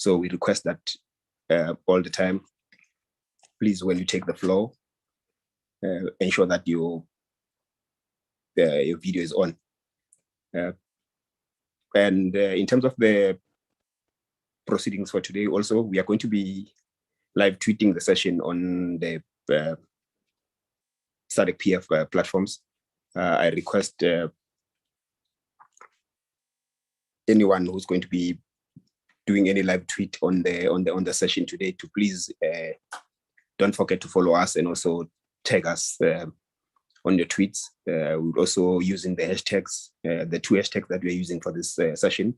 So we request that all the time. Please, when you take the floor, ensure that your video is on. And in terms of the proceedings for today, also, we are going to be live tweeting the session on the SADC PF platforms. I request anyone who's going to be doing any live tweet on the session today to please don't forget to follow us and also tag us on your tweets. We're also using the hashtags, the 2 hashtags that we're using for this session.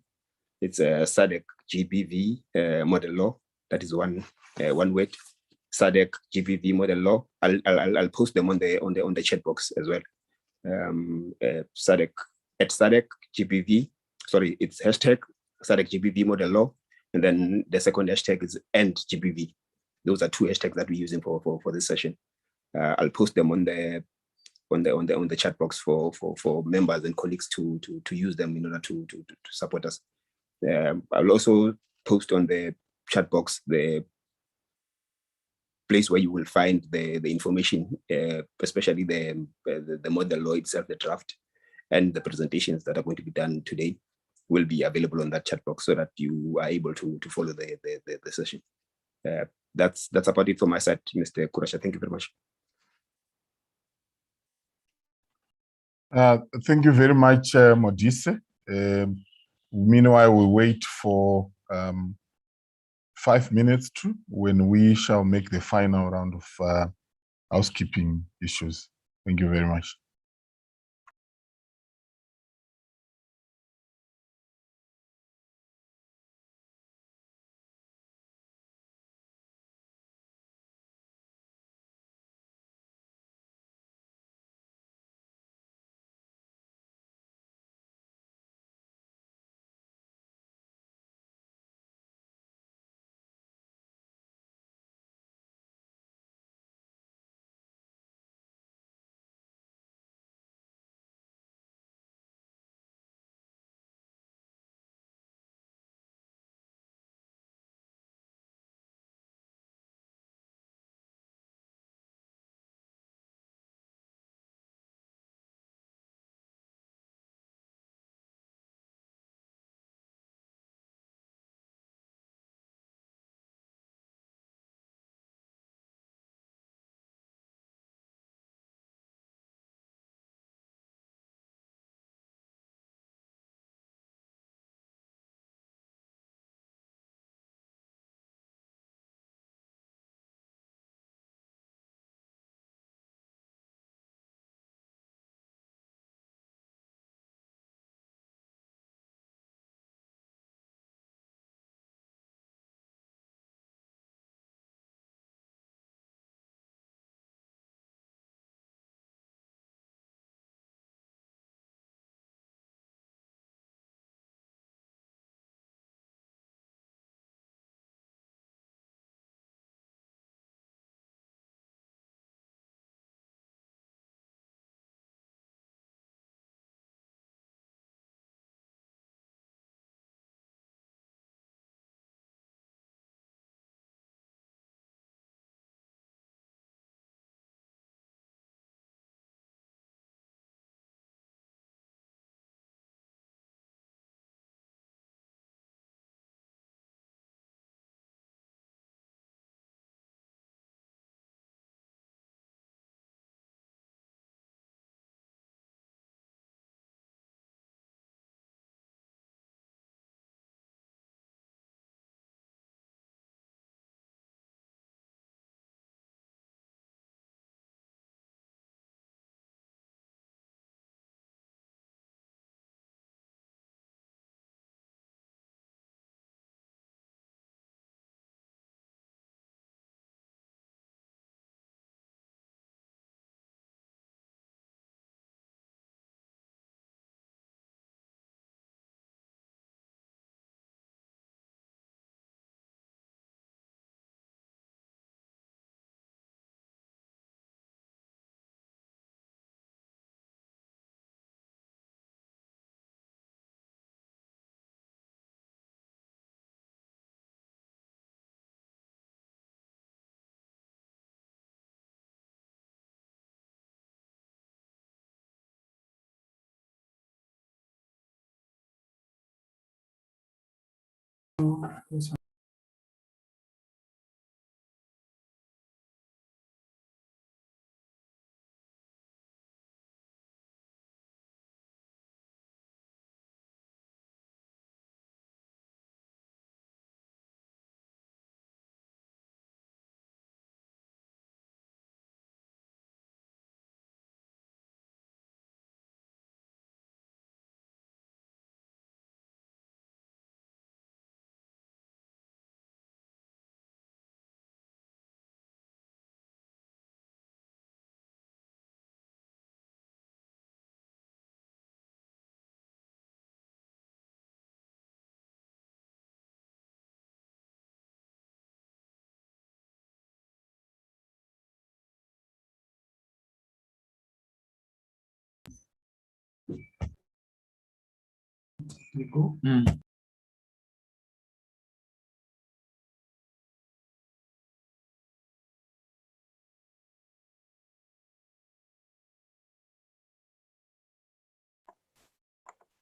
It's SADC GBV model law. That is one word. SADC GBV model law. I'll post them on the chat box as well. SADC at SADC GBV. Sorry, it's hashtag SADC GBV model law, and then the second hashtag is end GBV. Those are 2 hashtags that we're using for this session. I'll post them on the chat box for members and colleagues to use them in order to support us. I'll also post on the chat box the place where you will find the information, especially the model law itself, the draft, and the presentations that are going to be done today will be available on that chat box so that you are able to follow the session. That's about it from my side, Mr. Kurasha. Thank you very much. Thank you very much, Modise. Meanwhile, we wait for 5 minutes when we shall make the final round of housekeeping issues. Thank you very much.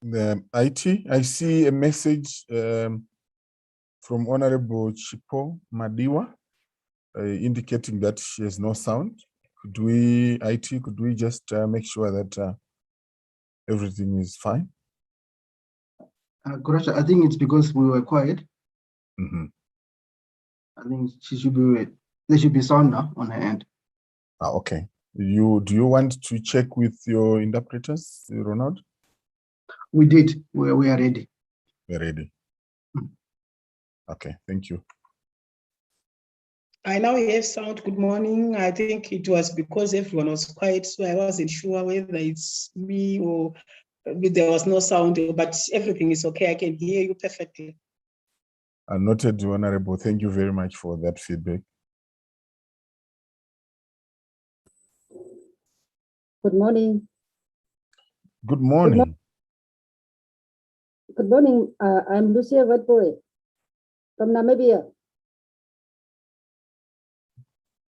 The IT, I see a message from Honorable Chipo Madiwa indicating that she has no sound. Could we, IT, could we just make sure that everything is fine? Kurasha, I think it's because we were quiet. Mm-hmm. I think she should be, there should be sound now on her end. Okay. Do you want to check with your interpreters, Ronald? We did. We are ready. We're ready. Okay, thank you. I now have sound. Good morning. I think it was because everyone was quiet, so I wasn't sure whether it's me or there was no sound, but everything is okay. I can hear you perfectly. Noted, Honorable. Thank you very much for that feedback. Good morning. Good morning. Good morning. I'm Lucia Wetboy from Namibia.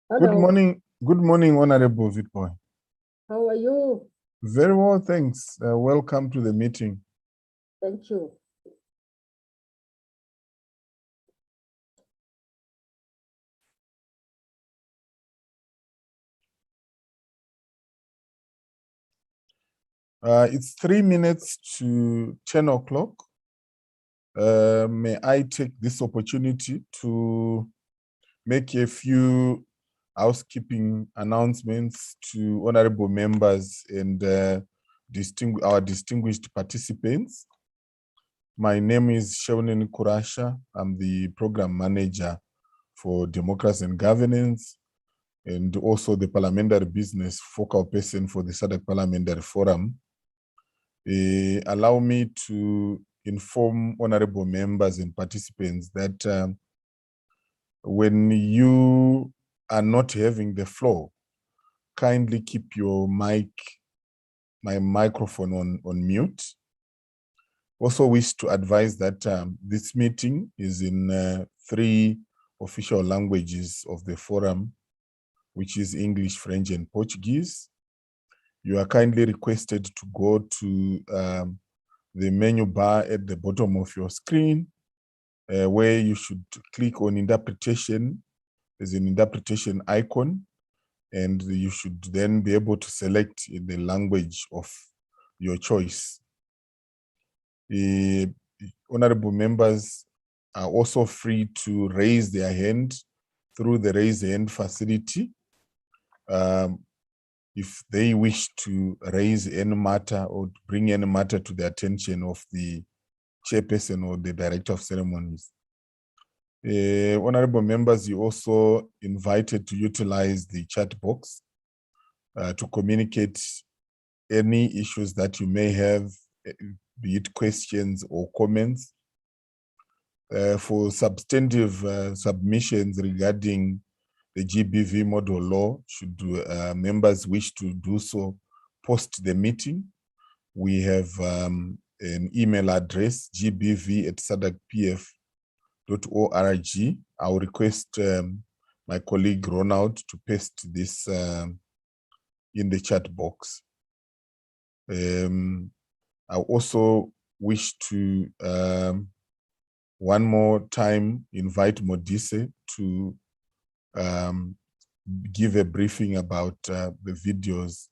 Hello. Good morning. Good morning, Honorable Witboy. How are you? Very well, thanks. Welcome to the meeting. Thank you. It's 3 minutes to 10 o'clock. May I take this opportunity to make a few housekeeping announcements to honorable members and our distinguished participants. My name is Shaunen Kurasha. I'm the program manager for democracy and governance, and also the parliamentary business focal person for the SADC Parliamentary Forum. Allow me to inform honorable members and participants that when you are not having the floor, kindly keep your microphone on mute. Also wish to advise that this meeting is in 3 official languages of the forum, which is English, French, and Portuguese. You are kindly requested to go to the menu bar at the bottom of your screen, where you should click on interpretation. There's an interpretation icon, and you should then be able to select the language of your choice. Honorable members are also free to raise their hand through the raise hand facility. If they wish to raise any matter or bring any matter to the attention of the chairperson or the director of ceremonies. Honorable members, you also invited to utilize the chat box to communicate any issues that you may have, be it questions or comments. For substantive submissions regarding the GBV model law, should members wish to do so post the meeting, we have an email address, gbv@sadcpf.org. I'll request my colleague Ronald to paste this in the chat box. I also wish to one more time invite Modise to give a briefing about the videos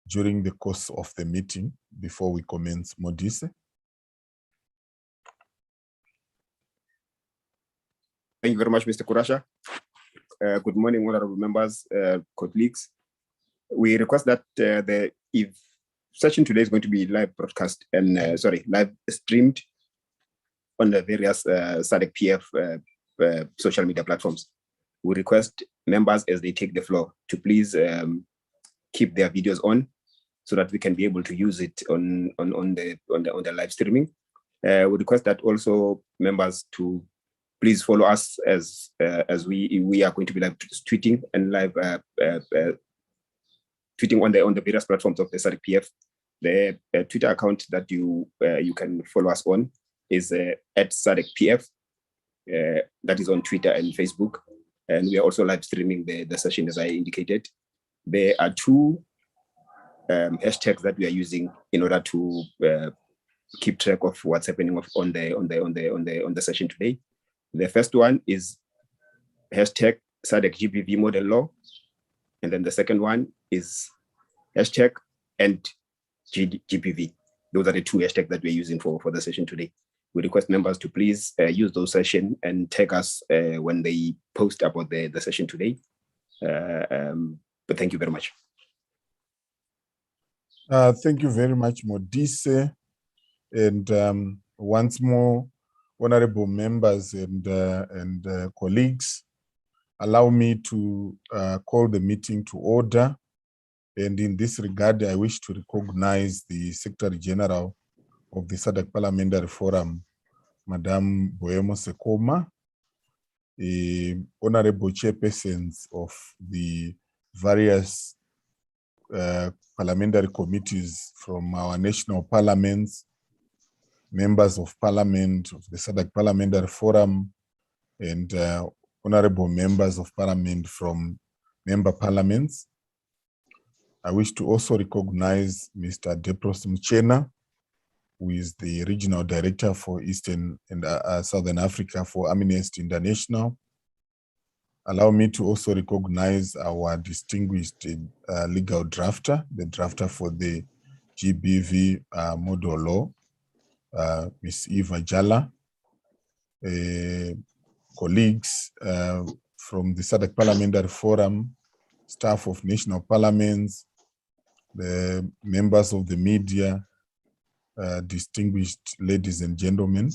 during the course of the meeting before we commence. Modise. Thank you very much, Mr. Kurasha. Good morning, honorable members, colleagues. We request that the session today is going to be live broadcast and live streamed on the various SADC PF social media platforms. We request members as they take the floor to please keep their videos on so that we can be able to use it on the live streaming. We request that also members to please follow us as we are going to be live tweeting and live tweeting on the various platforms of the SADC PF. The Twitter account that you can follow us on is at SADC PF. That is on Twitter and Facebook. And we are also live streaming the session as I indicated. There are two hashtags that we are using in order to keep track of what's happening on the session today. The first one is hashtag SADC GBV model law. And then the second one is hashtag and GBV. Those are the two hashtags that we're using for the session today. We request members to please use those sessions and tag us when they post about the session today. But thank you very much. Thank you very much, Modise. And once more, honorable members and colleagues, allow me to call the meeting to order. And in this regard, I wish to recognize the Secretary General of the SADC Parliamentary Forum, Madam Boemo Sekoma, honorable chairpersons of the various parliamentary committees from our national parliaments, members of parliament of the SADC Parliamentary Forum, and honorable members of parliament from member parliaments. I wish to also recognize Mr. Depros Mchena, who is the Regional Director for Eastern and Southern Africa for Amnesty International. Allow me to also recognize our distinguished legal drafter, the drafter for the GBV model law, Ms. Eva Jala, colleagues from the SADC Parliamentary Forum, staff of national parliaments, the members of the media, distinguished ladies and gentlemen.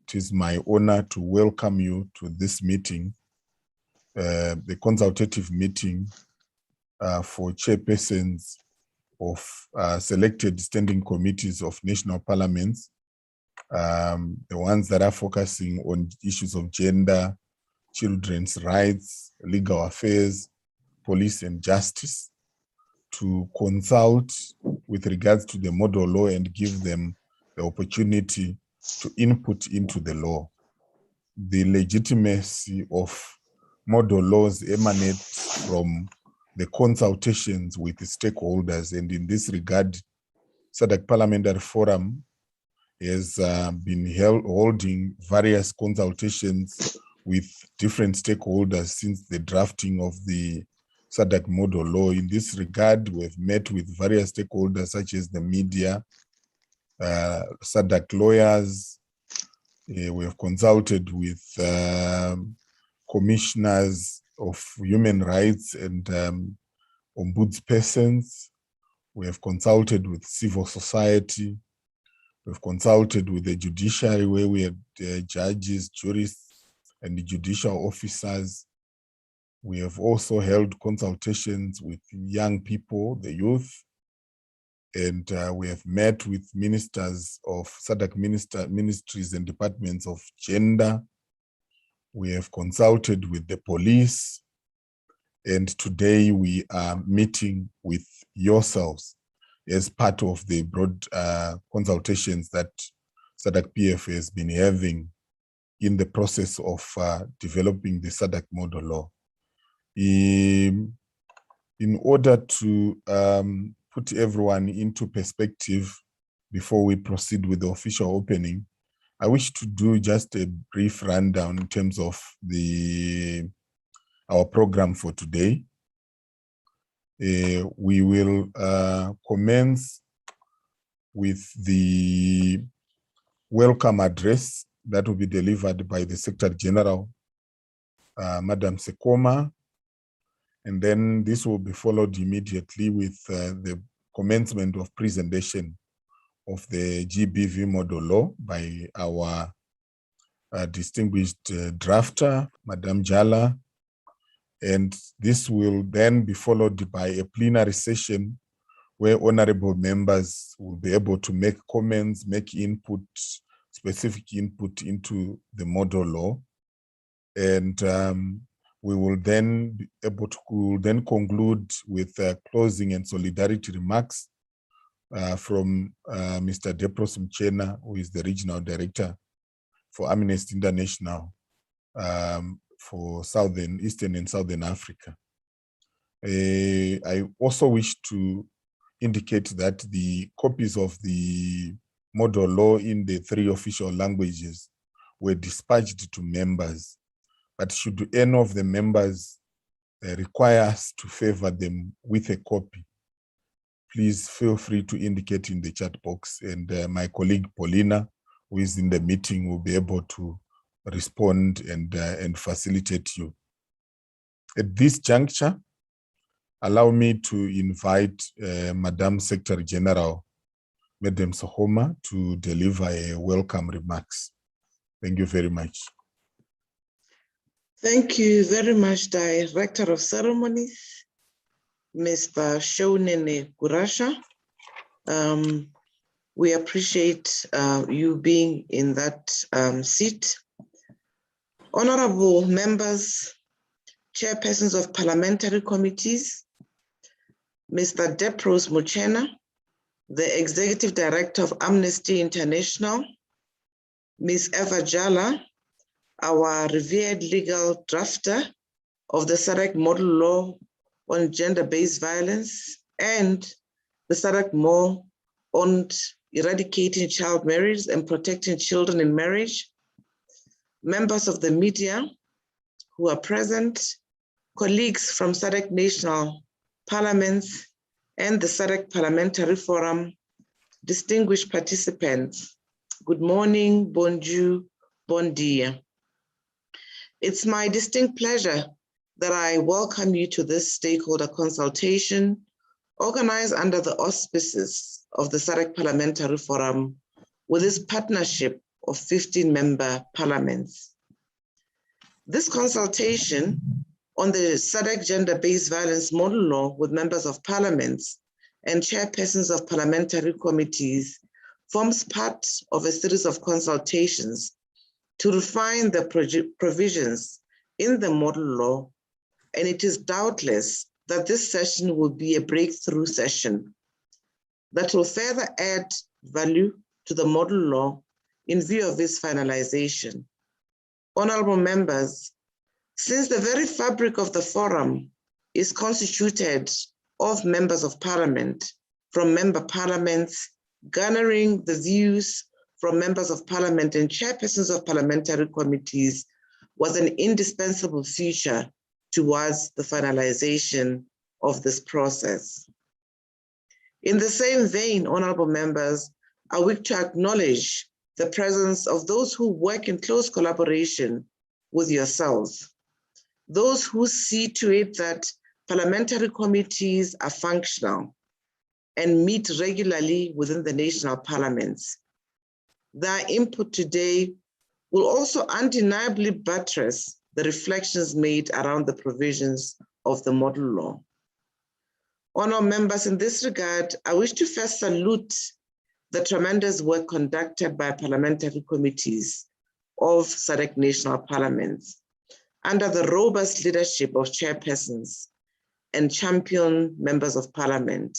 It is my honor to welcome you to this meeting, the consultative meeting for chairpersons of selected standing committees of national parliaments, the ones that are focusing on issues of gender, children's rights, legal affairs, police and justice, to consult with regards to the model law and give them the opportunity to input into the law. The legitimacy of model laws emanates from the consultations with the stakeholders, and in this regard, SADC Parliamentary Forum has been holding various consultations with different stakeholders since the drafting of the SADC model law. In this regard, we've met with various stakeholders such as the media, SADC lawyers. We have consulted with commissioners of human rights and ombudspersons. We have consulted with civil society. We've consulted with the judiciary, where we had judges, jurists, and the judicial officers. We have also held consultations with young people, the youth, and we have met with ministers of SADC ministries and departments of gender. We have consulted with the police, and today we are meeting with yourselves as part of the broad consultations that SADC PF has been having in the process of developing the SADC model law. In order to put everyone into perspective before we proceed with the official opening, I wish to do just a brief rundown in terms of our program for today. We will commence with the welcome address that will be delivered by the Secretary General, Madam Sekoma, and then this will be followed immediately with the commencement of presentation of the GBV model law by our distinguished drafter, Madam Jala, and this will then be followed by a plenary session where honorable members will be able to make comments, make input, specific input into the model law. And we will then be able to conclude with closing and solidarity remarks from Mr. Depros Mchena, who is the Regional Director for Amnesty International for Eastern and Southern Africa. I also wish to indicate that the copies of the model law in the 3 official languages were dispatched to members. But should any of the members require us to favor them with a copy, please feel free to indicate in the chat box, and my colleague Paulina, who is in the meeting, will be able to respond and facilitate you. At this juncture, allow me to invite Madam Secretary General, Madam Sekoma, to deliver a welcome remarks. Thank you very much. Thank you very much, Director of Ceremonies, Mr. Shaunene Gurasha. We appreciate you being in that seat. Honorable members, chairpersons of parliamentary committees, Mr. Depros Mchena, the Executive Director of Amnesty International, Ms. Eva Jala, our revered legal drafter of the SADC model law on gender-based violence, and the SADC law on eradicating child marriage and protecting children in marriage, members of the media who are present, colleagues from SADC national parliaments and the SADC Parliamentary Forum, distinguished participants, good morning, bonjour, bon dia. It's my distinct pleasure that I welcome you to this stakeholder consultation organized under the auspices of the SADC Parliamentary Forum with this partnership of 15-member parliaments. This consultation on the SADC gender-based violence model law with members of parliaments and chairpersons of parliamentary committees forms part of a series of consultations to refine the provisions in the model law, and it is doubtless that this session will be a breakthrough session that will further add value to the model law in view of its finalization. Honorable members, since the very fabric of the forum is constituted of members of parliament from member parliaments, garnering the views from members of parliament and chairpersons of parliamentary committees was an indispensable feature towards the finalization of this process. In the same vein, honorable members, I wish to acknowledge the presence of those who work in close collaboration with yourselves, those who see to it that parliamentary committees are functional and meet regularly within the national parliaments. Their input today will also undeniably buttress the reflections made around the provisions of the model law. Honourable members, in this regard, I wish to first salute the tremendous work conducted by parliamentary committees of SADC national parliaments under the robust leadership of chairpersons and champion members of parliament.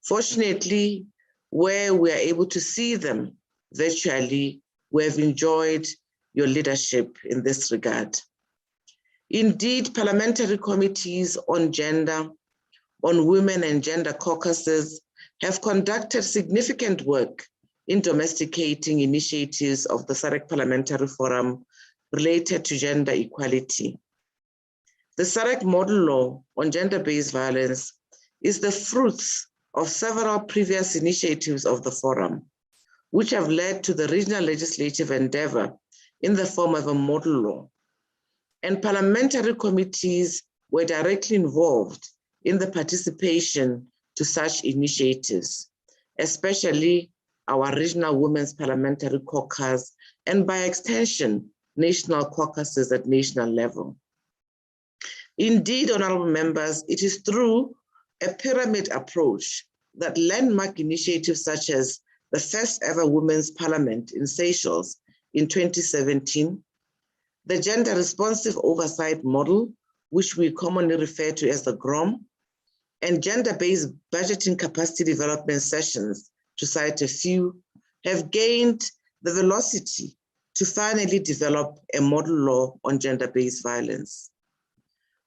Fortunately, where we are able to see them virtually, we have enjoyed your leadership in this regard. Indeed, parliamentary committees on gender, on women and gender caucuses have conducted significant work in domesticating initiatives of the SADC Parliamentary Forum related to gender equality. The SADC model law on gender-based violence is the fruits of several previous initiatives of the forum, which have led to the regional legislative endeavor in the form of a model law. And parliamentary committees were directly involved in the participation to such initiatives, especially our regional women's parliamentary caucus, and by extension, national caucuses at national level. Indeed, honorable members, it is through a pyramid approach that landmark initiatives such as the first ever Women's Parliament in Seychelles in 2017, the Gender Responsive Oversight Model, which we commonly refer to as the GROM, and gender-based budgeting capacity development sessions, to cite a few, have gained the velocity to finally develop a model law on gender-based violence.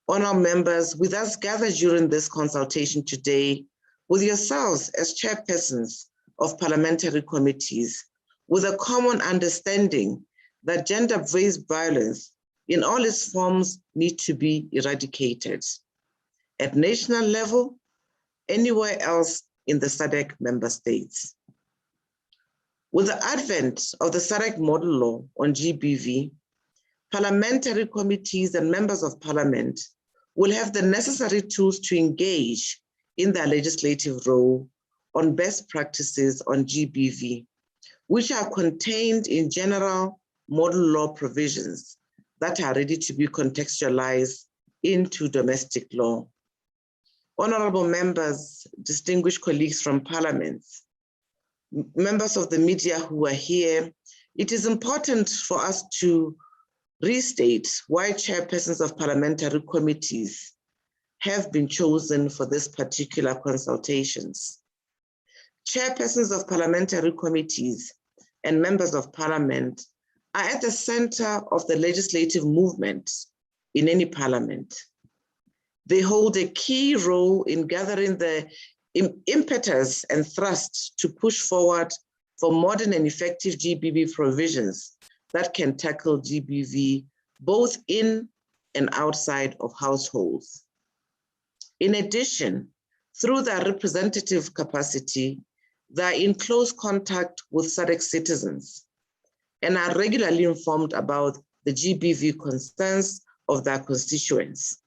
Honourable members, with us gathered during this consultation today, with yourselves as chairpersons of parliamentary committees, with a common understanding that gender-based violence in all its forms need to be eradicated at national level, anywhere else in the SADC member states. With the advent of the SADC model law on GBV, parliamentary committees and members of parliament will have the necessary tools to engage in their legislative role on best practices on GBV, which are contained in general model law provisions that are ready to be contextualized into domestic law. Honorable members, distinguished colleagues from Parliament, members of the media who are here, it is important for us to restate why chairpersons of parliamentary committees have been chosen for this particular consultations. Chairpersons of parliamentary committees and members of parliament are at the center of the legislative movement in any parliament. They hold a key role in gathering the impetus and thrust to push forward for modern and effective GBV provisions that can tackle GBV both in and outside of households. In addition, through their representative capacity, they are in close contact with SADC citizens and are regularly informed about the GBV concerns of their constituents,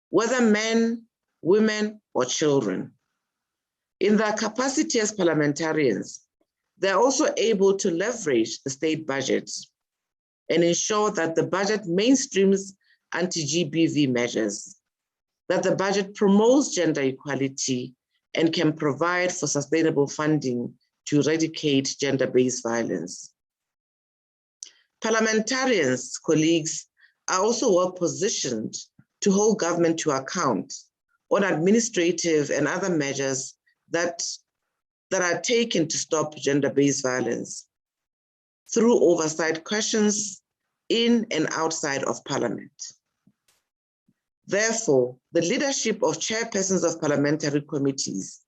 whether men, women, or children. In their capacity as parliamentarians, they're also able to leverage the state budget and ensure that the budget mainstreams anti-GBV measures, that the budget promotes gender equality and can provide for sustainable funding to eradicate gender-based violence. Parliamentarians, colleagues, are also well positioned to hold government to account on administrative and other measures that are taken to stop gender-based violence through oversight questions in and outside of Parliament. Therefore, the leadership of chairpersons of parliamentary committees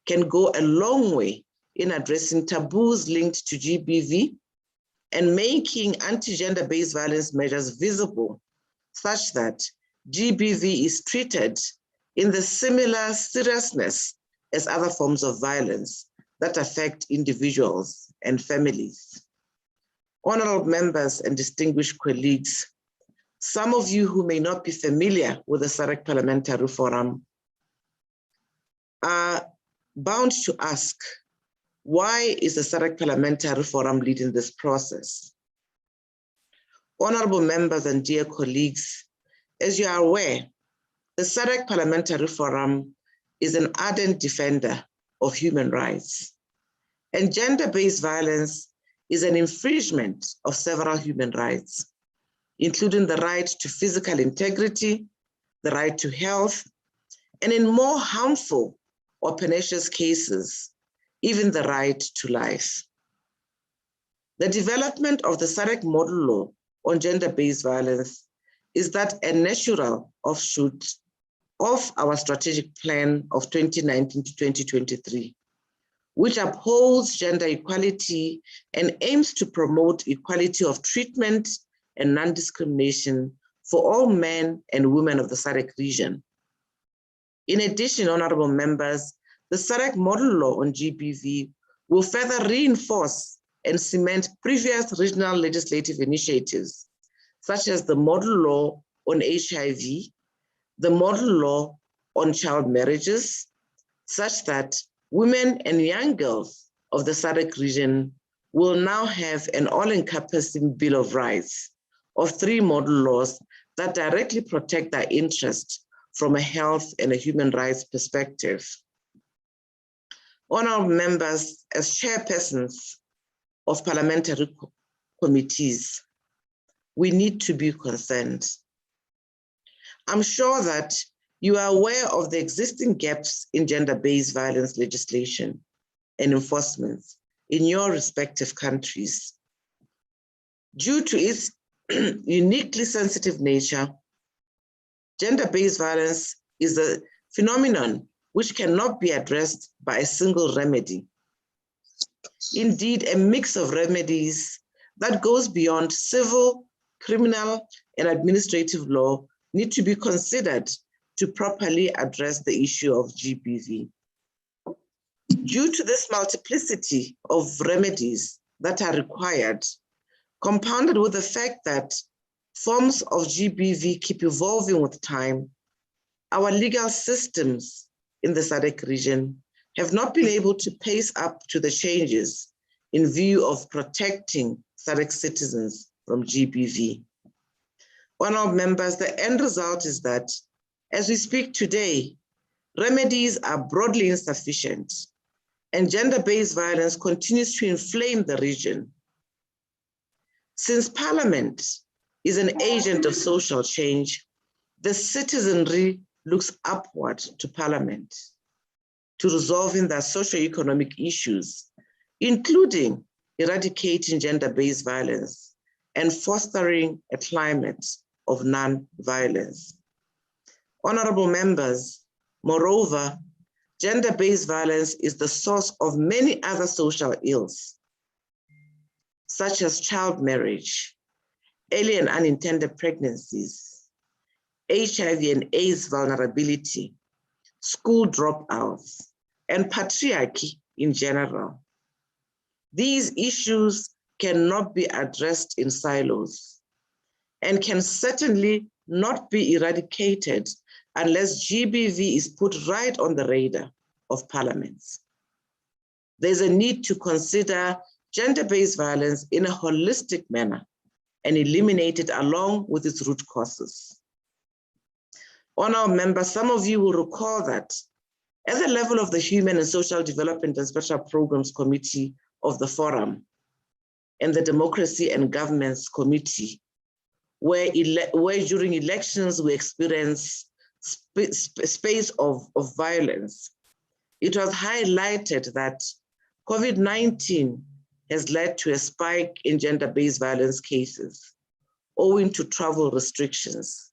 can go a long way in addressing taboos linked to GBV and making anti-gender-based violence measures visible such that GBV is treated in the similar seriousness as other forms of violence that affect individuals and families. Honorable members and distinguished colleagues, some of you who may not be familiar with the SADC Parliamentary Forum are bound to ask, why is the SADC Parliamentary Forum leading this process? Honorable members and dear colleagues, as you are aware, the SADC Parliamentary Forum is an ardent defender of human rights, and gender-based violence is an infringement of several human rights, including the right to physical integrity, the right to health, and in more harmful or pernicious cases, even the right to life. The development of the SADC model law on gender-based violence is that a natural offshoot of our strategic plan of 2019 to 2023, which upholds gender equality and aims to promote equality of treatment and non-discrimination for all men and women of the SADC region. In addition, honorable members, the SADC model law on GBV will further reinforce and cement previous regional legislative initiatives, such as the model law on HIV, the model law on child marriages, such that women and young girls of the SADC region will now have an all-encompassing Bill of Rights of 3 model laws that directly protect their interests from a health and a human rights perspective. Honorable members, as chairpersons of parliamentary committees, we need to be concerned. I'm sure that you are aware of the existing gaps in gender-based violence legislation and enforcement in your respective countries. Due to its uniquely sensitive nature, gender-based violence is a phenomenon which cannot be addressed by a single remedy. Indeed, a mix of remedies that goes beyond civil, criminal, and administrative law need to be considered to properly address the issue of GBV. Due to this multiplicity of remedies that are required, compounded with the fact that forms of GBV keep evolving with time, our legal systems in the SADC region have not been able to pace up to the changes in view of protecting SADC citizens from GBV. Honorable members, the end result is that as we speak today, remedies are broadly insufficient and gender-based violence continues to inflame the region. Since Parliament is an agent of social change, the citizenry looks upward to Parliament to resolving their socio-economic issues, including eradicating gender-based violence and fostering a climate of non-violence. Honorable members, moreover, gender-based violence is the source of many other social ills, such as child marriage, early and unintended pregnancies, HIV and AIDS vulnerability, school dropouts, and patriarchy in general. These issues cannot be addressed in silos and can certainly not be eradicated unless GBV is put right on the radar of parliaments. There's a need to consider gender-based violence in a holistic manner and eliminate it along with its root causes. Honorable members, some of you will recall that at the level of the Human and Social Development and Special Programs Committee of the Forum and the Democracy and Governance Committee, where during elections we experience space of violence, it was highlighted that COVID-19 has led to a spike in gender-based violence cases owing to travel restrictions.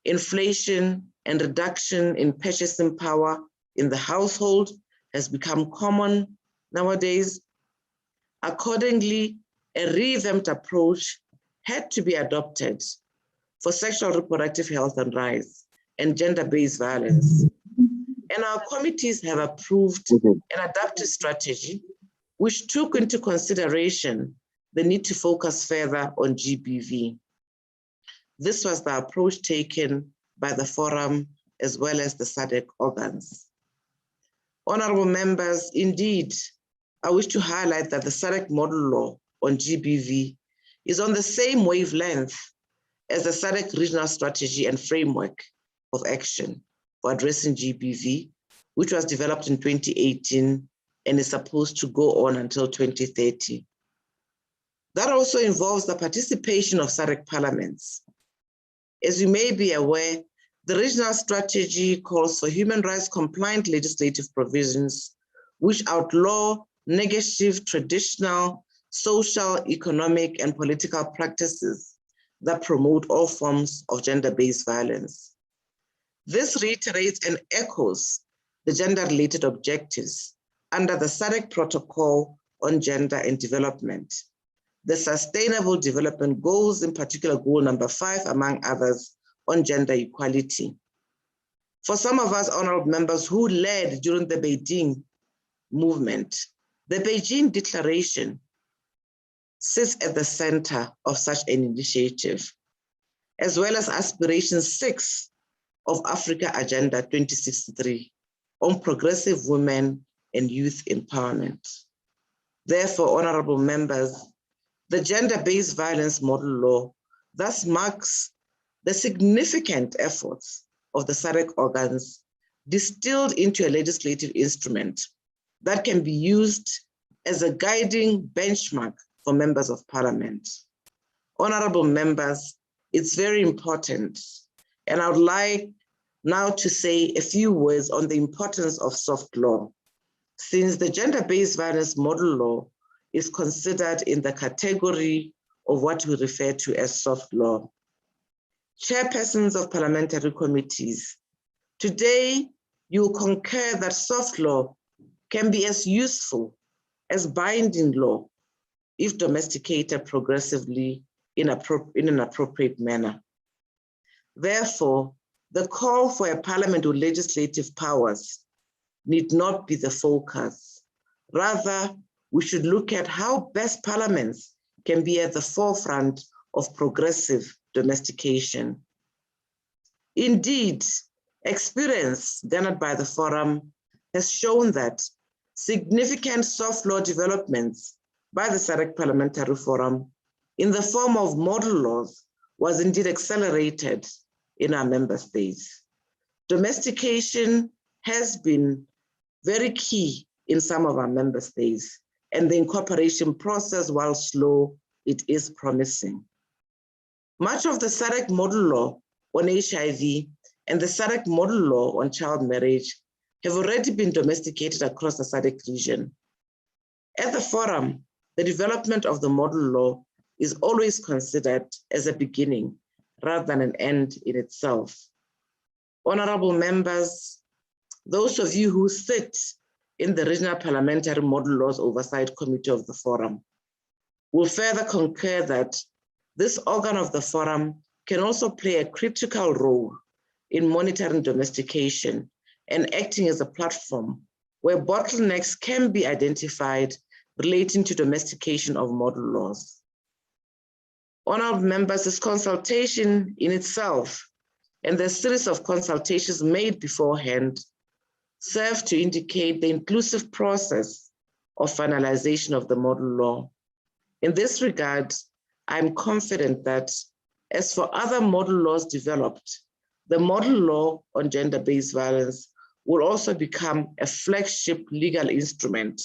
Inflation and reduction in purchasing power in the household has become common nowadays. Accordingly, a revamped approach had to be adopted for sexual reproductive health and rights and gender-based violence. And our committees have approved an adaptive strategy which took into consideration the need to focus further on GBV. This was the approach taken by the Forum as well as the SADC organs. Honorable members, indeed, I wish to highlight that the SADC model law on GBV is on the same wavelength as the SADC regional strategy and framework of action for addressing GBV, which was developed in 2018 and is supposed to go on until 2030. That also involves the participation of SADC parliaments. As you may be aware, the regional strategy calls for human rights compliant legislative provisions which outlaw negative traditional, social, economic, and political practices that promote all forms of gender-based violence. This reiterates and echoes the gender-related objectives under the SADC Protocol on Gender and Development, the Sustainable Development Goals, in particular goal number 5, among others, on gender equality. For some of us honorable members who led during the Beijing movement, the Beijing Declaration sits at the center of such an initiative, as well as Aspiration 6 of Africa Agenda 2063 on progressive women and youth empowerment. Therefore, honorable members, the gender-based violence model law thus marks the significant efforts of the SADC organs distilled into a legislative instrument that can be used as a guiding benchmark for members of parliament. Honorable members, it's very important, and I would like now to say a few words on the importance of soft law, since the gender-based violence model law is considered in the category of what we refer to as soft law. Chairpersons of parliamentary committees, today you will concur that soft law can be as useful as binding law if domesticated progressively in an appropriate manner. Therefore, the call for a parliament with legislative powers need not be the focus. Rather, we should look at how best parliaments can be at the forefront of progressive domestication. Indeed, experience garnered by the forum has shown that significant soft law developments by the SADC Parliamentary Forum in the form of model laws was indeed accelerated in our member states. Domestication has been very key in some of our member states, and the incorporation process, while slow, it is promising. Much of the SADC model law on HIV and the SADC model law on child marriage have already been domesticated across the SADC region. At the forum, the development of the model law is always considered as a beginning rather than an end in itself. Honorable members, those of you who sit in the Regional Parliamentary Model Laws Oversight Committee of the Forum will further concur that this organ of the Forum can also play a critical role in monitoring domestication and acting as a platform where bottlenecks can be identified relating to domestication of model laws. Honorable members, this consultation in itself and the series of consultations made beforehand serve to indicate the inclusive process of finalization of the model law. In this regard, I'm confident that as for other model laws developed, the model law on gender-based violence will also become a flagship legal instrument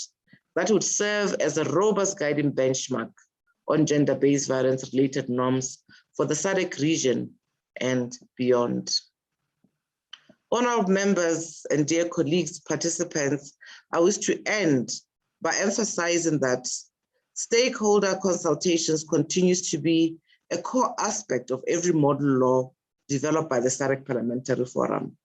that would serve as a robust guiding benchmark on gender-based violence-related norms for the SADC region and beyond. Honorable members and dear colleagues, participants, I wish to end by emphasizing that stakeholder consultations continues to be a core aspect of every model law developed by the SADC Parliamentary Forum.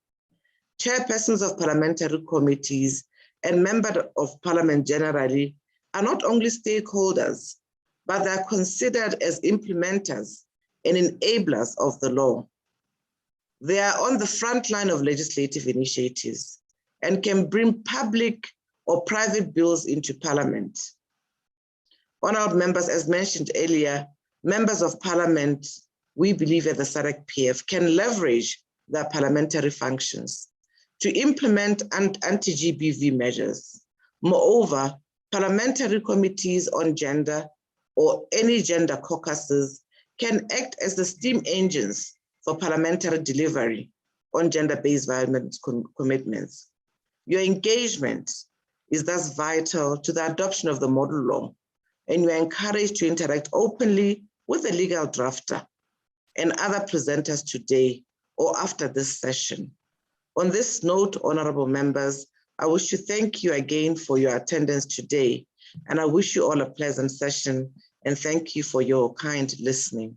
Chairpersons of parliamentary committees and members of parliament generally are not only stakeholders, but they are considered as implementers and enablers of the law. They are on the front line of legislative initiatives and can bring public or private bills into parliament. Honorable members, as mentioned earlier, members of parliament, we believe at the SADC PF, can leverage their parliamentary functions to implement anti-GBV measures. Moreover, parliamentary committees on gender or any gender caucuses can act as the steam engines for parliamentary delivery on gender-based violence commitments. Your engagement is thus vital to the adoption of the model law, and you are encouraged to interact openly with the legal drafter and other presenters today or after this session. On this note, honorable members, I wish to thank you again for your attendance today, and I wish you all a pleasant session, and thank you for your kind listening.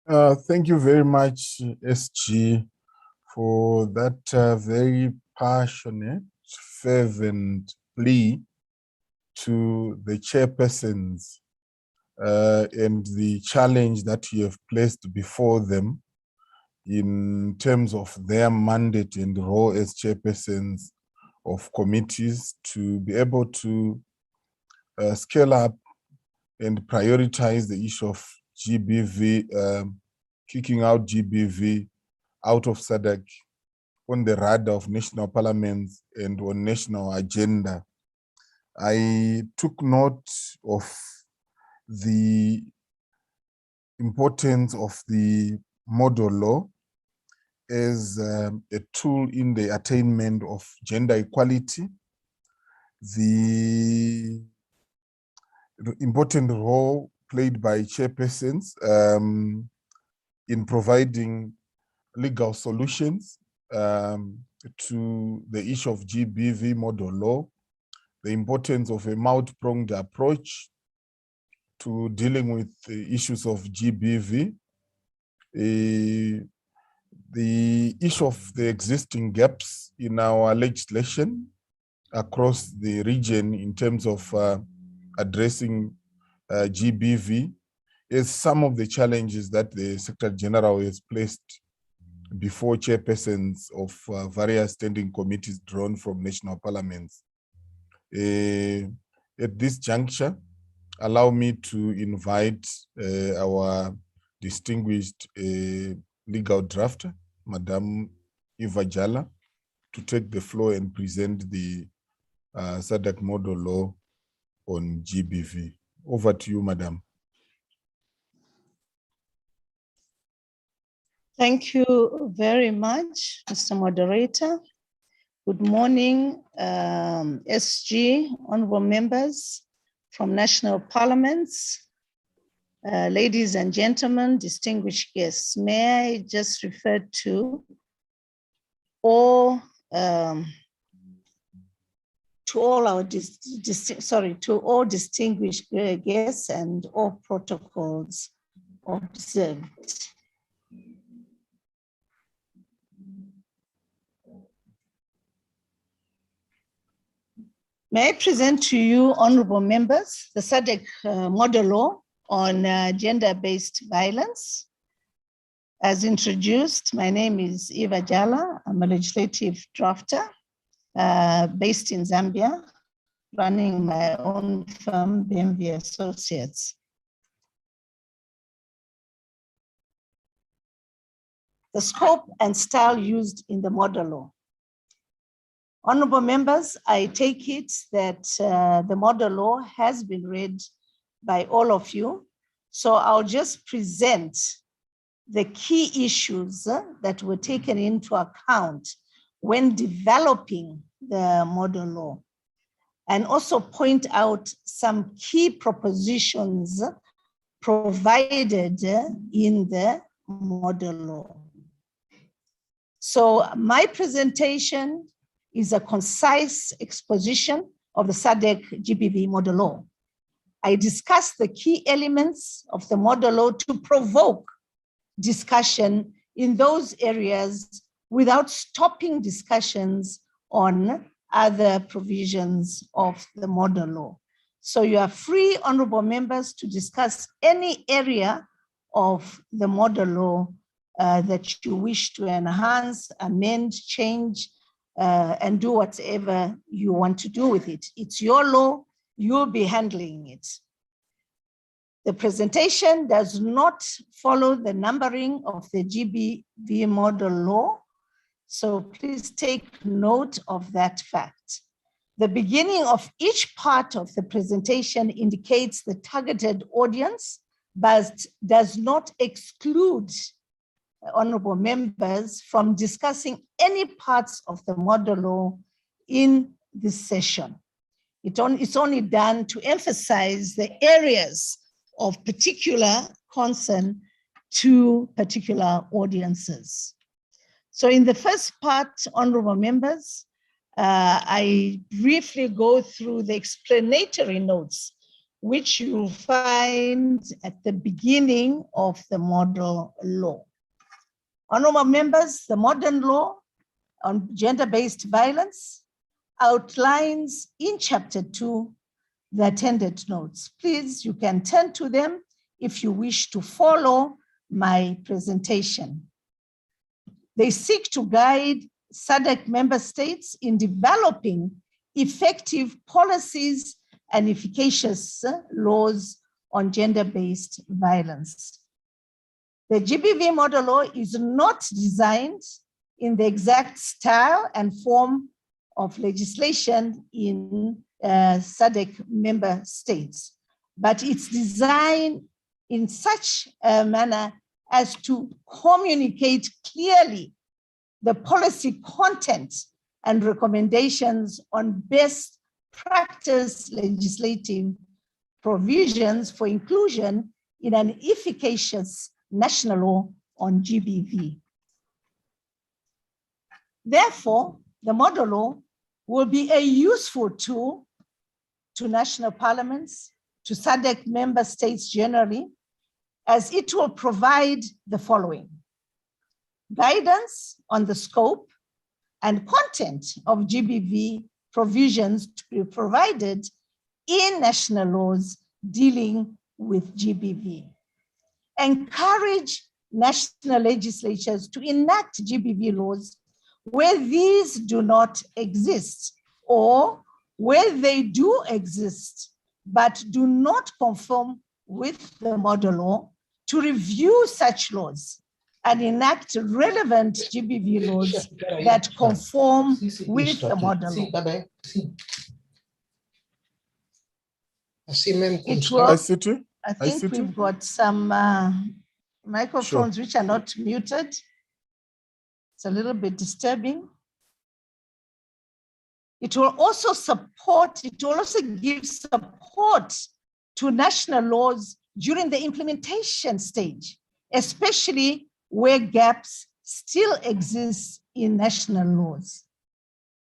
Thank you very much, SG, for that very passionate fervent plea to the chairpersons and the challenge that you have placed before them in terms of their mandate and role as chairpersons of committees to be able to scale up and prioritize the issue of GBV, kicking out GBV out of SADC on the radar of national parliaments and on national agenda. I took note of the importance of the model law as a tool in the attainment of gender equality, the important role played by chairpersons in providing legal solutions to the issue of GBV model law, the importance of a multi-pronged approach to dealing with the issues of GBV, the issue of the existing gaps in our legislation across the region in terms of addressing GBV, is some of the challenges that the Secretary General has placed before chairpersons of various standing committees drawn from national parliaments. At this juncture, allow me to invite our distinguished legal drafter, Madam Eva Jala, to take the floor and present the SADC model law on GBV. Over to you, Madam. Thank you very much, Mr. Moderator. Good morning, SG, honorable members from national parliaments, ladies and gentlemen, distinguished guests. May I just refer to all distinguished guests and all protocols observed. May I present to you, honorable members, the SADC model law on gender-based violence. As introduced, my name is Eva Jala. I'm a legislative drafter based in Zambia, running my own firm, BMV Associates. The scope and style used in the model law. Honorable members, I take it that the model law has been read by all of you. So I'll just present the key issues that were taken into account when developing the model law, and also point out some key propositions provided in the model law. So my presentation is a concise exposition of the SADC GBV model law. I discuss the key elements of the model law to provoke discussion in those areas without stopping discussions on other provisions of the model law. So you are free, honorable members, to discuss any area of the model law that you wish to enhance, amend, change, and do whatever you want to do with it. It's your law, you'll be handling it. The presentation does not follow the numbering of the GBV model law, so please take note of that fact. The beginning of each part of the presentation indicates the targeted audience, but does not exclude honorable members from discussing any parts of the model law in this session. It's only done to emphasize the areas of particular concern to particular audiences. So in the first part, honorable members, I briefly go through the explanatory notes, which you'll find at the beginning of the model law. Honorable members, the modern law on gender-based violence outlines in Chapter 2 the attendant notes. Please, you can turn to them if you wish to follow my presentation. They seek to guide SADC member states in developing effective policies and efficacious laws on gender-based violence. The GBV model law is not designed in the exact style and form of legislation in SADC member states, but it's designed in such a manner as to communicate clearly the policy content and recommendations on best practice legislative provisions for inclusion in an efficacious national law on GBV. Therefore, the model law will be a useful tool to national parliaments, to SADC member states generally, as it will provide the following: guidance on the scope and content of GBV provisions to be provided in national laws dealing with GBV. Encourage national legislatures to enact GBV laws where these do not exist, or where they do exist but do not conform with the model law, to review such laws and enact relevant GBV laws that conform with the model law. It will, I think we've got some microphones which are not muted. It's a little bit disturbing. It will also support, it will also give support to national laws during the implementation stage, especially where gaps still exist in national laws.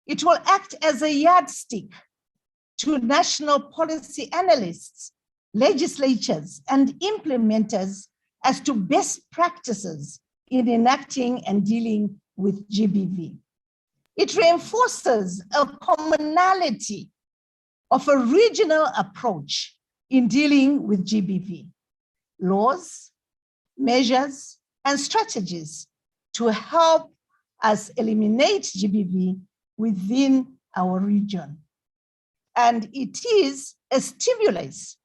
It will act as a yardstick to national policy analysts, legislatures, and implementers as to best practices in enacting and dealing with GBV. It reinforces a commonality of a regional approach in dealing with GBV, laws, measures, and strategies to help us eliminate GBV within our region. And it is a stimulus,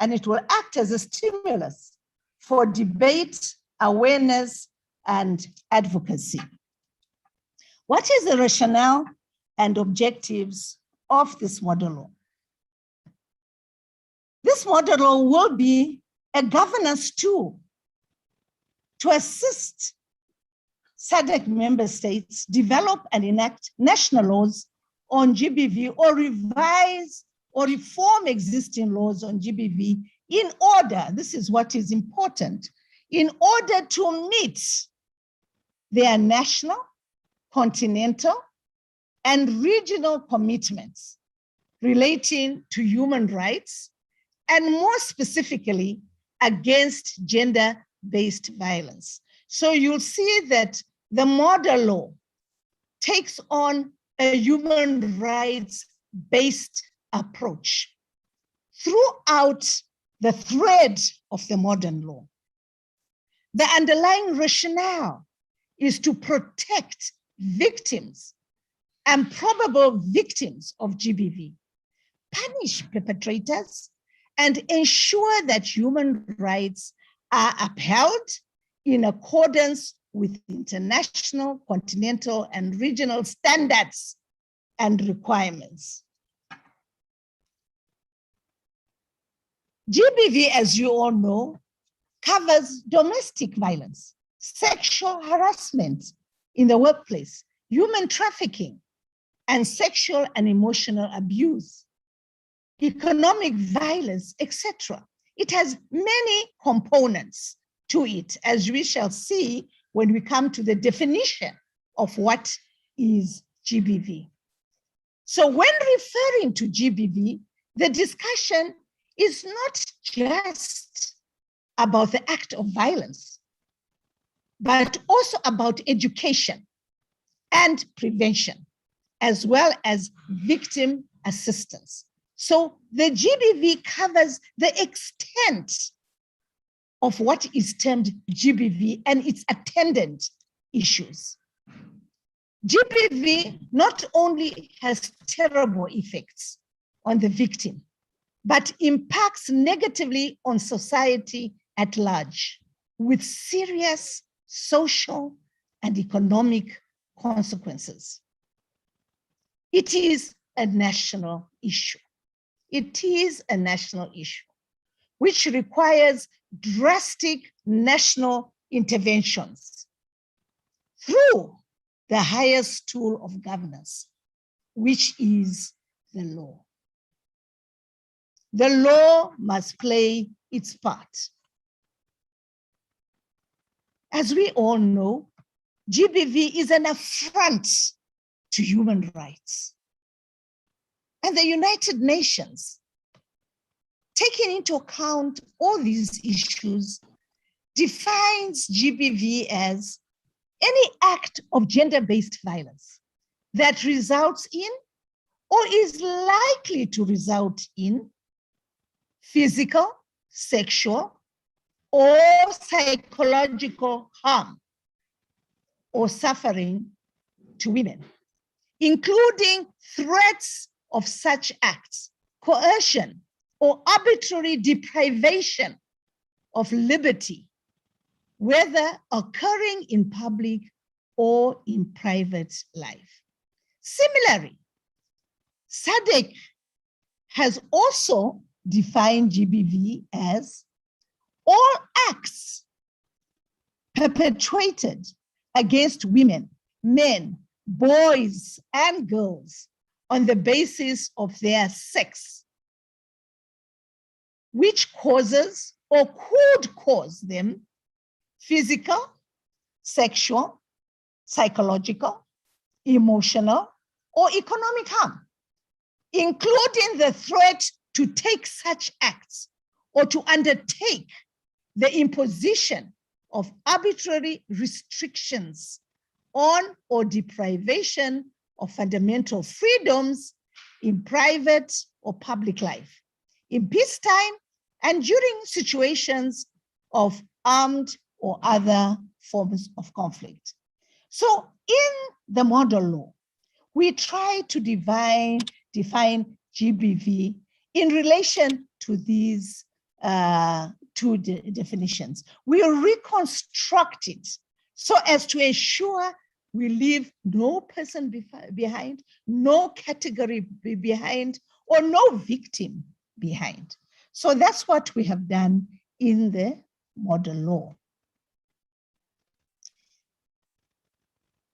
and it will act as a stimulus for debate, awareness, and advocacy. What is the rationale and objectives of this model law? This model law will be a governance tool to assist SADC member states develop and enact national laws on GBV, or revise or reform existing laws on GBV in order, this is what is important, in order to meet their national, continental, and regional commitments relating to human rights, and more specifically, against gender-based violence. So you'll see that the model law takes on a human rights-based approach throughout the thread of the modern law. The underlying rationale is to protect victims and probable victims of GBV, punish perpetrators, and ensure that human rights are upheld in accordance with international, continental, and regional standards and requirements. GBV, as you all know, covers domestic violence, sexual harassment in the workplace, human trafficking, and sexual and emotional abuse, economic violence, etc. It has many components to it, as we shall see when we come to the definition of what is GBV. So when referring to GBV, the discussion is not just about the act of violence, but also about education and prevention, as well as victim assistance. So the GBV covers the extent of what is termed GBV and its attendant issues. GBV not only has terrible effects on the victim, but impacts negatively on society at large with serious social and economic consequences. It is a national issue. It is a national issue, which requires drastic national interventions through the highest tool of governance, which is the law. The law must play its part. As we all know, GBV is an affront to human rights. And the United Nations, taking into account all these issues, defines GBV as any act of gender-based violence that results in or is likely to result in physical, sexual, or psychological harm or suffering to women, including threats of such acts, coercion, or arbitrary deprivation of liberty, whether occurring in public or in private life. Similarly, SADC has also defined GBV as all acts perpetrated against women, men, boys, and girls on the basis of their sex, which causes or could cause them physical, sexual, psychological, emotional, or economic harm, including the threat to take such acts or to undertake the imposition of arbitrary restrictions on or deprivation of fundamental freedoms in private or public life, in peacetime and during situations of armed or other forms of conflict. So in the model law, we try to define GBV in relation to these two definitions. We reconstruct it so as to ensure we leave no person behind, no category behind, or no victim behind. So that's what we have done in the model law.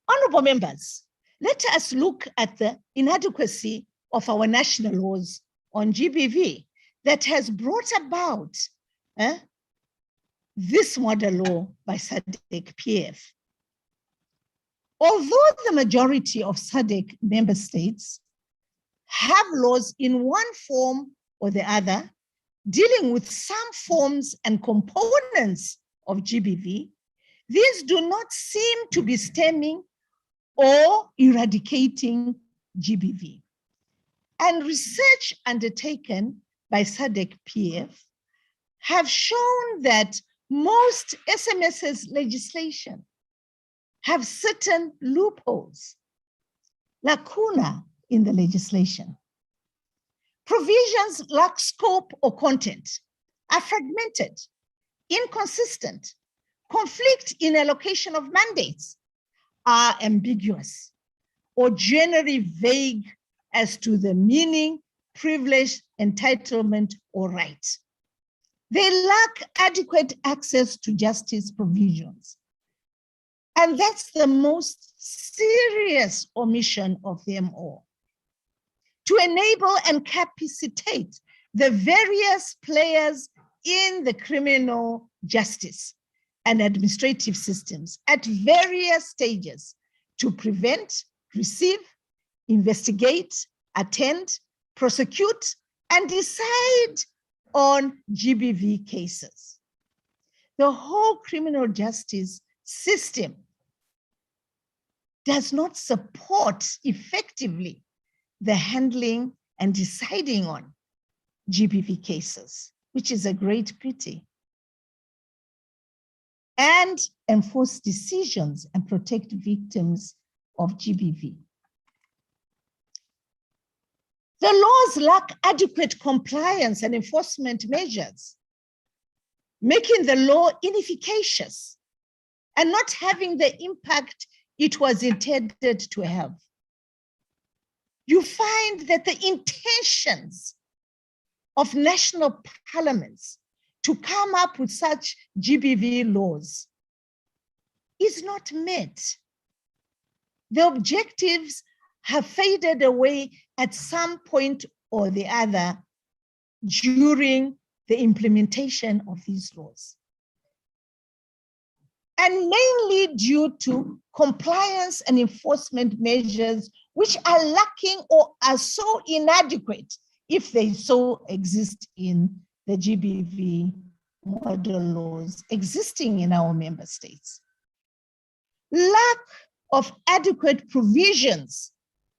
Honorable members, let us look at the inadequacy of our national laws on GBV that has brought about this model law by SADC-PF. Although the majority of SADC member states have laws in one form or the other dealing with some forms and components of GBV, these do not seem to be stemming or eradicating GBV. And research undertaken by SADC-PF have shown that most SMS's legislation have certain loopholes, lacuna in the legislation. Provisions lack scope or content, are fragmented, inconsistent, conflict in allocation of mandates, are ambiguous, or generally vague as to the meaning, privilege, entitlement, or right. They lack adequate access to justice provisions. And that's the most serious omission of them all. To enable and capacitate the various players in the criminal justice and administrative systems at various stages to prevent, receive, investigate, attend, prosecute, and decide on GBV cases. The whole criminal justice system does not support effectively the handling and deciding on GBV cases, which is a great pity, and enforce decisions and protect victims of GBV. The laws lack adequate compliance and enforcement measures, making the law inefficacious and not having the impact it was intended to have. You find that the intentions of national parliaments to come up with such GBV laws is not met. The objectives have faded away at some point or the other during the implementation of these laws. And mainly due to compliance and enforcement measures which are lacking or are so inadequate if they so exist in the GBV model laws existing in our member states. Lack of adequate provisions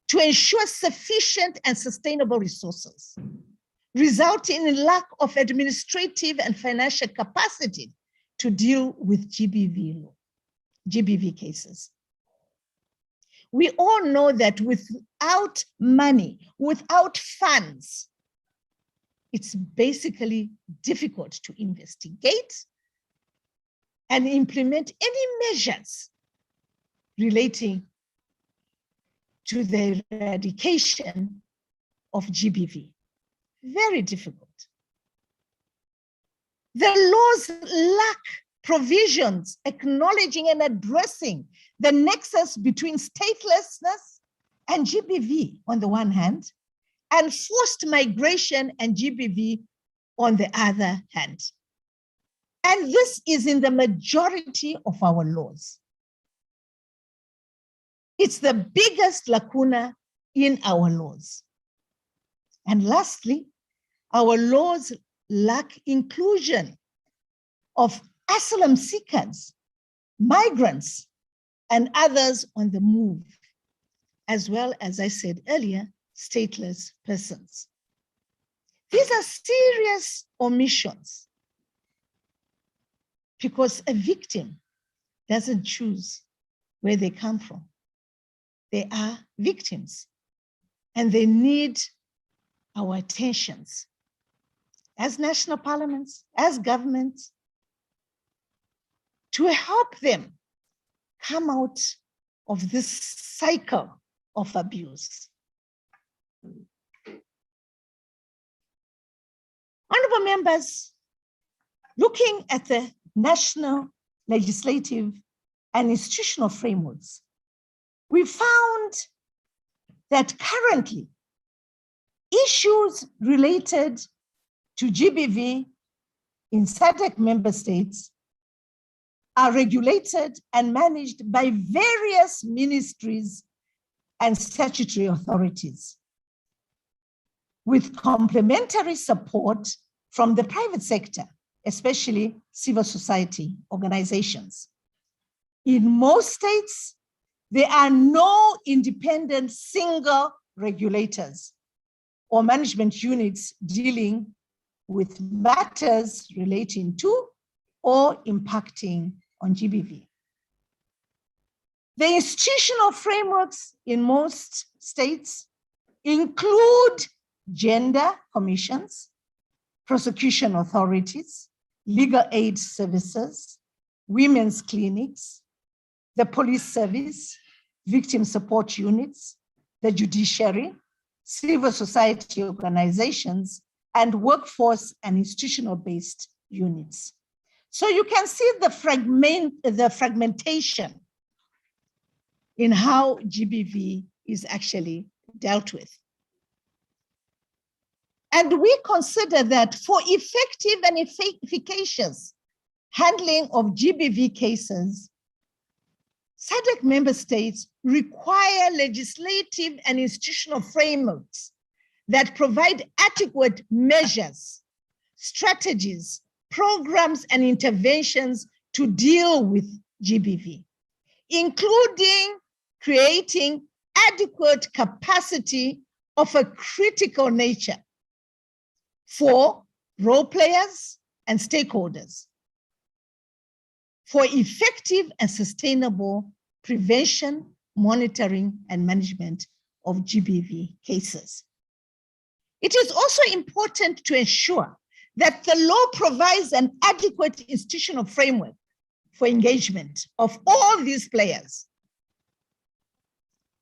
to ensure sufficient and sustainable resources, resulting in lack of administrative and financial capacity to deal with GBV cases. We all know that without money, without funds, it's basically difficult to investigate and implement any measures relating to the eradication of GBV. Very difficult. The laws lack provisions acknowledging and addressing the nexus between statelessness and GBV on the one hand, and forced migration and GBV on the other hand. And this is in the majority of our laws. It's the biggest lacuna in our laws. And lastly, our laws lack inclusion of asylum seekers, migrants, and others on the move, as well as I said earlier, stateless persons. These are serious omissions because a victim doesn't choose where they come from. They are victims and they need our attentions as national parliaments, as governments, to help them come out of this cycle of abuse. Honorable members, looking at the national, legislative, and institutional frameworks, we found that currently issues related to GBV in SADC member states are regulated and managed by various ministries and statutory authorities, with complementary support from the private sector, especially civil society organizations. In most states, there are no independent single regulators or management units dealing with matters relating to or impacting on GBV. The institutional frameworks in most states include gender commissions, prosecution authorities, legal aid services, women's clinics, the police service, victim support units, the judiciary, civil society organizations, and workforce and institutional-based units. So you can see the fragmentation in how GBV is actually dealt with. And we consider that for effective and efficacious handling of GBV cases, SADC member states require legislative and institutional frameworks that provide adequate measures, strategies, programs, and interventions to deal with GBV, including creating adequate capacity of a critical nature for role players and stakeholders for effective and sustainable prevention, monitoring, and management of GBV cases. It is also important to ensure that the law provides an adequate institutional framework for engagement of all these players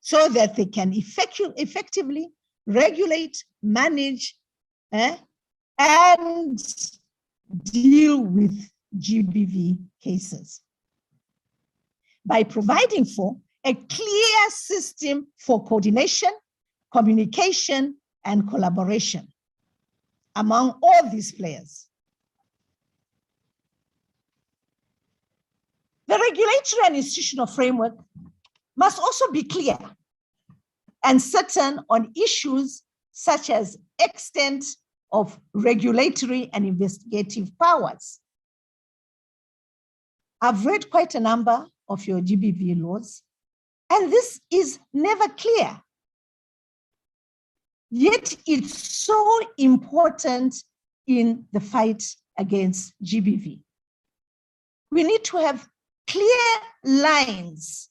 so that they can effectively regulate, manage, and deal with GBV cases by providing for a clear system for coordination, communication, and collaboration among all these players. The regulatory and institutional framework must also be clear and certain on issues such as extent of regulatory and investigative powers. I've read quite a number of your GBV laws, and this is never clear. Yet it's so important in the fight against GBV. We need to have clear lines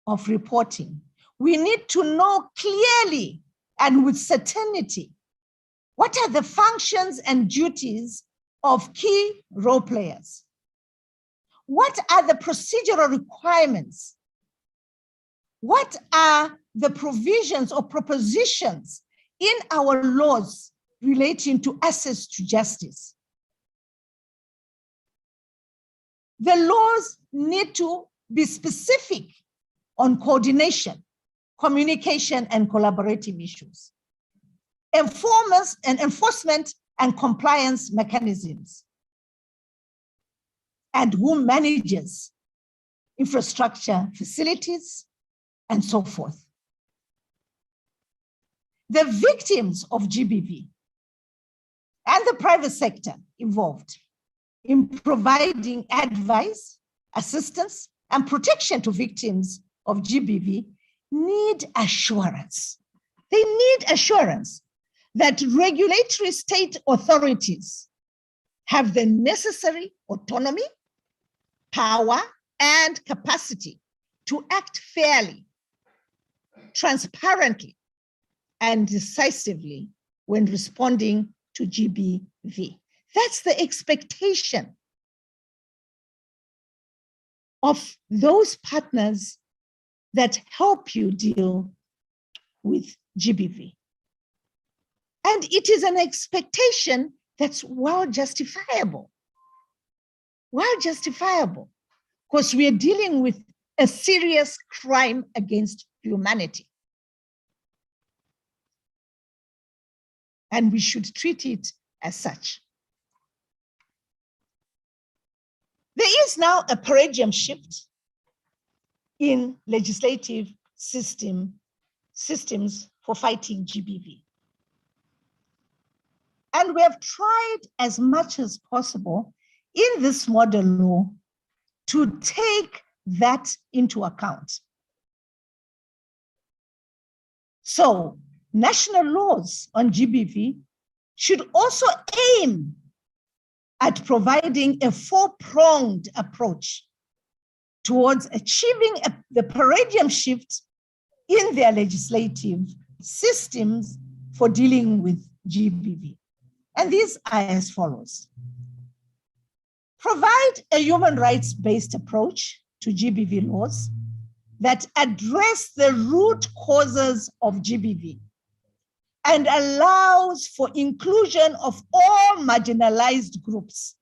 of reporting. We need to know clearly and with certainty what are the functions and duties of key role players. What are the procedural requirements? What are the provisions or propositions in our laws relating to access to justice? The laws need to be specific on coordination, communication, and collaborative issues, enforcement and compliance mechanisms, and who manages infrastructure facilities, and so forth. The victims of GBV and the private sector involved in providing advice, assistance, and protection to victims of GBV need assurance. They need assurance that regulatory state authorities have the necessary autonomy, power, and capacity to act fairly, transparently, and decisively when responding to GBV. That's the expectation of those partners that help you deal with GBV. And it is an expectation that's well justifiable. Well justifiable, because we are dealing with a serious crime against humanity. And we should treat it as such. There is now a paradigm shift in legislative systems for fighting GBV. And we have tried as much as possible in this model law to take that into account. So national laws on GBV should also aim at providing a four-pronged approach towards achieving the paradigm shift in their legislative systems for dealing with GBV. And these are as follows. Provide a human rights-based approach to GBV laws that address the root causes of GBV and allows for inclusion of all marginalized groups,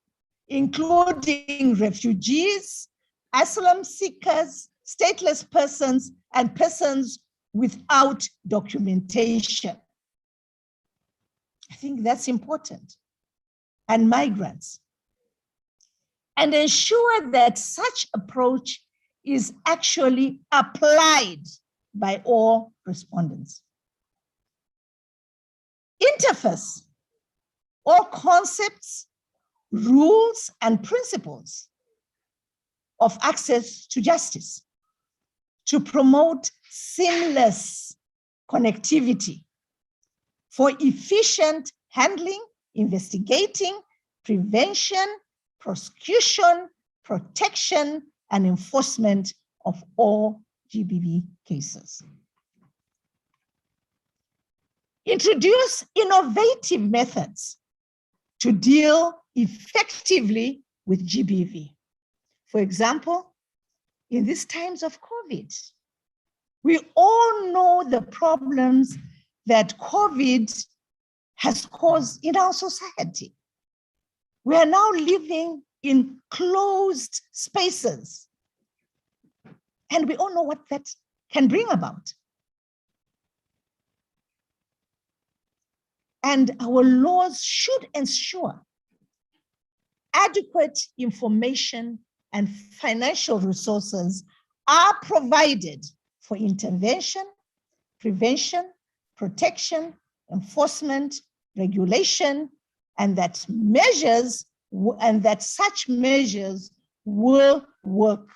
including refugees, asylum seekers, stateless persons, and persons without documentation. I think that's important. And migrants. And ensure that such approach is actually applied by all respondents. Interface all concepts, rules, and principles of access to justice to promote seamless connectivity for efficient handling, investigating, prevention, prosecution, protection, and enforcement of all GBV cases. Introduce innovative methods to deal effectively with GBV. For example, in these times of COVID, we all know the problems that COVID has caused in our society. We are now living in closed spaces, and we all know what that can bring about. And our laws should ensure adequate information and financial resources are provided for intervention, prevention, protection, enforcement, regulation, and that such measures will work,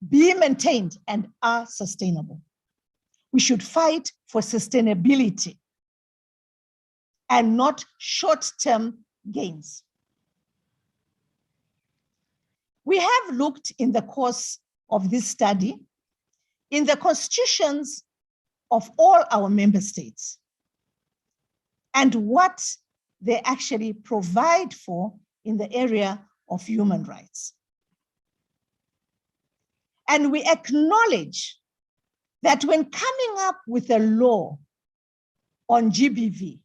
be maintained, and are sustainable. We should fight for sustainability and not short-term gains. We have looked in the course of this study in the constitutions of all our member states and what they actually provide for in the area of human rights. And we acknowledge that when coming up with a law on GBV,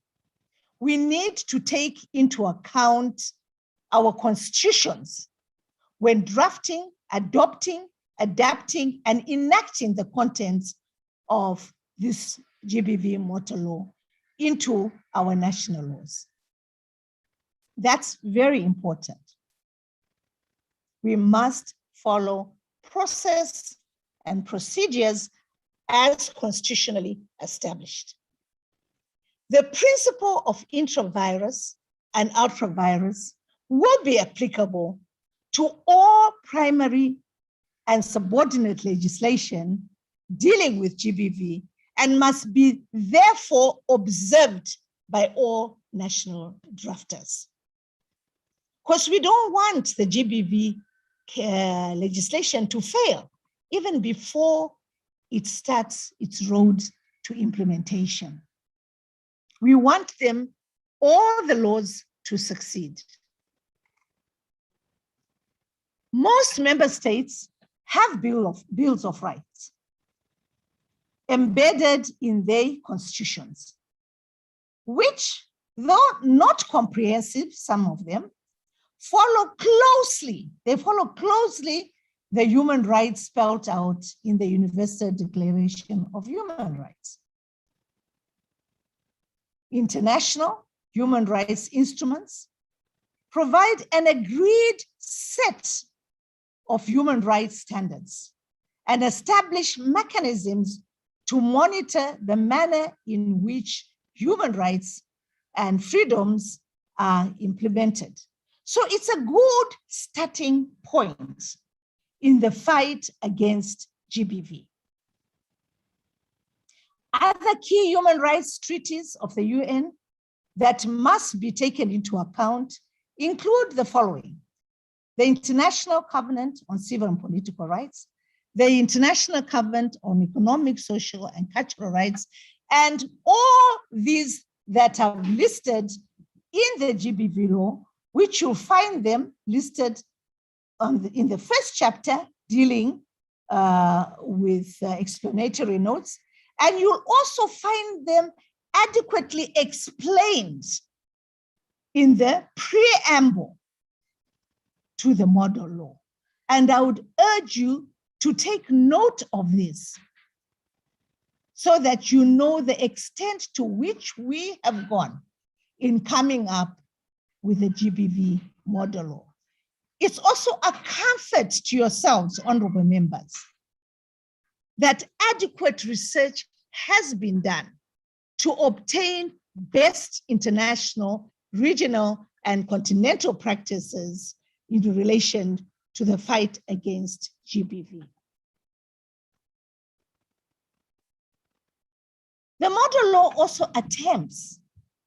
we need to take into account our constitutions when drafting, adopting, adapting, and enacting the contents of this GBV model law into our national laws. That's very important. We must follow process and procedures as constitutionally established. The principle of intravirus and ultravirus will be applicable to all primary and subordinate legislation dealing with GBV and must be therefore observed by all national drafters. Because we don't want the GBV legislation to fail even before it starts its road to implementation. We want them, all the laws, to succeed. Most member states have bills of rights embedded in their constitutions, which, though not comprehensive, some of them, follow closely the human rights spelled out in the Universal Declaration of Human Rights. International human rights instruments provide an agreed set of human rights standards and establish mechanisms to monitor the manner in which human rights and freedoms are implemented. So it's a good starting point in the fight against GBV. Other key human rights treaties of the UN that must be taken into account include the following: the International Covenant on Civil and Political Rights, the International Covenant on Economic, Social, and Cultural Rights, and all these that are listed in the GBV law, which you'll find them listed in the first chapter dealing with explanatory notes. And you'll also find them adequately explained in the preamble to the model law. And I would urge you to take note of this so that you know the extent to which we have gone in coming up with the GBV model law. It's also a comfort to yourselves, honorable members, that adequate research has been done to obtain best international, regional, and continental practices in relation to the fight against GBV. The model law also attempts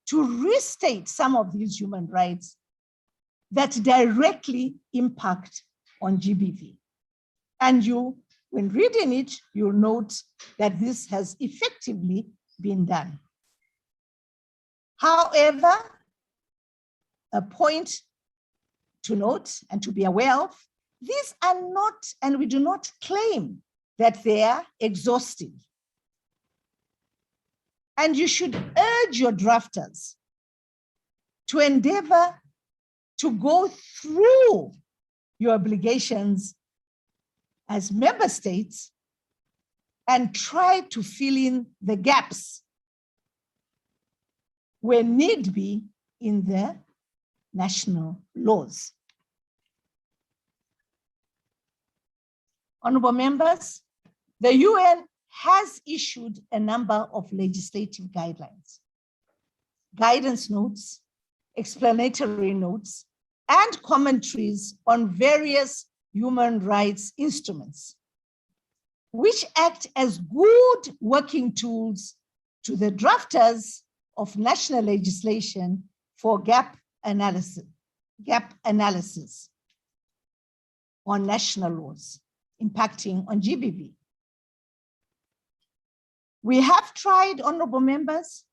to restate some of these human rights that directly impact on GBV. And you, when reading it, you'll note that this has effectively been done. However, a point to note and to be aware of, these are not, and we do not claim that they are exhaustive. And you should urge your drafters to endeavor to go through your obligations as member states and try to fill in the gaps where need be in the national laws. Honorable members, the UN has issued a number of legislative guidelines, guidance notes, explanatory notes, and commentaries on various human rights instruments, which act as good working tools to the drafters of national legislation for gap analysis on national laws impacting on GBV. We have tried, honorable members,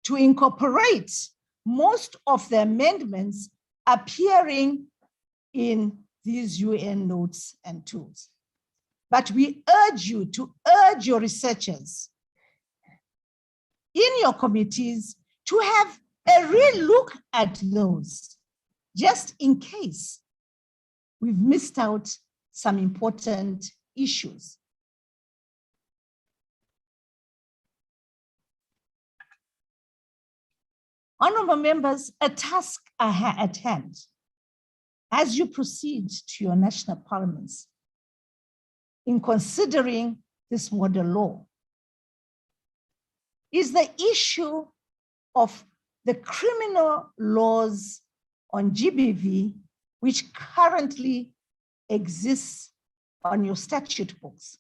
to incorporate most of the amendments appearing in these UN notes and tools. But we urge you to urge your researchers in your committees to have a real look at those, just in case we've missed out some important issues. Honorable members, a task at hand as you proceed to your national parliaments in considering this model law is the issue of the criminal laws on GBV, which currently exists on your statute books.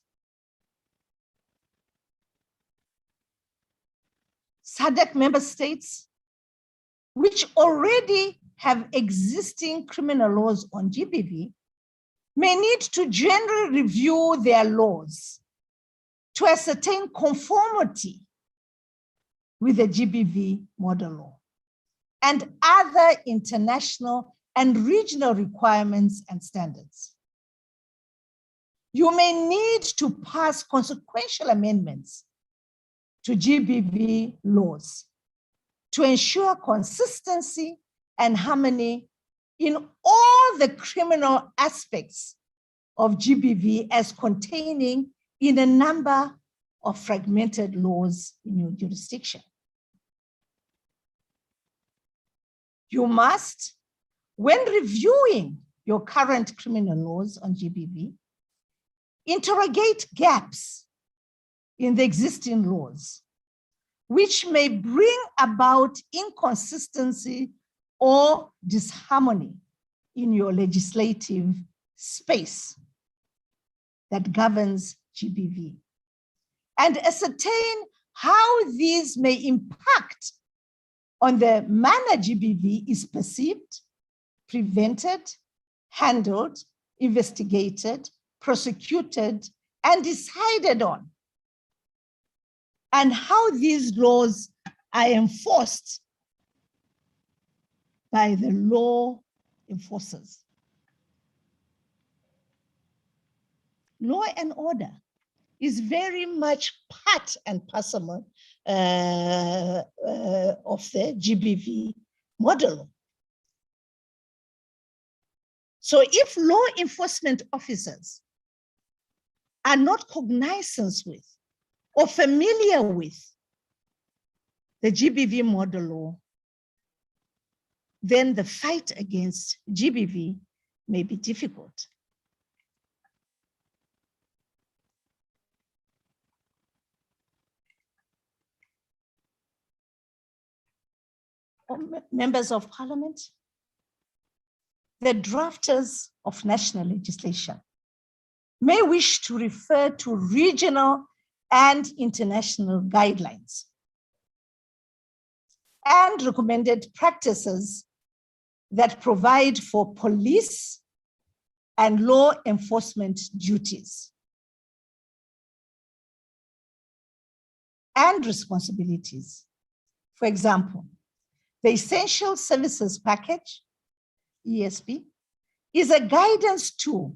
SADC member states, which already have existing criminal laws on GBV, may need to generally review their laws to ascertain conformity with the GBV model law and other international and regional requirements and standards. You may need to pass consequential amendments to GBV laws to ensure consistency and harmony in all the criminal aspects of GBV as containing in a number of fragmented laws in your jurisdiction. You must, when reviewing your current criminal laws on GBV, interrogate gaps in the existing laws, which may bring about inconsistency or disharmony in your legislative space that governs GBV, and ascertain how these may impact on the manner GBV is perceived, prevented, handled, investigated, prosecuted, and decided on, and how these laws are enforced by the law enforcers. Law and order is very much part and parcel of the GBV model. So if law enforcement officers are not cognizant with or familiar with the GBV model law, then the fight against GBV may be difficult. Members of Parliament, the drafters of national legislation may wish to refer to regional and international guidelines, and recommended practices that provide for police and law enforcement duties and responsibilities. For example, the Essential Services Package, ESP, is a guidance tool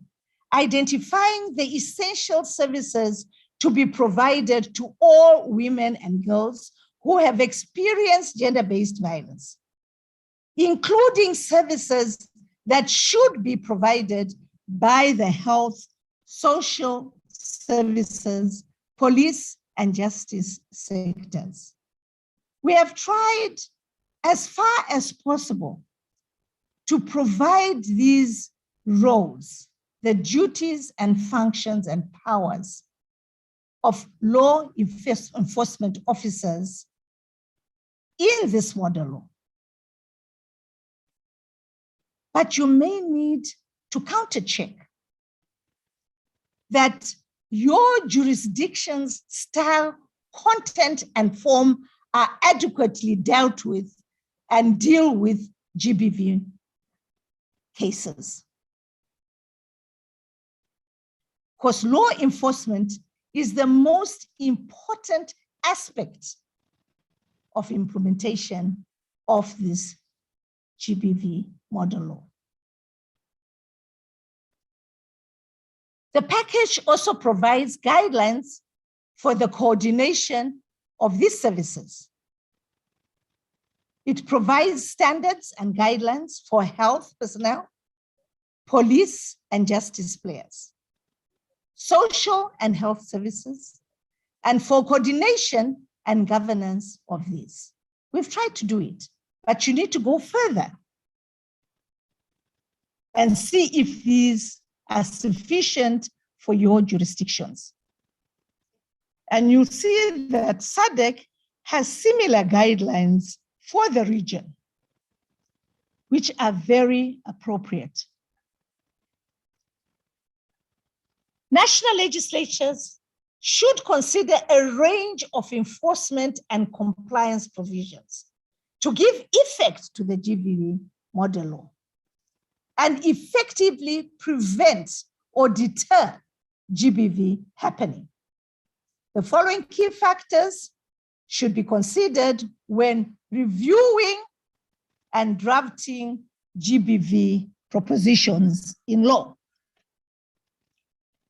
identifying the essential services to be provided to all women and girls who have experienced gender-based violence, including services that should be provided by the health, social services, police, and justice sectors. We have tried as far as possible to provide these roles, the duties and functions and powers of law enforcement officers in this model law. But you may need to counter-check that your jurisdiction's style, content, and form are adequately dealt with and deal with GBV cases. Because law enforcement is the most important aspect of implementation of this GBV model law. The package also provides guidelines for the coordination of these services. It provides standards and guidelines for health personnel, police and justice players, social and health services, and for coordination and governance of these. We've tried to do it, but you need to go further and see if these are sufficient for your jurisdictions. And you'll see that SADC has similar guidelines for the region, which are very appropriate. National legislatures should consider a range of enforcement and compliance provisions to give effect to the GBV model law and effectively prevent or deter GBV happening. The following key factors should be considered when reviewing and drafting GBV propositions in law.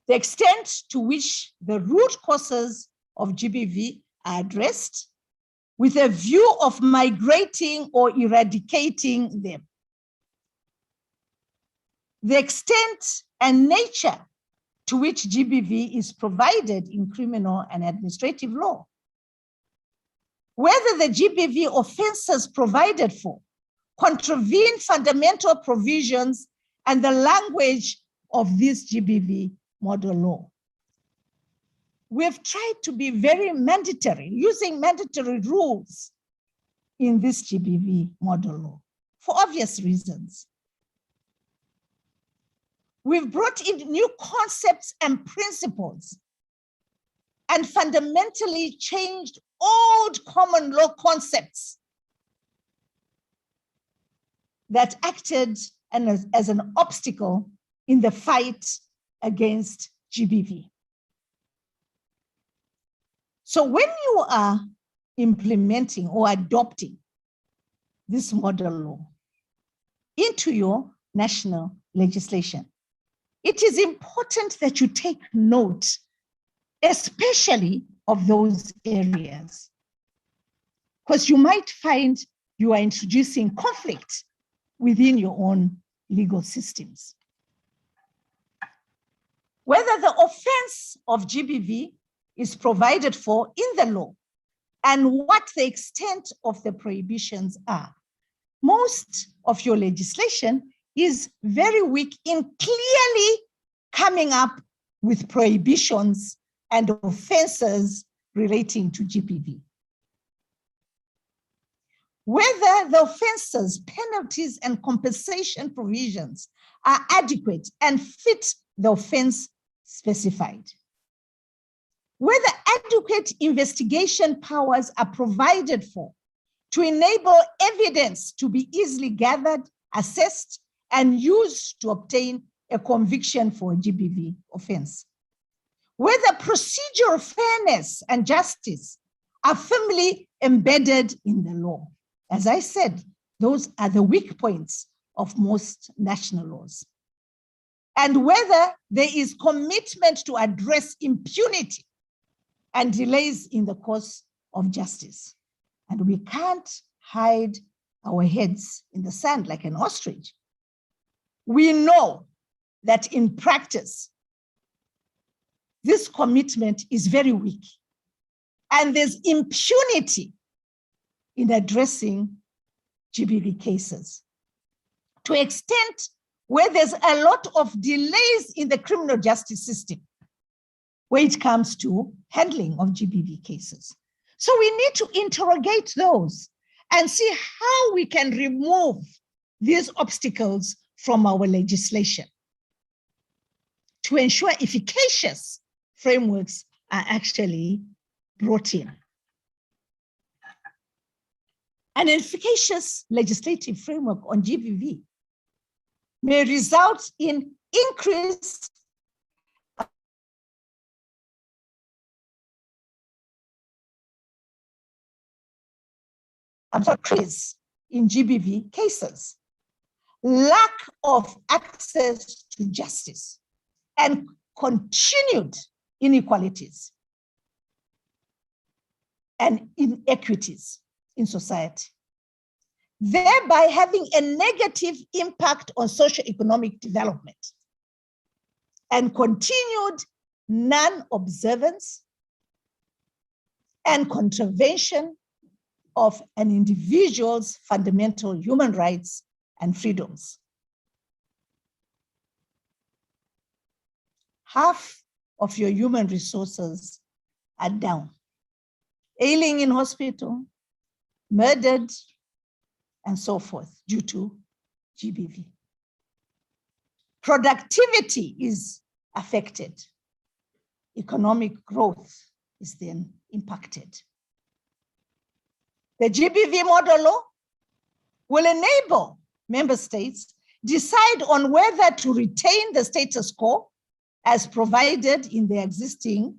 The extent to which the root causes of GBV are addressed with a view of migrating or eradicating them. The extent and nature to which GBV is provided in criminal and administrative law. Whether the GBV offenses provided for contravene fundamental provisions and the language of this GBV model law. We've tried to be very mandatory, using mandatory rules in this GBV model law for obvious reasons. We've brought in new concepts and principles and fundamentally changed old common law concepts that acted as an obstacle in the fight against GBV. So when you are implementing or adopting this model law into your national legislation, it is important that you take note, especially of those areas, because you might find you are introducing conflict within your own legal systems. Whether the offense of GBV is provided for in the law and what the extent of the prohibitions are. Most of your legislation is very weak in clearly coming up with prohibitions and offenses relating to GBV. Whether the offenses, penalties, and compensation provisions are adequate and fit the offense specified. Whether adequate investigation powers are provided for to enable evidence to be easily gathered, assessed, and used to obtain a conviction for a GBV offense. Whether procedural fairness and justice are firmly embedded in the law. As I said, those are the weak points of most national laws. And whether there is commitment to address impunity and delays in the course of justice. And we can't hide our heads in the sand like an ostrich. We know that in practice, this commitment is very weak. And there's impunity in addressing GBV cases, to an extent where there's a lot of delays in the criminal justice system when it comes to handling of GBV cases. So we need to interrogate those and see how we can remove these obstacles from our legislation to ensure efficacious frameworks are actually brought in. An efficacious legislative framework on GBV may result in increased increase in GBV cases, lack of access to justice, and continued inequalities and inequities in society, thereby having a negative impact on socio-economic development and continued non-observance and contravention of an individual's fundamental human rights and freedoms. Half of your human resources are down, ailing in hospital, murdered, and so forth due to GBV. Productivity is affected. Economic growth is then impacted. The GBV model law will enable member states decide on whether to retain the status quo as provided in the existing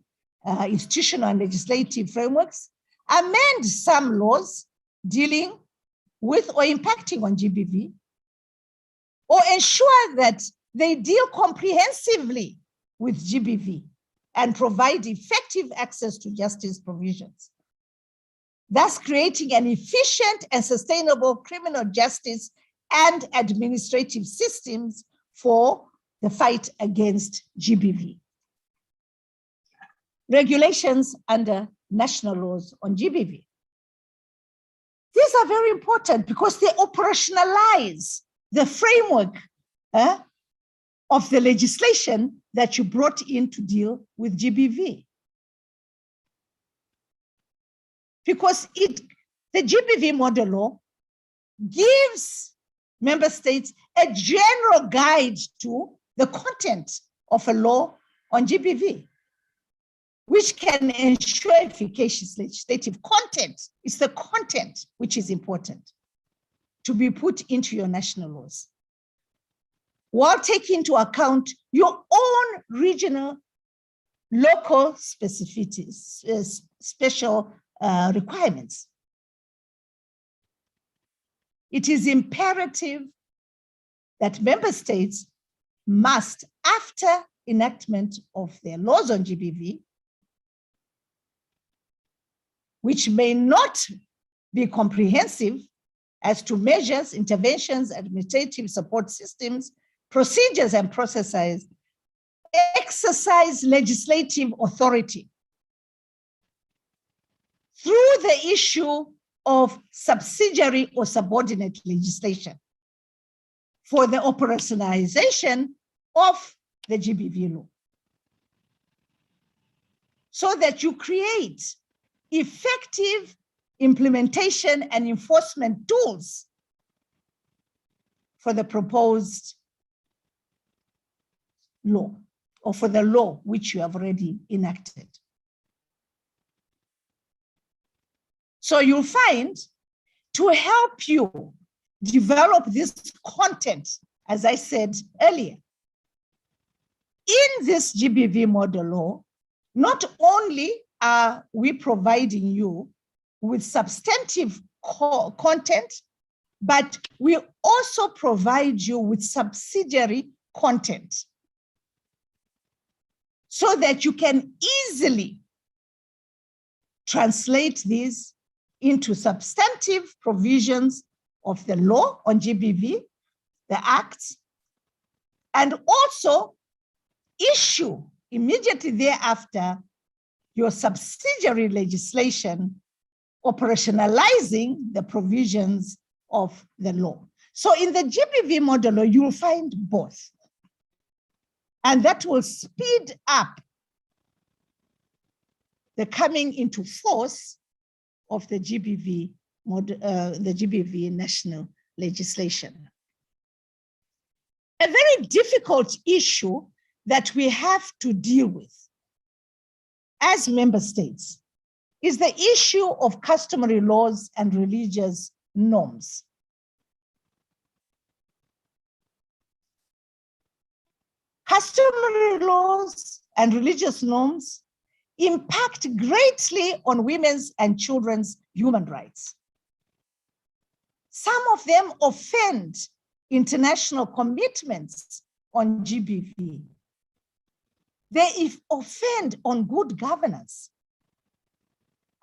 institutional and legislative frameworks, amend some laws dealing with or impacting on GBV, or ensure that they deal comprehensively with GBV and provide effective access to justice provisions, thus creating an efficient and sustainable criminal justice and administrative systems for the fight against GBV. Regulations under national laws on GBV. These are very important because they operationalize the framework of the legislation that you brought in to deal with GBV. Because the GBV model law gives member states a general guide to the content of a law on GBV, which can ensure efficacious legislative content. It's the content which is important to be put into your national laws, while taking into account your own regional, local specificities, special requirements. It is imperative that member states must, after enactment of their laws on GBV, which may not be comprehensive as to measures, interventions, administrative support systems, procedures, and processes, exercise legislative authority through the issue of subsidiary or subordinate legislation for the operationalization of the GBV law, so that you create effective implementation and enforcement tools for the proposed law or for the law which you have already enacted. So you'll find, to help you develop this content, as I said earlier, in this GBV model law, not only are we providing you with substantive content, but we also provide you with subsidiary content so that you can easily translate these into substantive provisions of the law on GBV, the Act, and also issue immediately thereafter your subsidiary legislation operationalizing the provisions of the law. So in the GBV model law, you'll find both. And that will speed up the coming into force of the GBV national legislation. A very difficult issue that we have to deal with as member states is the issue of customary laws and religious norms. Customary laws and religious norms impact greatly on women's and children's human rights. Some of them offend international commitments on GBV. They offend on good governance.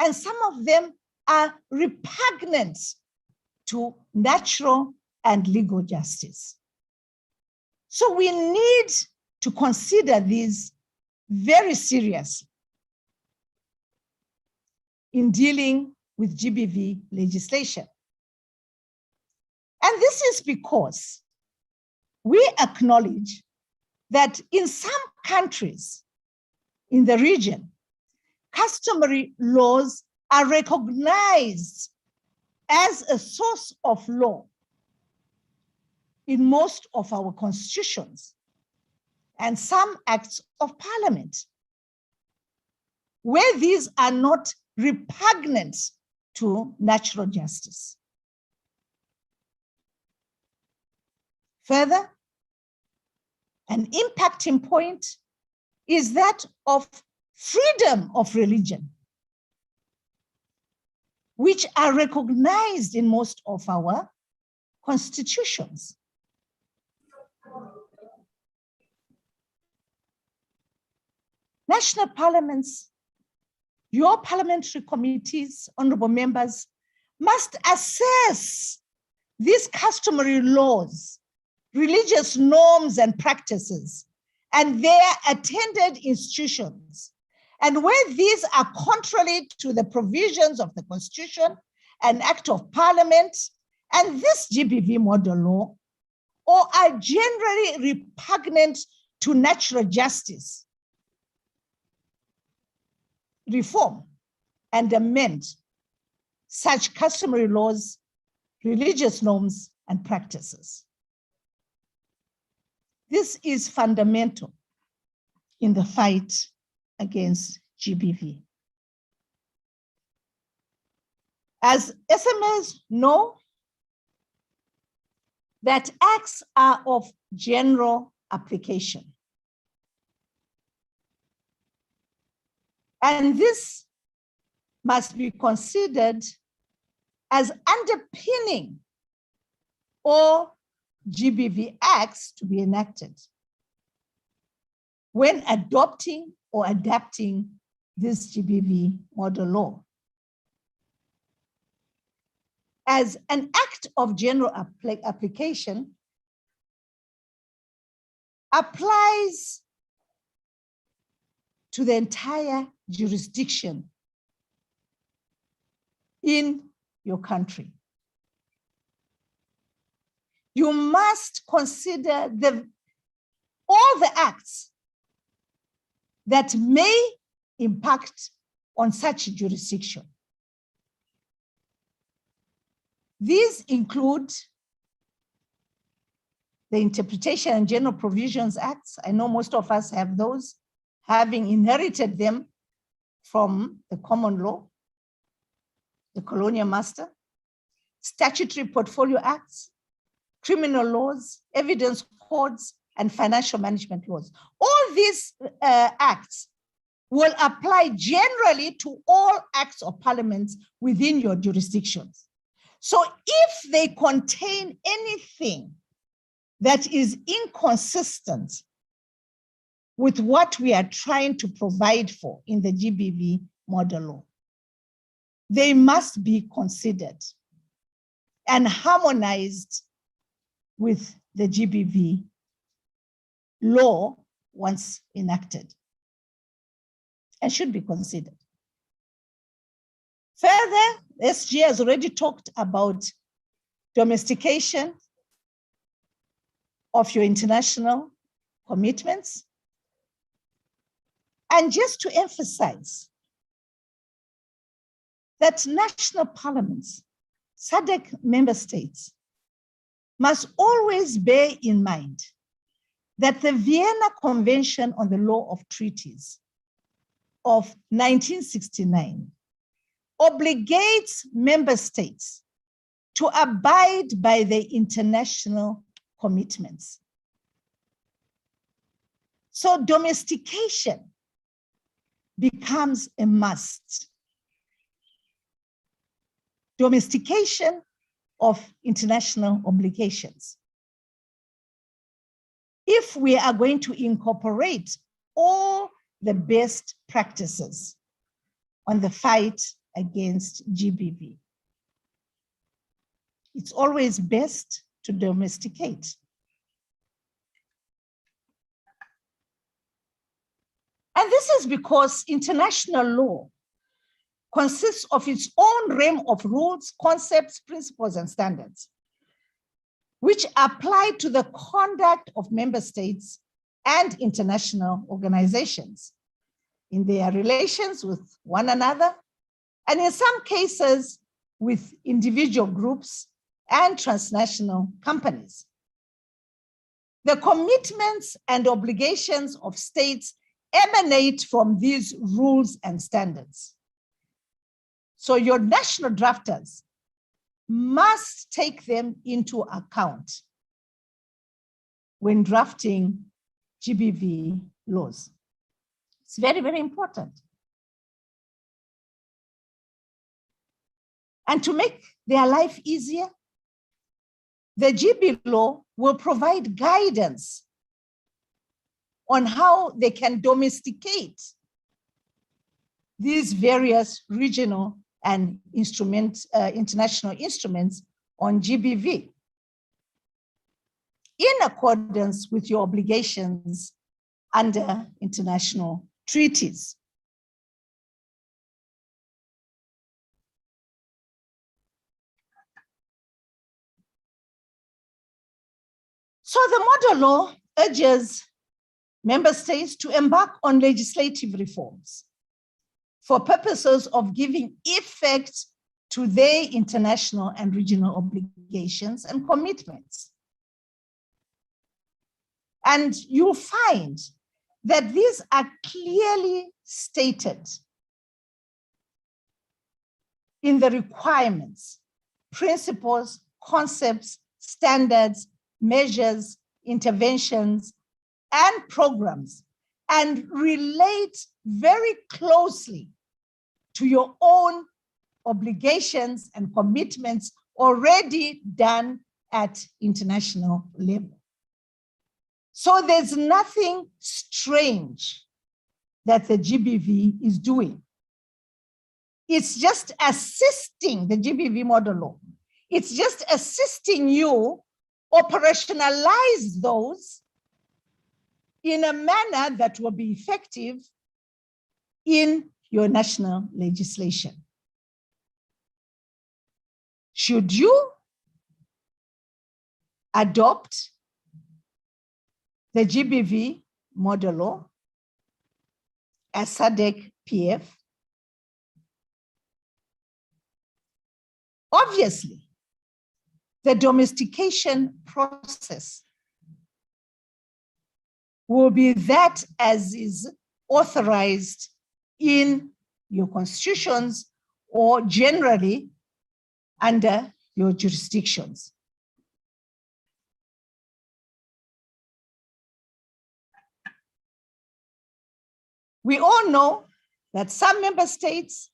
And some of them are repugnant to natural and legal justice. So we need to consider these very seriously in dealing with GBV legislation. And this is because we acknowledge that in some countries in the region, customary laws are recognized as a source of law in most of our constitutions and some acts of parliament, where these are not repugnant to natural justice. Further, an impacting point is that of freedom of religion, which are recognized in most of our constitutions. National parliaments, your parliamentary committees, honorable members, must assess these customary laws, religious norms and practices, and their attended institutions. And where these are contrary to the provisions of the Constitution and Act of Parliament and this GBV model law, or are generally repugnant to natural justice, reform and amend such customary laws, religious norms, and practices. This is fundamental in the fight against GBV. As SMEs know, that acts are of general application. And this must be considered as underpinning all GBV acts to be enacted when adopting or adapting this GBV model law. As an act of general application applies to the entire jurisdiction in your country. You must consider all the acts that may impact on such jurisdiction. These include the Interpretation and General Provisions Acts. I know most of us have those, having inherited them from the common law. the Colonial Master, statutory portfolio acts, criminal laws, evidence codes, and financial management laws. All these acts will apply generally to all acts of parliament within your jurisdictions. So if they contain anything that is inconsistent with what we are trying to provide for in the GBV model law, they must be considered and harmonized with the GBV law once enacted, and should be considered. Further, SG has already talked about domestication of your international commitments. And just to emphasize that national parliaments, SADC member states, must always bear in mind that the Vienna Convention on the Law of Treaties of 1969 obligates member states to abide by the international commitments. So domestication becomes a must. Domestication of international obligations. If we are going to incorporate all the best practices on the fight against GBV, it's always best to domesticate. And this is because international law consists of its own realm of rules, concepts, principles, and standards, which apply to the conduct of member states and international organizations in their relations with one another, and in some cases with individual groups and transnational companies. The commitments and obligations of states emanate from these rules and standards. So your national drafters must take them into account when drafting GBV laws. It's very, very important. And to make their life easier, the GB law will provide guidance on how they can domesticate these various regional and international instruments on GBV in accordance with your obligations under international treaties. So the model law urges member states to embark on legislative reforms for purposes of giving effect to their international and regional obligations and commitments. And you'll find that these are clearly stated in the requirements, principles, concepts, standards, measures, interventions, and programs, and relate very closely to your own obligations and commitments already done at international level. So there's nothing strange that the GBV is doing. It's just assisting the GBV model law. It's just assisting you operationalize those in a manner that will be effective in your national legislation. Should you adopt the GBV model law as SADC PF, obviously, the domestication process will be that as is authorized in your constitutions or generally under your jurisdictions. We all know that some member states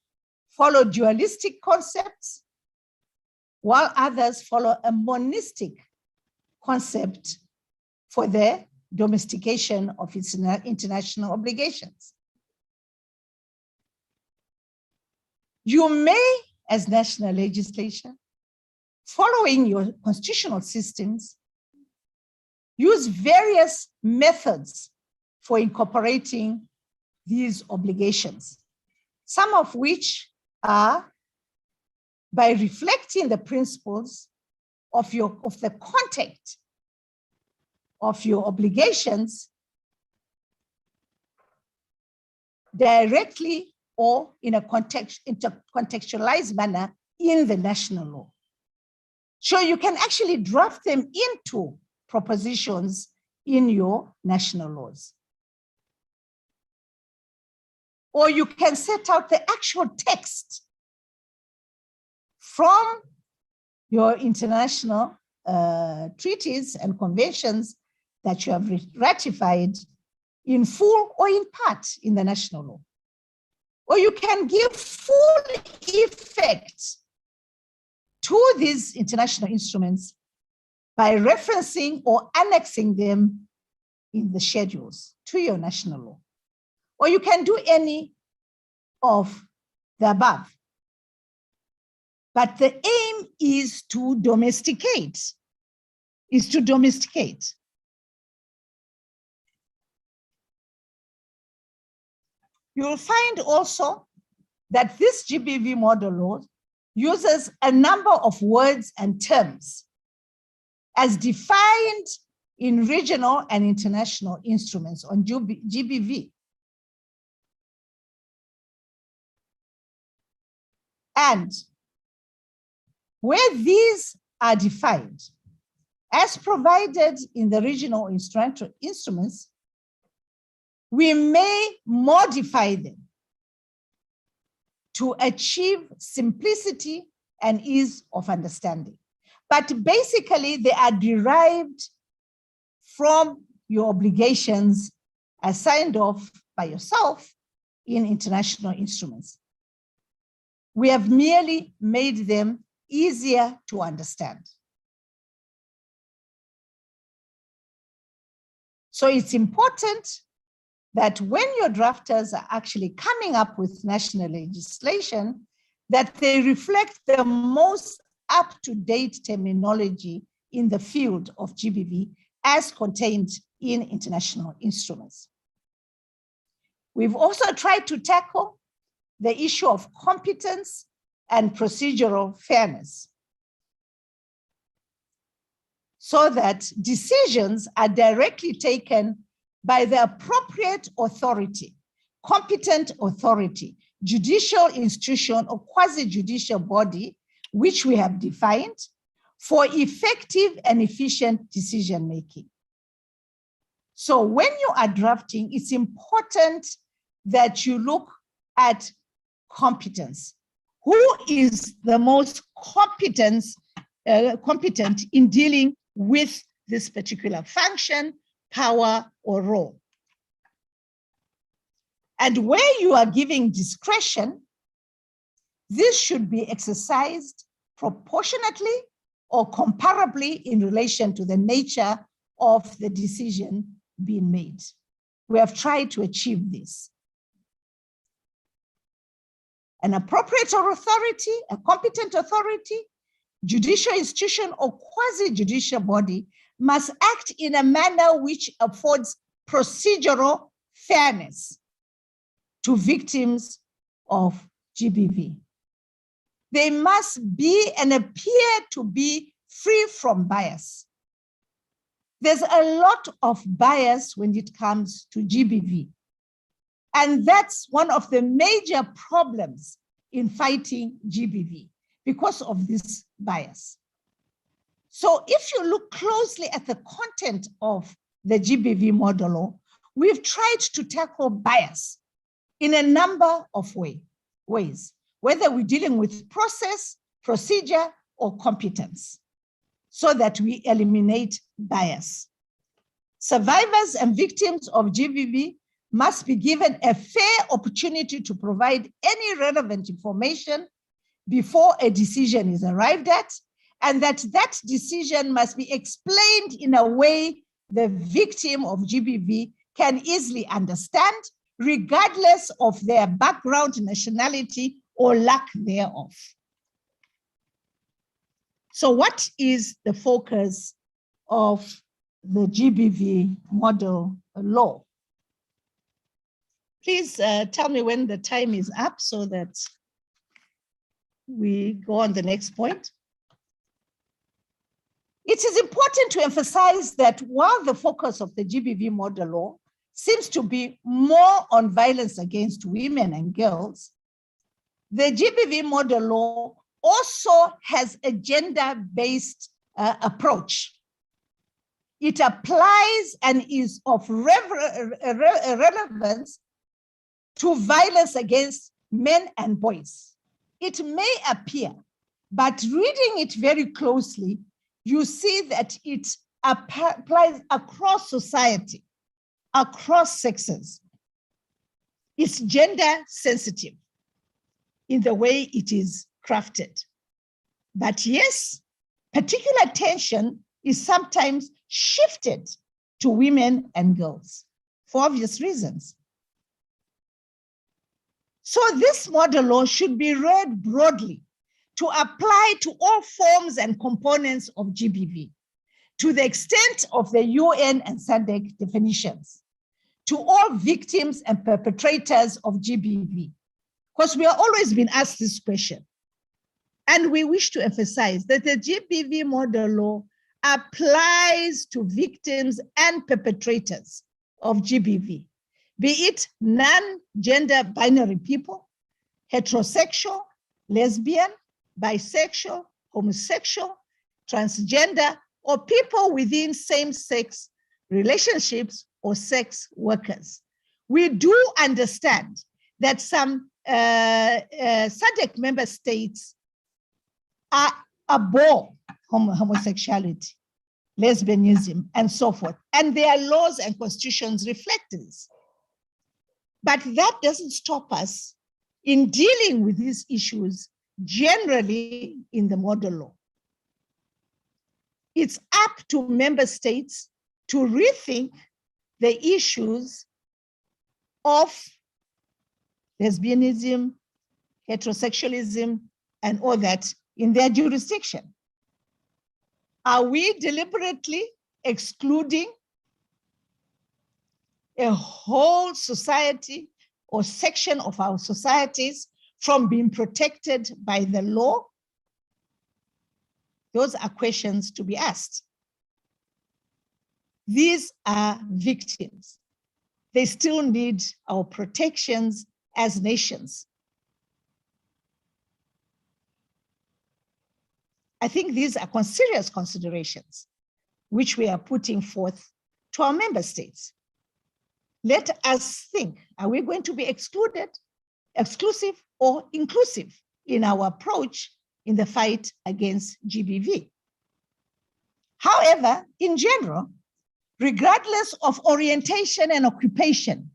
follow dualistic concepts, while others follow a monistic concept for their domestication of its international obligations. You may, as national legislation, following your constitutional systems, use various methods for incorporating these obligations, some of which are by reflecting the principles of the content of your obligations directly or in a contextualized manner in the national law. So you can actually draft them into propositions in your national laws. Or you can set out the actual text from your international treaties and conventions that you have ratified in full or in part in the national law. Or you can give full effect to these international instruments by referencing or annexing them in the schedules to your national law. Or you can do any of the above. But the aim is to domesticate, You'll find also that this GBV model law uses a number of words and terms as defined in regional and international instruments on GBV. And where these are defined as provided in the regional instruments, we may modify them to achieve simplicity and ease of understanding. But basically, they are derived from your obligations as signed off by yourself in international instruments. We have merely made them easier to understand. So it's important that when your drafters are actually coming up with national legislation, that they reflect the most up-to-date terminology in the field of GBV as contained in international instruments. We've also tried to tackle the issue of competence and procedural fairness, so that decisions are directly taken by the appropriate authority, competent authority, judicial institution or quasi-judicial body, which we have defined for effective and efficient decision-making. So when you are drafting, it's important that you look at competence. Who is the most competent in dealing with this particular function, power, or role? And where you are giving discretion, this should be exercised proportionately or comparably in relation to the nature of the decision being made. We have tried to achieve this. An appropriate authority, a competent authority, judicial institution or quasi-judicial body must act in a manner which affords procedural fairness to victims of GBV. They must be and appear to be free from bias. There's a lot of bias when it comes to GBV. And that's one of the major problems in fighting GBV because of this bias. So if you look closely at the content of the GBV model law, we've tried to tackle bias in a number of ways. whether we're dealing with process, procedure, or competence, so that we eliminate bias. Survivors and victims of GBV must be given a fair opportunity to provide any relevant information before a decision is arrived at, and that decision must be explained in a way the victim of GBV can easily understand, regardless of their background, nationality, or lack thereof. So what is the focus of the GBV model law? Please tell me when the time is up so that we go on the next point. It is important to emphasize that while the focus of the GBV model law seems to be more on violence against women and girls, the GBV model law also has a gender-based approach. It applies and is of relevance to violence against men and boys. It may appear, but reading it very closely, you see that it applies across society, across sexes. It's gender sensitive in the way it is crafted. But yes, particular attention is sometimes shifted to women and girls for obvious reasons. So this model law should be read broadly to apply to all forms and components of GBV, to the extent of the UN and SADC definitions, to all victims and perpetrators of GBV. Because we have always been asked this question. And we wish to emphasize that the GBV model law applies to victims and perpetrators of GBV, be it non-gender binary people, heterosexual, lesbian, bisexual, homosexual, transgender, or people within same-sex relationships or sex workers. We do understand that some SADC member states abhor homosexuality, lesbianism, and so forth, and their laws and constitutions reflect this. But that doesn't stop us in dealing with these issues generally in the model law. It's up to member states to rethink the issues of lesbianism, heterosexualism, and all that in their jurisdiction. Are we deliberately excluding a whole society or section of our societies from being protected by the law? Those are questions to be asked. These are victims. They still need our protections as nations. I think these are serious considerations which we are putting forth to our member states. Let us think, are we going to be excluded, exclusive, or inclusive in our approach in the fight against GBV? However, in general, regardless of orientation and occupation,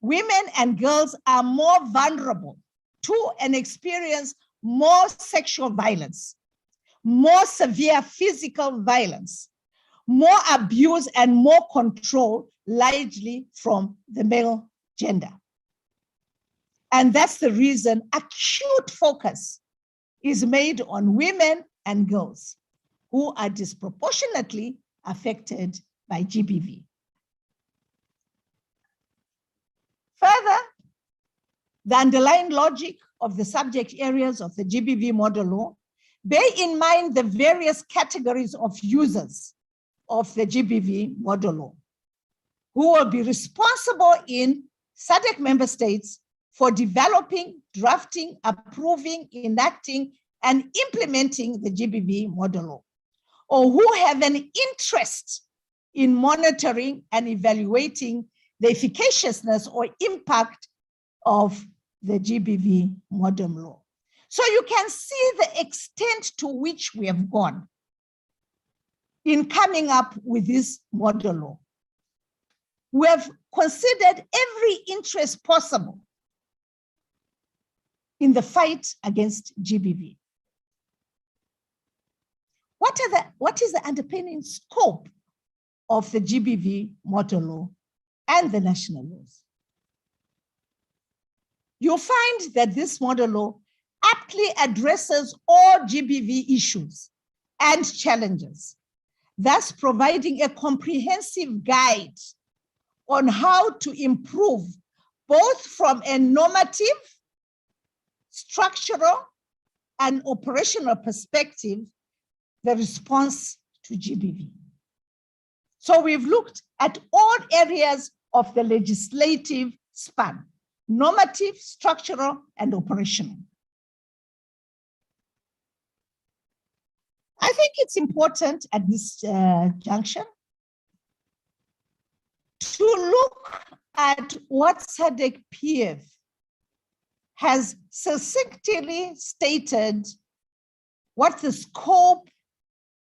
women and girls are more vulnerable to and experience more sexual violence, more severe physical violence, more abuse, and more control, largely from the male gender. And that's the reason acute focus is made on women and girls who are disproportionately affected by GBV. Further, the underlying logic of the subject areas of the GBV model law bear in mind the various categories of users of the GBV model law, who will be responsible in SADC member states for developing, drafting, approving, enacting, and implementing the GBV model law, or who have an interest in monitoring and evaluating the efficaciousness or impact of the GBV model law. So you can see the extent to which we have gone in coming up with this model law. We have considered every interest possible in the fight against GBV. What is the underpinning scope of the GBV model law and the national laws? You'll find that this model law aptly addresses all GBV issues and challenges, thus providing a comprehensive guide on how to improve, both from a normative, structural, and operational perspective, the response to GBV. So we've looked at all areas of the legislative span: normative, structural, and operational. I think it's important at this junction to look at what SADC-PF has succinctly stated what the scope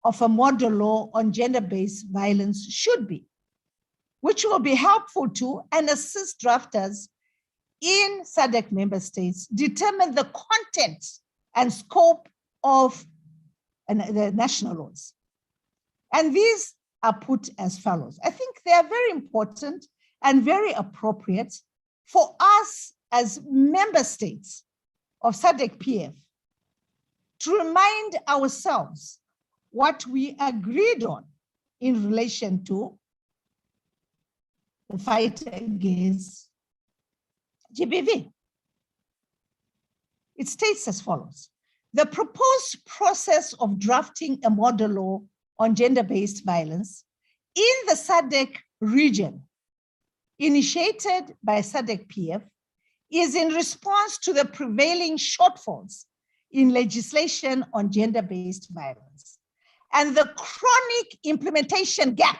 of a model law on gender-based violence should be, which will be helpful to and assist drafters in SADC member states determine the content and scope of the national laws. And these are put as follows. I think they are very important and very appropriate for us as member states of SADC-PF to remind ourselves what we agreed on in relation to the fight against GBV. It states as follows: the proposed process of drafting a model law on gender-based violence in the SADC region, initiated by SADC-PF, is in response to the prevailing shortfalls in legislation on gender-based violence and the chronic implementation gap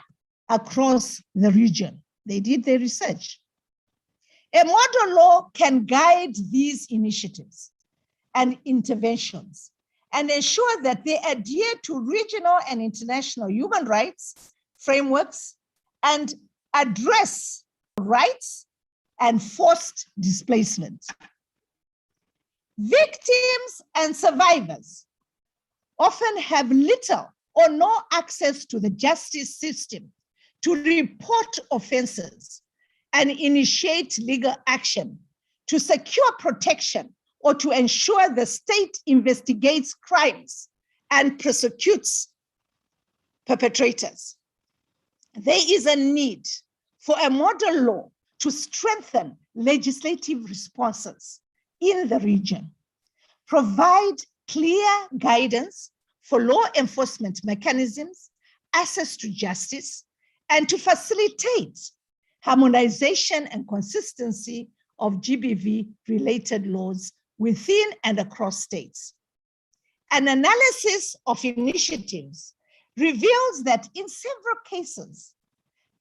across the region. They did their research. A model law can guide these initiatives and interventions and ensure that they adhere to regional and international human rights frameworks and address rights and forced displacement. Victims and survivors often have little or no access to the justice system to report offenses and initiate legal action to secure protection or to ensure the state investigates crimes and prosecutes perpetrators. There is a need for a model law to strengthen legislative responses in the region, provide clear guidance for law enforcement mechanisms, access to justice, and to facilitate harmonization and consistency of GBV-related laws within and across states. An analysis of initiatives reveals that in several cases,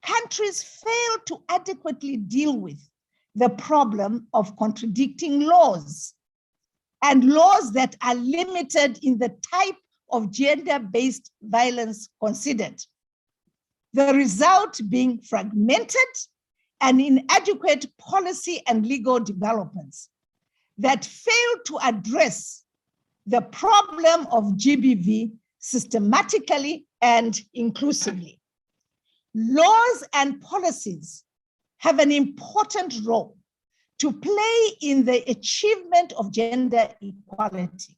countries fail to adequately deal with the problem of contradicting laws and laws that are limited in the type of gender-based violence considered. The result being fragmented and inadequate policy and legal developments that fail to address the problem of GBV systematically and inclusively. Laws and policies have an important role to play in the achievement of gender equality.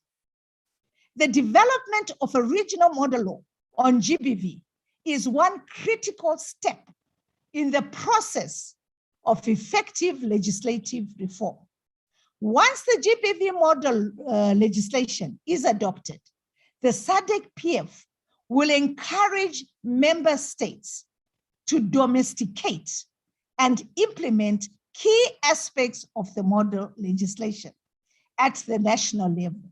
The development of a regional model law on GBV is one critical step in the process of effective legislative reform. Once the GBV model legislation is adopted, the SADC-PF will encourage member states to domesticate and implement key aspects of the model legislation at the national level.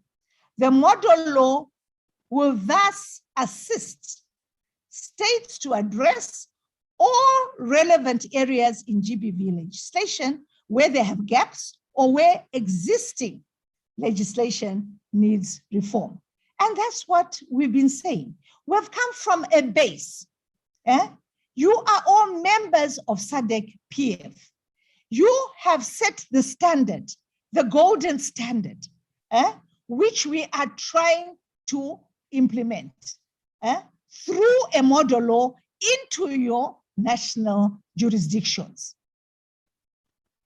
The model law will thus assist states to address all relevant areas in GBV legislation where they have gaps or where existing legislation needs reform. And that's what we've been saying. We've come from a base. You are all members of SADC PF. You have set the standard, the golden standard, which we are trying to implement through a model law into your national jurisdictions.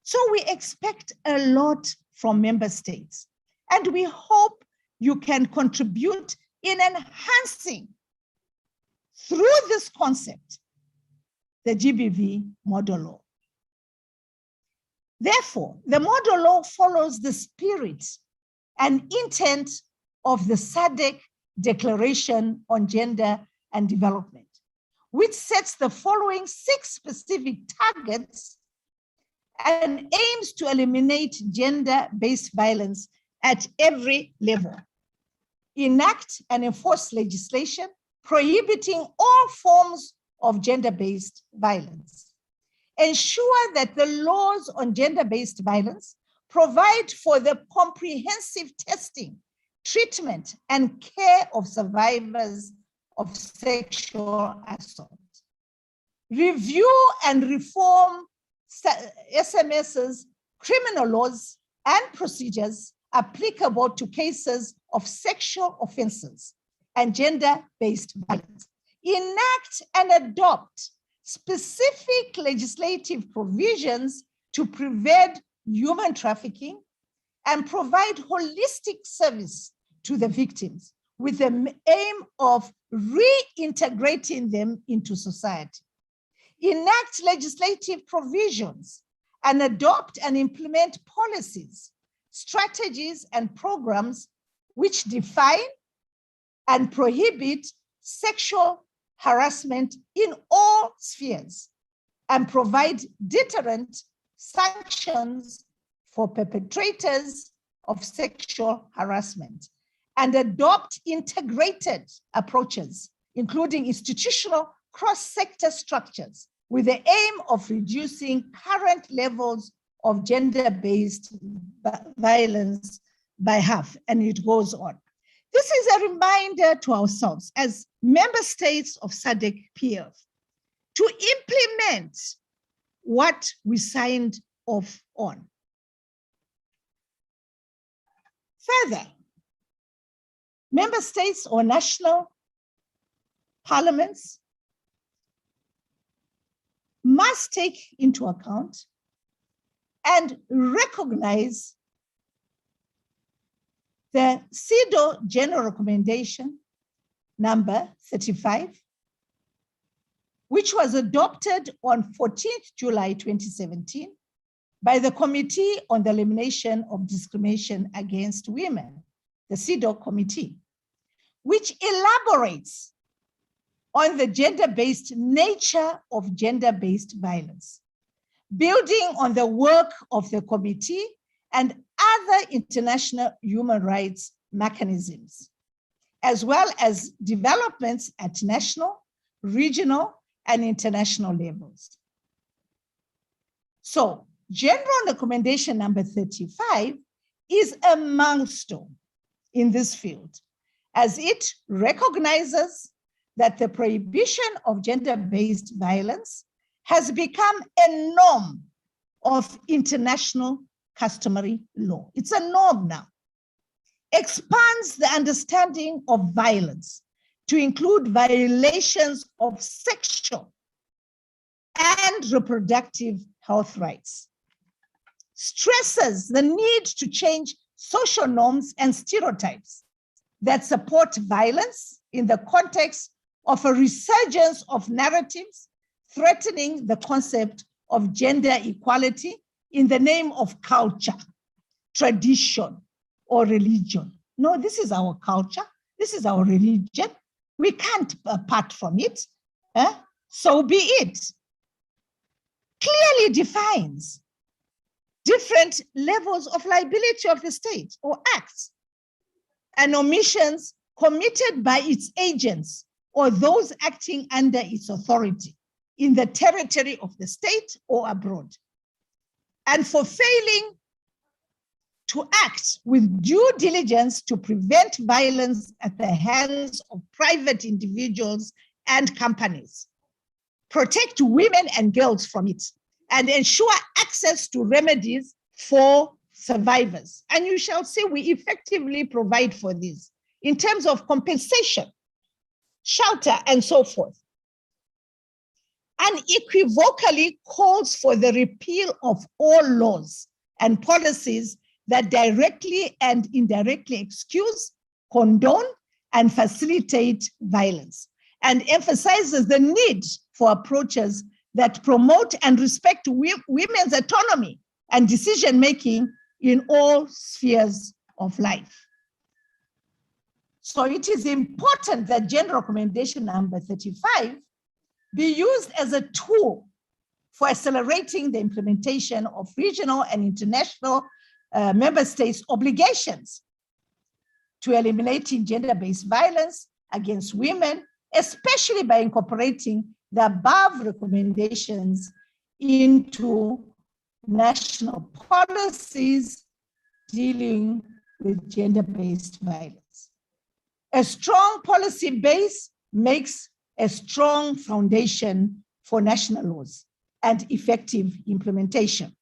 So we expect a lot from member states, and we hope you can contribute in enhancing through this concept, the GBV model law. Therefore, the model law follows the spirit and intent of the SADC Declaration on Gender and Development, which sets the following 6 specific targets and aims to eliminate gender-based violence at every level. Enact and enforce legislation prohibiting all forms of gender-based violence. Ensure that the laws on gender-based violence provide for the comprehensive testing, treatment, and care of survivors of sexual assault. Review and reform SMS's criminal laws and procedures applicable to cases of sexual offenses and gender-based violence. Enact and adopt specific legislative provisions to prevent human trafficking and provide holistic service to the victims with the aim of reintegrating them into society. Enact legislative provisions and adopt and implement policies, strategies, and programs which define and prohibit sexual harassment in all spheres and provide deterrent sanctions for perpetrators of sexual harassment, and adopt integrated approaches, including institutional cross-sector structures, with the aim of reducing current levels of gender-based violence by half, and it goes on. This is a reminder to ourselves as member states of SADC PF to implement what we signed off on. Further, member states or national parliaments must take into account and recognize the CEDAW General Recommendation number 35, which was adopted on 14th July 2017 by the Committee on the Elimination of Discrimination Against Women, the CEDAW Committee, which elaborates on the gender-based nature of gender-based violence, building on the work of the committee and other international human rights mechanisms, as well as developments at national, regional, and international levels. So, General Recommendation number 35 is a milestone in this field, as it recognizes that the prohibition of gender-based violence has become a norm of international customary law. It's a norm now. Expands the understanding of violence to include violations of sexual and reproductive health rights. Stresses the need to change social norms and stereotypes that support violence in the context of a resurgence of narratives threatening the concept of gender equality in the name of culture, tradition, or religion. No, this is our culture. This is our religion. We can't apart from it. So be it. Clearly defines different levels of liability of the state or acts and omissions committed by its agents or those acting under its authority in the territory of the state or abroad, and for failing to act with due diligence to prevent violence at the hands of private individuals and companies, protect women and girls from it, and ensure access to remedies for survivors. And you shall see we effectively provide for this in terms of compensation, shelter, and so forth. Unequivocally calls for the repeal of all laws and policies that directly and indirectly excuse, condone, and facilitate violence, and emphasizes the need for approaches that promote and respect women's autonomy and decision-making in all spheres of life. So it is important that General Recommendation number 35 be used as a tool for accelerating the implementation of regional and international member states' obligations to eliminating gender-based violence against women, especially by incorporating the above recommendations into national policies dealing with gender-based violence. A strong policy base makes a strong foundation for national laws and effective implementation.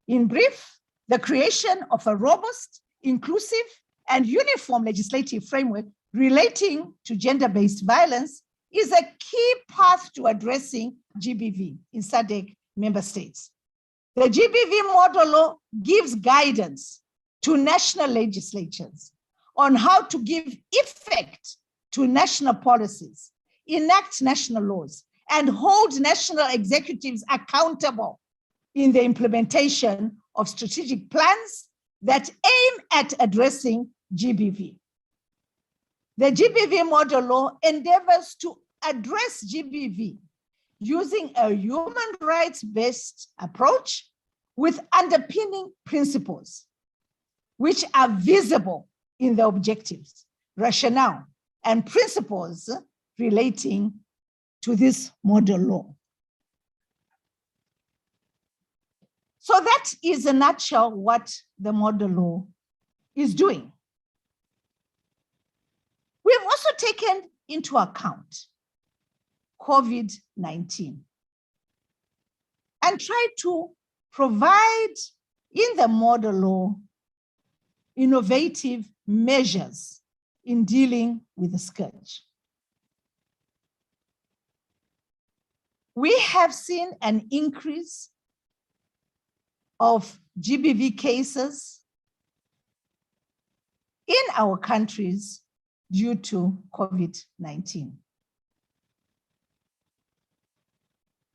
In brief, the creation of a robust, inclusive, and uniform legislative framework relating to gender-based violence is a key path to addressing GBV in SADC member states. The GBV model law gives guidance to national legislatures on how to give effect to national policies, enact national laws, and hold national executives accountable in the implementation of strategic plans that aim at addressing GBV. The GBV model law endeavors to address GBV using a human rights-based approach with underpinning principles, which are visible in the objectives, rationale, and principles relating to this model law. So that is in a nutshell what the model law is doing. We have also taken into account COVID-19 and tried to provide in the model law innovative measures in dealing with the scourge. We have seen an increase of GBV cases in our countries due to COVID-19.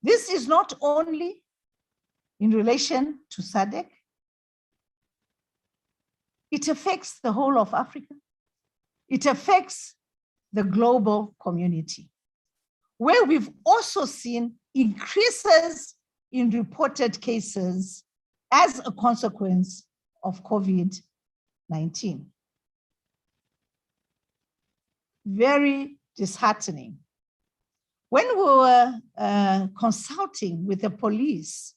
This is not only in relation to SADC, it affects the whole of Africa. It affects the global community, where we've also seen increases in reported cases as a consequence of COVID-19. Very disheartening. When we were consulting with the police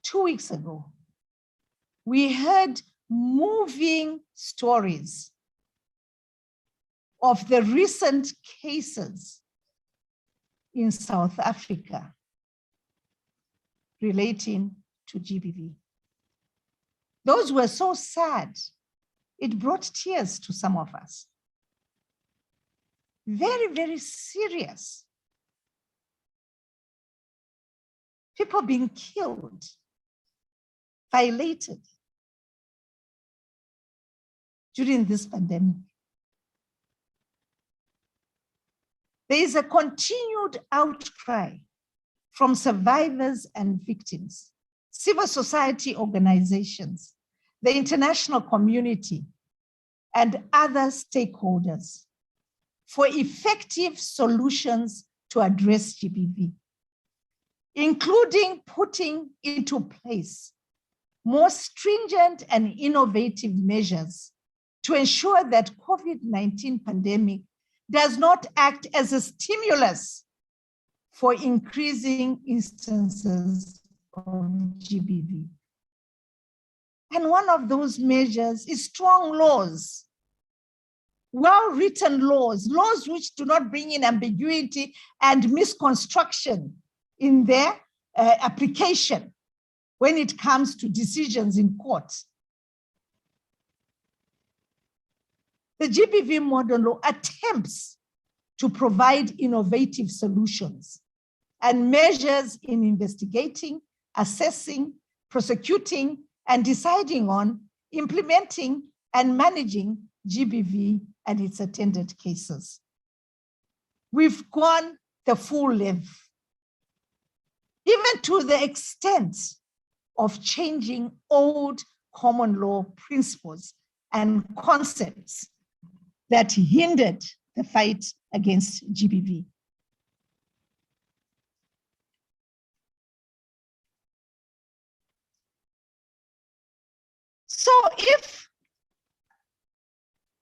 2 weeks ago, we heard moving stories of the recent cases in South Africa relating to GBV. Those were so sad, it brought tears to some of us. Very, very serious. People being killed, violated during this pandemic. There is a continued outcry from survivors and victims, civil society organizations, the international community, and other stakeholders for effective solutions to address GBV, including putting into place more stringent and innovative measures to ensure that COVID-19 pandemic does not act as a stimulus for increasing instances of GBV. And one of those measures is strong laws, well-written laws, laws which do not bring in ambiguity and misconstruction in their application when it comes to decisions in court. The GBV model law attempts to provide innovative solutions and measures in investigating, assessing, prosecuting, and deciding on, implementing, and managing GBV and its attendant cases. We've gone the full length, even to the extent of changing old common law principles and concepts that hindered the fight against GBV. So if,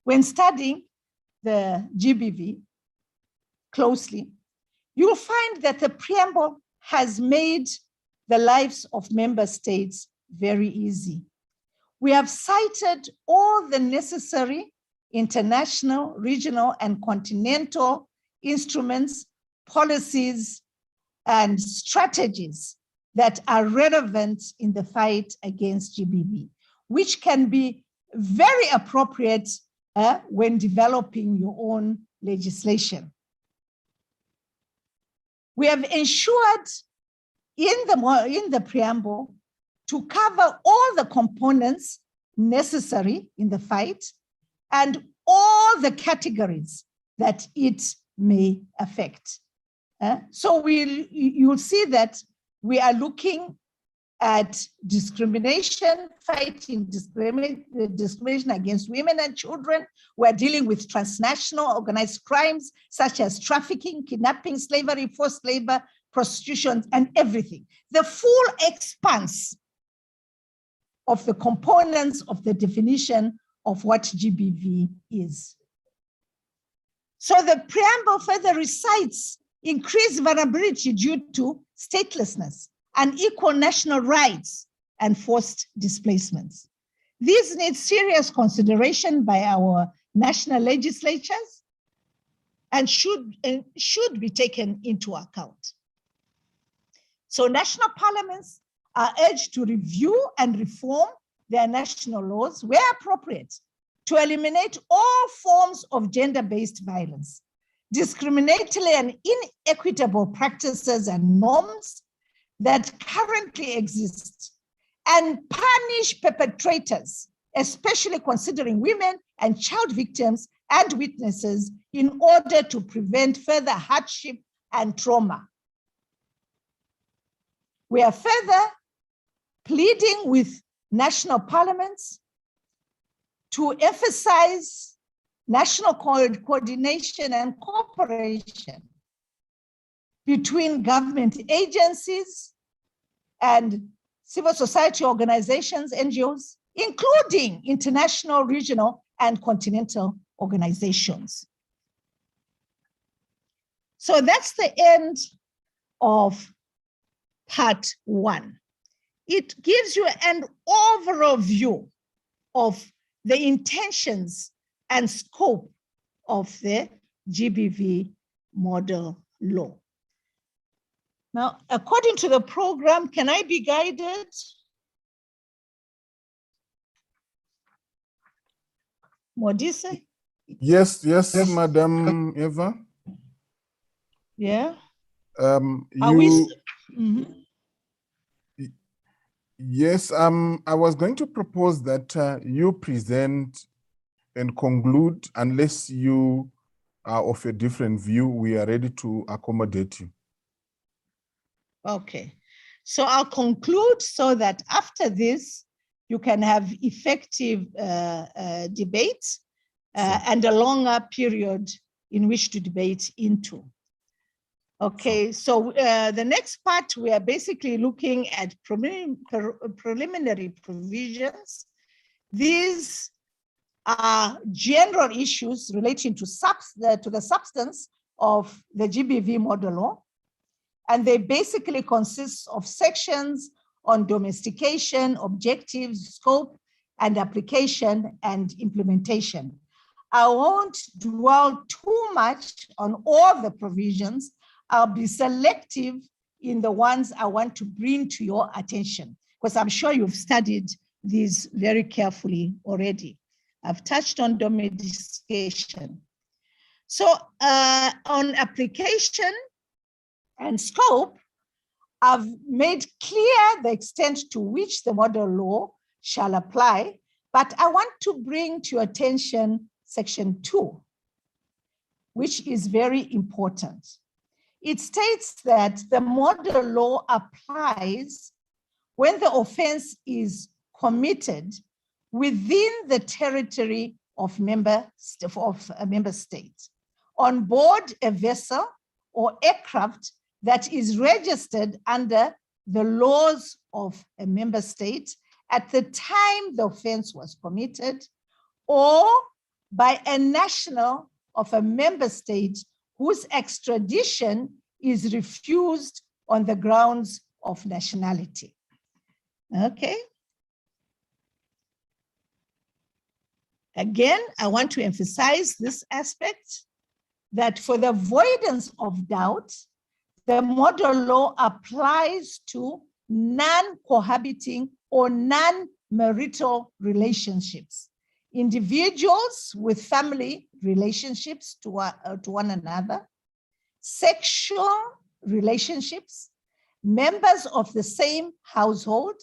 when studying the GBV closely, you'll find that the preamble has made the lives of member states very easy. We have cited all the necessary international, regional, and continental instruments, policies, and strategies that are relevant in the fight against GBV, which can be very appropriate when developing your own legislation. We have ensured in the preamble to cover all the components necessary in the fight and all the categories that it may affect. So you'll see that we are looking at discrimination, fighting discrimination against women and children. We're dealing with transnational organized crimes such as trafficking, kidnapping, slavery, forced labor, prostitution, and everything. The full expanse of the components of the definition of what GBV is. So the preamble further recites increased vulnerability due to statelessness, unequal national rights, and forced displacements. These need serious consideration by our national legislatures and should be taken into account. So national parliaments are urged to review and reform their national laws where appropriate to eliminate all forms of gender-based violence, discriminatory and inequitable practices and norms that currently exist, and punish perpetrators, especially considering women and child victims and witnesses, in order to prevent further hardship and trauma. We are further pleading with national parliaments to emphasize national coordination and cooperation between government agencies and civil society organizations, NGOs, including international, regional, and continental organizations. So that's the end of part one. It gives you an overall view of the intentions and scope of the GBV model law. Now, according to the program, can I be guided? Modise? Yes, Madam Eva. Yeah. Yes, I was going to propose that you present and conclude. Unless you are of a different view, we are ready to accommodate you. Okay, so I'll conclude so that after this, you can have effective debate and a longer period in which to debate into. Okay, so the next part, we are basically looking at preliminary provisions. These are general issues relating to the substance of the GBV model law. And they basically consist of sections on domestication, objectives, scope, and application and implementation. I won't dwell too much on all the provisions. I'll be selective in the ones I want to bring to your attention, because I'm sure you've studied these very carefully already. I've touched on domestication. So on application and scope, I've made clear the extent to which the model law shall apply, but I want to bring to your attention Section 2, which is very important. It states that the model law applies when the offense is committed within the territory of a member state, on board a vessel or aircraft that is registered under the laws of a member state at the time the offense was committed, or by a national of a member state whose extradition is refused on the grounds of nationality. Okay. Again, I want to emphasize this aspect, that for the avoidance of doubt, the model law applies to non-cohabiting or non-marital relationships, individuals with family relationships to one another, sexual relationships, members of the same household,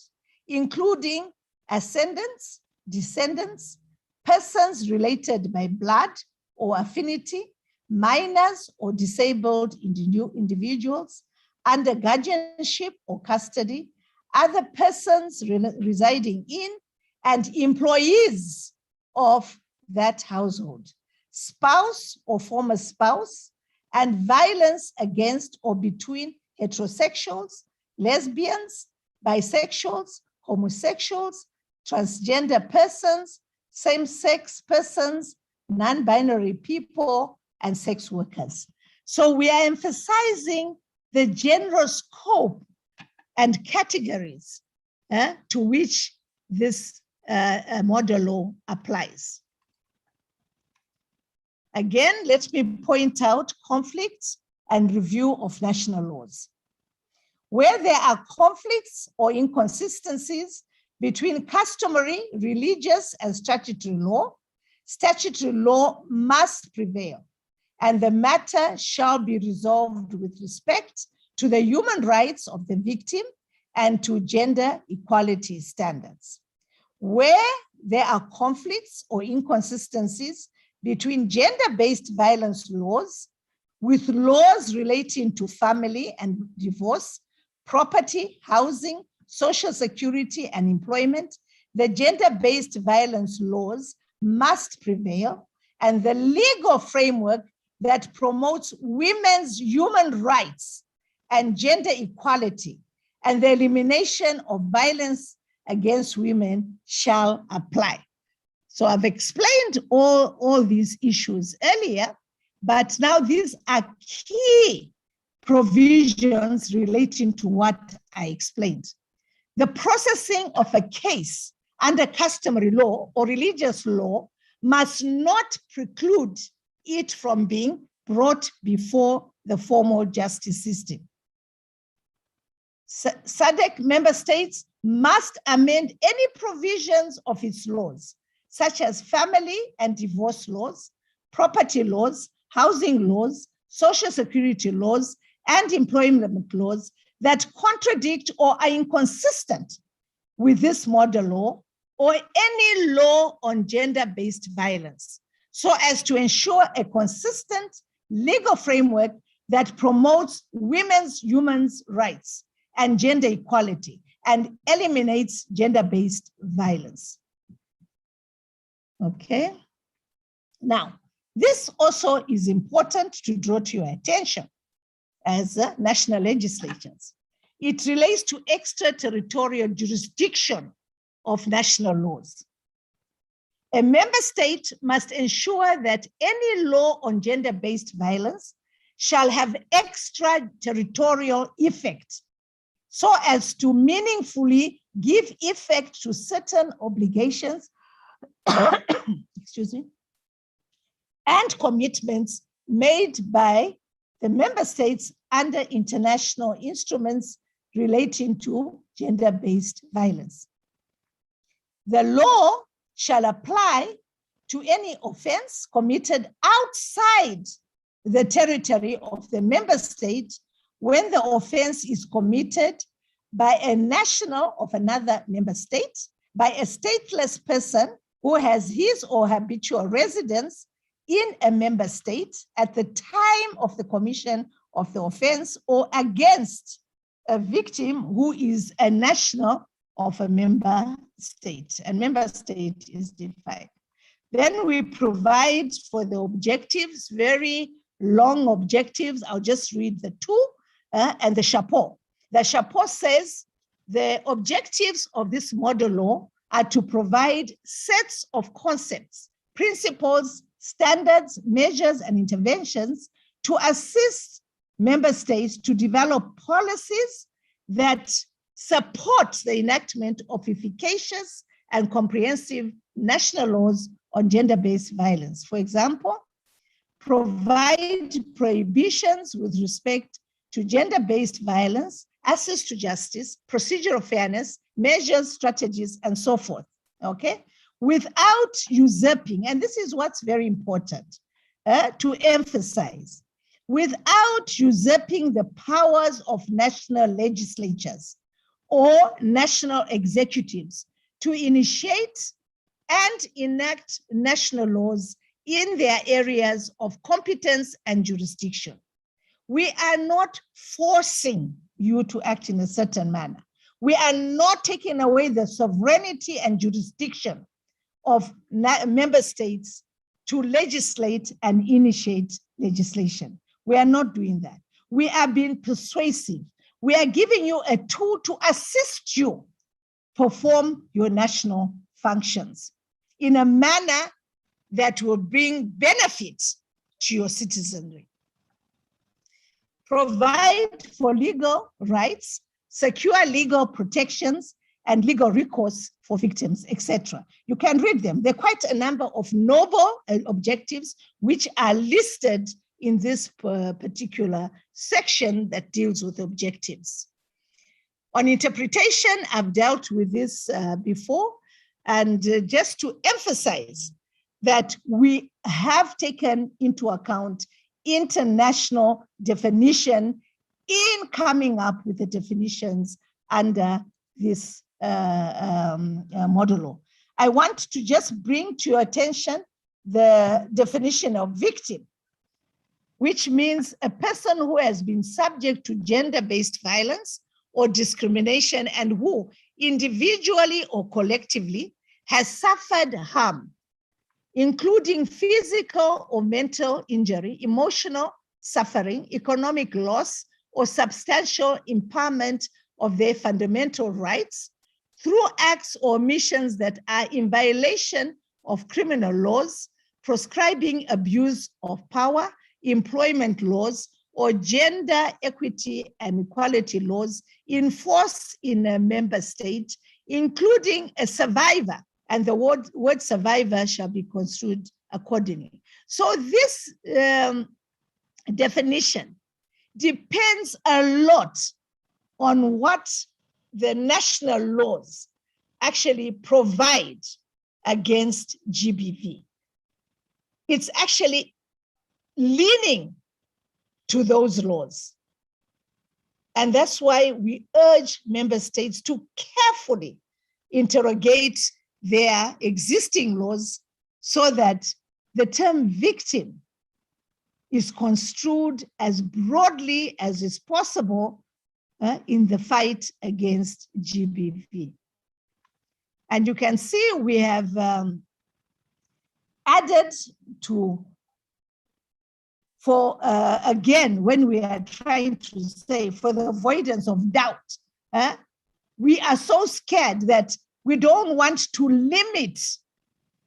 including ascendants, descendants, persons related by blood or affinity, minors or disabled individuals under guardianship or custody, other persons residing in and employees of that household, spouse or former spouse, and violence against or between heterosexuals, lesbians, bisexuals, homosexuals, transgender persons, same-sex persons, non-binary people, and sex workers. So we are emphasizing the general scope and categories to which this model law applies. Again, let me point out conflicts and review of national laws. Where there are conflicts or inconsistencies between customary, religious, and statutory law must prevail, and the matter shall be resolved with respect to the human rights of the victim and to gender equality standards. Where there are conflicts or inconsistencies between gender-based violence laws with laws relating to family and divorce, property, housing, social security, and employment, the gender-based violence laws must prevail, and the legal framework that promotes women's human rights and gender equality and the elimination of violence against women shall apply. So I've explained all these issues earlier, but now these are key provisions relating to what I explained. The processing of a case under customary law or religious law must not preclude it from being brought before the formal justice system. SADC member states must amend any provisions of its laws, such as family and divorce laws, property laws, housing laws, social security laws, and employment laws that contradict or are inconsistent with this model law or any law on gender-based violence, so as to ensure a consistent legal framework that promotes women's human rights and gender equality and eliminates gender-based violence. Okay. Now, this also is important to draw to your attention as national legislatures. It relates to extraterritorial jurisdiction of national laws. A member state must ensure that any law on gender-based violence shall have extraterritorial effect so as to meaningfully give effect to certain obligations, excuse me, and commitments made by the member states under international instruments relating to gender-based violence. The law shall apply to any offense committed outside the territory of the member state when the offense is committed by a national of another member state, by a stateless person who has his or her habitual residence in a member state at the time of the commission of the offense, or against a victim who is a national of a member state. And member state is defined. Then we provide for the objectives, very long objectives. I'll just read the two and the chapeau. The chapeau says the objectives of this model law are to provide sets of concepts, principles, standards, measures, and interventions to assist member states to develop policies that support the enactment of efficacious and comprehensive national laws on gender-based violence. For example, provide prohibitions with respect to gender-based violence, access to justice, procedural fairness, measures, strategies, and so forth, okay? Without usurping, and this is what's very important to emphasize, without usurping the powers of national legislatures or national executives to initiate and enact national laws in their areas of competence and jurisdiction. We are not forcing you to act in a certain manner. We are not taking away the sovereignty and jurisdiction of member states to legislate and initiate legislation. We are not doing that. We are being persuasive. We are giving you a tool to assist you perform your national functions in a manner that will bring benefits to your citizenry. Provide for legal rights, secure legal protections, and legal recourse for victims, etc. You can read them. There are quite a number of noble objectives which are listed in this particular section that deals with objectives. On interpretation, I've dealt with this before, and just to emphasize that we have taken into account international definition in coming up with the definitions under this model law. I want to just bring to your attention the definition of victim, which means a person who has been subject to gender-based violence or discrimination and who individually or collectively has suffered harm, including physical or mental injury, emotional suffering, economic loss, or substantial impairment of their fundamental rights through acts or omissions that are in violation of criminal laws, proscribing abuse of power, employment laws, or gender equity and equality laws in force in a member state, including a survivor, and the word survivor shall be construed accordingly. So this definition depends a lot on what the national laws actually provide against GBV. It's actually leaning to those laws. And that's why we urge member states to carefully interrogate their existing laws so that the term victim is construed as broadly as is possible in the fight against GBV. And you can see we have added to, again, when we are trying to say for the avoidance of doubt, we are so scared that we don't want to limit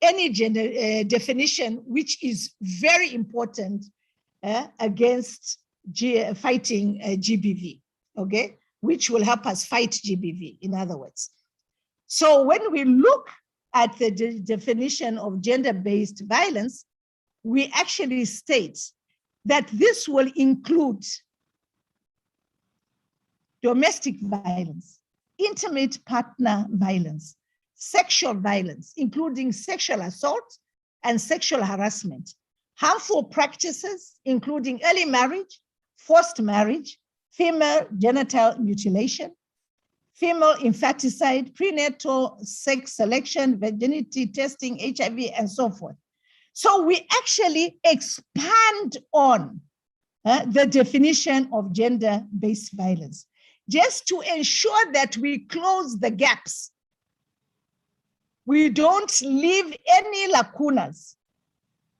any gender definition, which is very important against fighting GBV, okay? Which will help us fight GBV, in other words. So when we look at the definition of gender-based violence, we actually state that this will include domestic violence, intimate partner violence, sexual violence, including sexual assault and sexual harassment, harmful practices, including early marriage, forced marriage, female genital mutilation, female infanticide, prenatal sex selection, virginity testing, HIV, and so forth. So we actually expand on the definition of gender-based violence, just to ensure that we close the gaps. We don't leave any lacunas.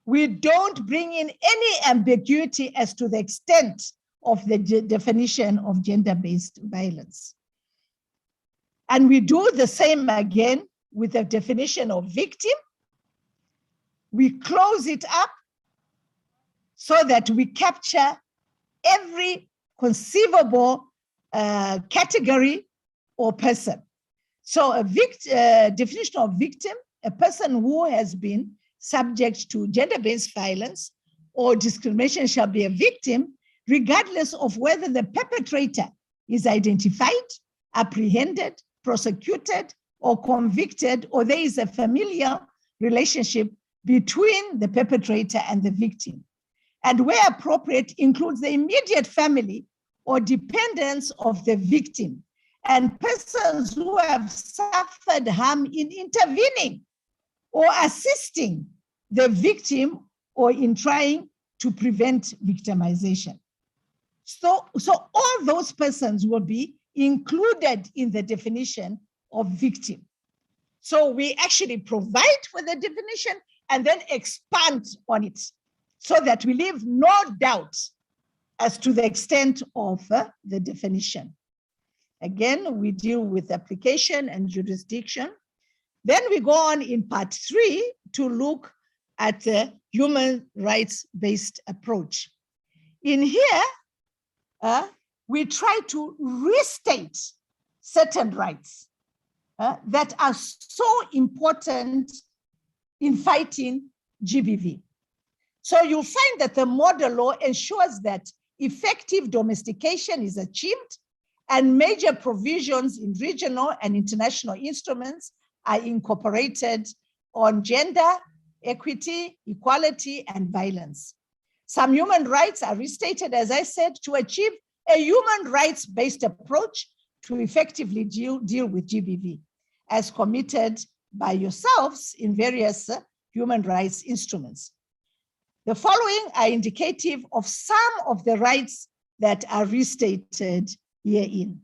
We don't bring in any ambiguity as to the extent of the definition of gender-based violence. And we do the same again with the definition of victim. We close it up so that we capture every conceivable category or person. So a definition of victim, a person who has been subject to gender-based violence or discrimination shall be a victim, regardless of whether the perpetrator is identified, apprehended, prosecuted, or convicted, or there is a familial relationship between the perpetrator and the victim. And where appropriate, includes the immediate family or dependents of the victim and persons who have suffered harm in intervening or assisting the victim or in trying to prevent victimization. So all those persons will be included in the definition of victim. So we actually provide for the definition and then expand on it so that we leave no doubt as to the extent of the definition. Again, we deal with application and jurisdiction. Then we go on in part 3 to look at the human rights-based approach. In here, we try to restate certain rights that are so important in fighting GBV. So you'll find that the model law ensures that effective domestication is achieved and major provisions in regional and international instruments are incorporated on gender, equity, equality, and violence. Some human rights are restated, as I said, to achieve a human rights-based approach to effectively deal with GBV, as committed by yourselves in various human rights instruments. The following are indicative of some of the rights that are restated herein.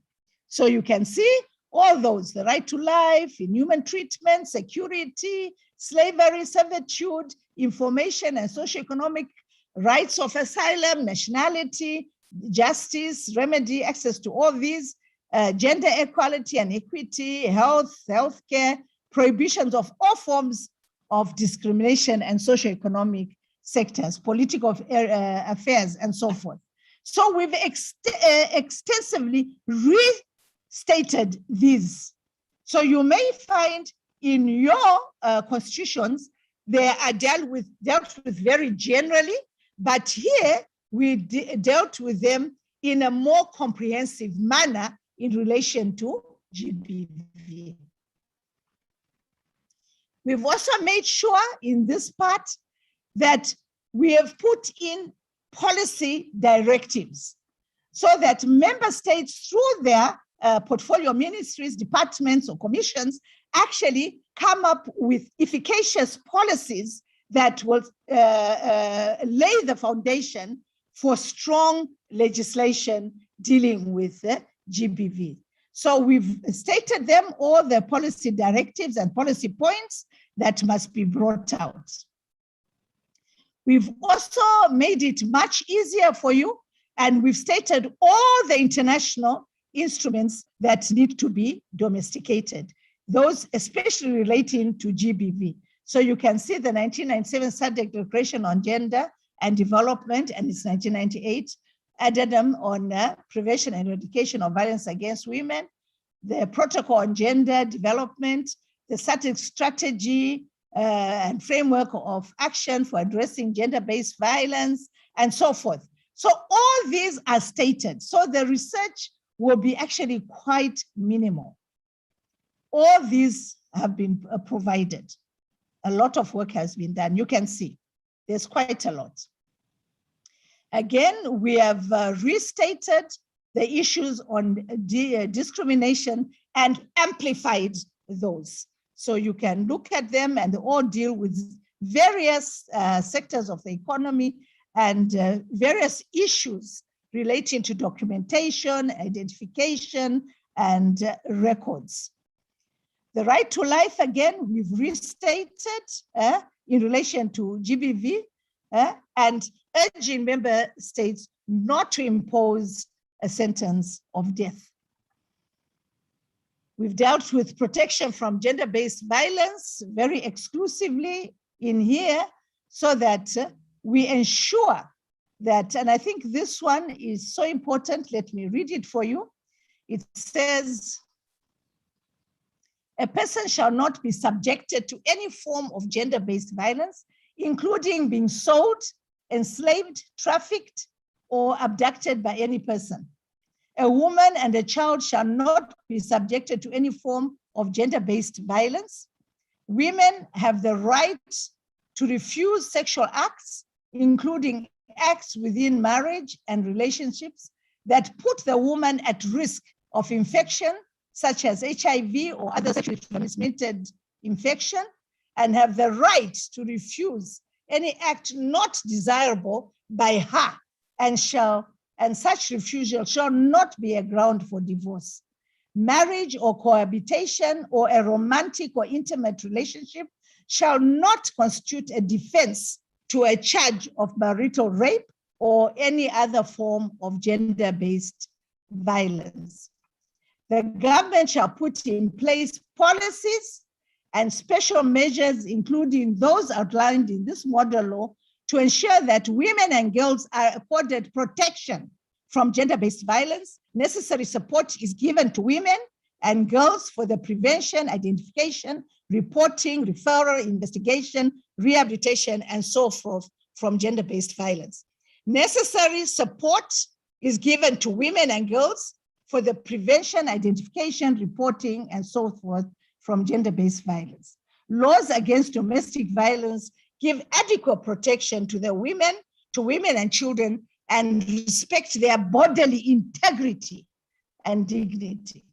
So you can see all those: the right to life, inhuman treatment, security, slavery, servitude, information and socioeconomic rights of asylum, nationality, justice, remedy, access to all these, gender equality and equity, health, healthcare, prohibitions of all forms of discrimination and socioeconomic sectors, political affairs, and so forth. So we've extensively restated these. So you may find in your constitutions, they are dealt with very generally, but here we dealt with them in a more comprehensive manner in relation to GBV. We've also made sure in this part that we have put in policy directives so that member states, through their portfolio ministries, departments, or commissions, actually come up with efficacious policies that will lay the foundation for strong legislation dealing with GBV. So we've stated them, all the policy directives and policy points that must be brought out. We've also made it much easier for you, and we've stated all the international instruments that need to be domesticated, those especially relating to GBV. So you can see the 1997 SADC Declaration on Gender and Development, and its 1998 addendum on prevention and eradication of violence against women, the protocol on gender development, the SADC strategy and framework of action for addressing gender-based violence, and so forth. So all these are stated. So the research will be actually quite minimal. All these have been provided. A lot of work has been done. You can see there's quite a lot. Again, we have restated the issues on discrimination and amplified those. So you can look at them, and they all deal with various sectors of the economy and various issues relating to documentation, identification, and records. The right to life, again, we've restated in relation to GBV and urging member states not to impose a sentence of death. We've dealt with protection from gender-based violence very exclusively in here so that we ensure that, and I think this one is so important, let me read it for you. It says, a person shall not be subjected to any form of gender-based violence, including being sold, enslaved, trafficked, or abducted by any person. A woman and a child shall not be subjected to any form of gender-based violence. Women have the right to refuse sexual acts, including acts within marriage and relationships that put the woman at risk of infection, such as HIV or other sexually transmitted infection, and have the right to refuse any act not desirable by her, and such refusal shall not be a ground for divorce. Marriage or cohabitation or a romantic or intimate relationship shall not constitute a defense to a charge of marital rape or any other form of gender-based violence. The government shall put in place policies and special measures, including those outlined in this model law, to ensure that women and girls are afforded protection from gender-based violence. Necessary support is given to women and girls for the prevention, identification, reporting, referral, investigation, rehabilitation, and so forth from gender-based violence. Necessary support is given to women and girls for the prevention, identification, reporting, and so forth from gender-based violence. Laws against domestic violence give adequate protection to women and children, and respect their bodily integrity and dignity.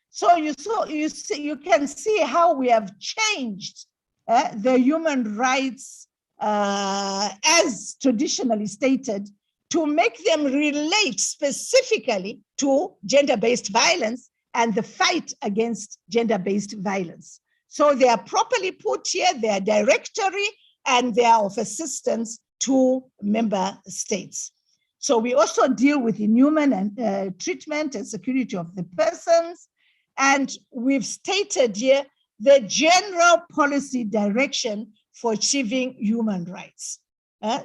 So you can see how we have changed the human rights as traditionally stated to make them relate specifically to gender-based violence and the fight against gender-based violence. So they are properly put here, they are directory, and they are of assistance to member states. So we also deal with inhuman and treatment and security of the persons. And we've stated here the general policy direction for achieving human rights.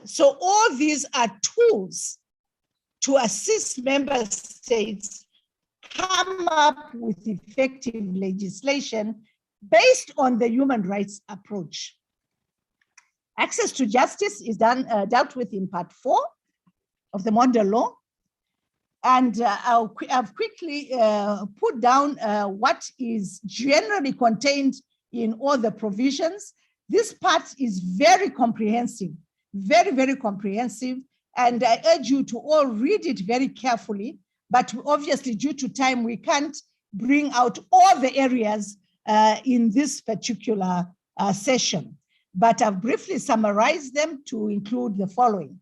So all these are tools to assist member states come up with effective legislation based on the human rights approach. Access to justice is dealt with in part 4 of the model law. And I've quickly put down what is generally contained in all the provisions. This part is very comprehensive, very, very comprehensive. And I urge you to all read it very carefully. But obviously, due to time, we can't bring out all the areas in this particular session. But I've briefly summarized them to include the following.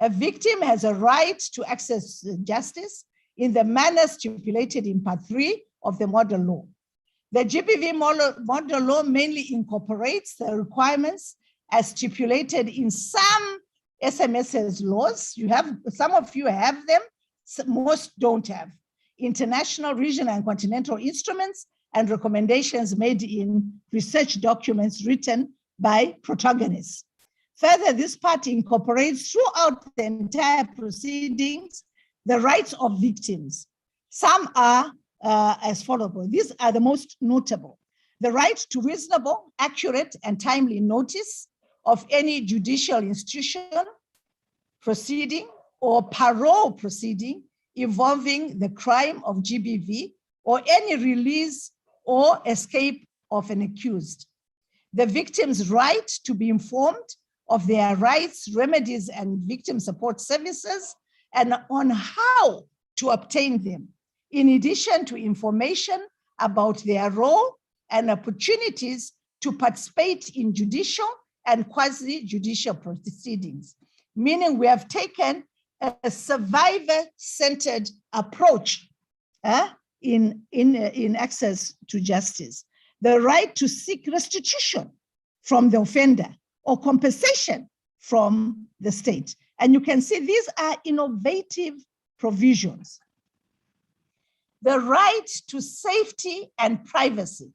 A victim has a right to access justice in the manner stipulated in part 3 of the model law. The GBV model law mainly incorporates the requirements as stipulated in some SMS's laws. Some of you have them, most don't have. International, regional, and continental instruments and recommendations made in research documents written by protagonists. Further, this part incorporates throughout the entire proceedings the rights of victims. Some are as followable. These are the most notable. The right to reasonable, accurate, and timely notice of any judicial institution, proceeding, or parole proceeding involving the crime of GBV or any release or escape of an accused. The victim's right to be informed of their rights, remedies, and victim support services, and on how to obtain them, in addition to information about their role and opportunities to participate in judicial and quasi-judicial proceedings, meaning we have taken a survivor-centered approach in access to justice. The right to seek restitution from the offender or compensation from the state. And you can see these are innovative provisions. The right to safety and privacy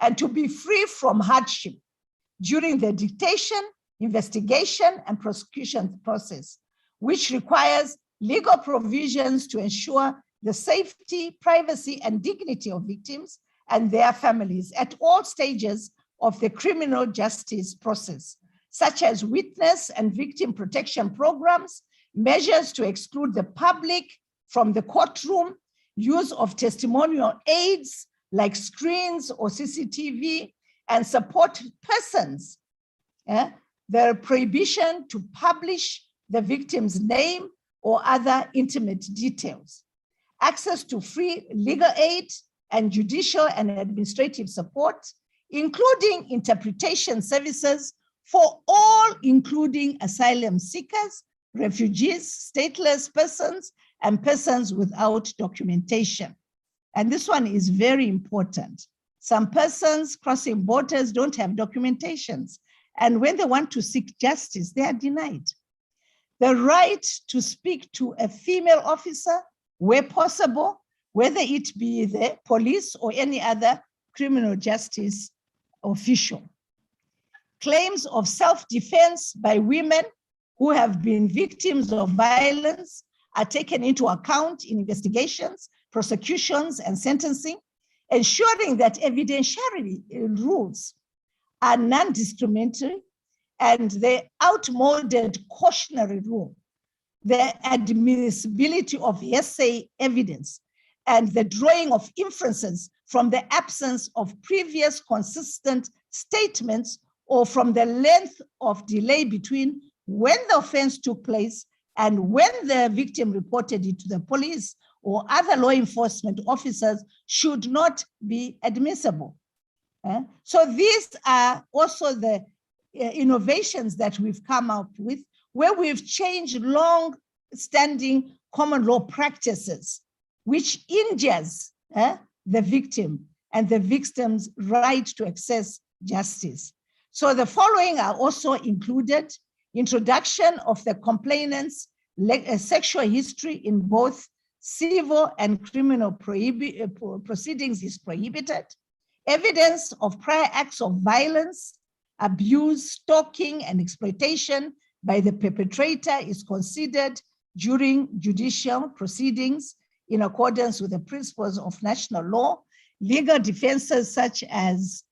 and to be free from hardship during the dictation, investigation, and prosecution process, which requires legal provisions to ensure the safety, privacy, and dignity of victims and their families at all stages of the criminal justice process, such as witness and victim protection programs, measures to exclude the public from the courtroom, use of testimonial aids like screens or CCTV, and support persons. The prohibition to publish the victim's name or other intimate details. Access to free legal aid and judicial and administrative support, including interpretation services for all, including asylum seekers, refugees, stateless persons, and persons without documentation. And this one is very important. Some persons crossing borders don't have documentations, and when they want to seek justice, they are denied. The right to speak to a female officer where possible, whether it be the police or any other criminal justice official. Claims of self-defense by women who have been victims of violence are taken into account in investigations, prosecutions, and sentencing, ensuring that evidentiary rules are non-discriminatory and the outmoded cautionary rule, the admissibility of hearsay evidence, and the drawing of inferences from the absence of previous consistent statements or from the length of delay between when the offense took place and when the victim reported it to the police or other law enforcement officers should not be admissible. So these are also the innovations that we've come up with, where we've changed long-standing common law practices, which injures the victim and the victim's right to access justice. So the following are also included: introduction of the complainant's sexual history in both civil and criminal proceedings is prohibited. Evidence of prior acts of violence, abuse, stalking, and exploitation by the perpetrator is considered during judicial proceedings in accordance with the principles of national law. Legal defenses such as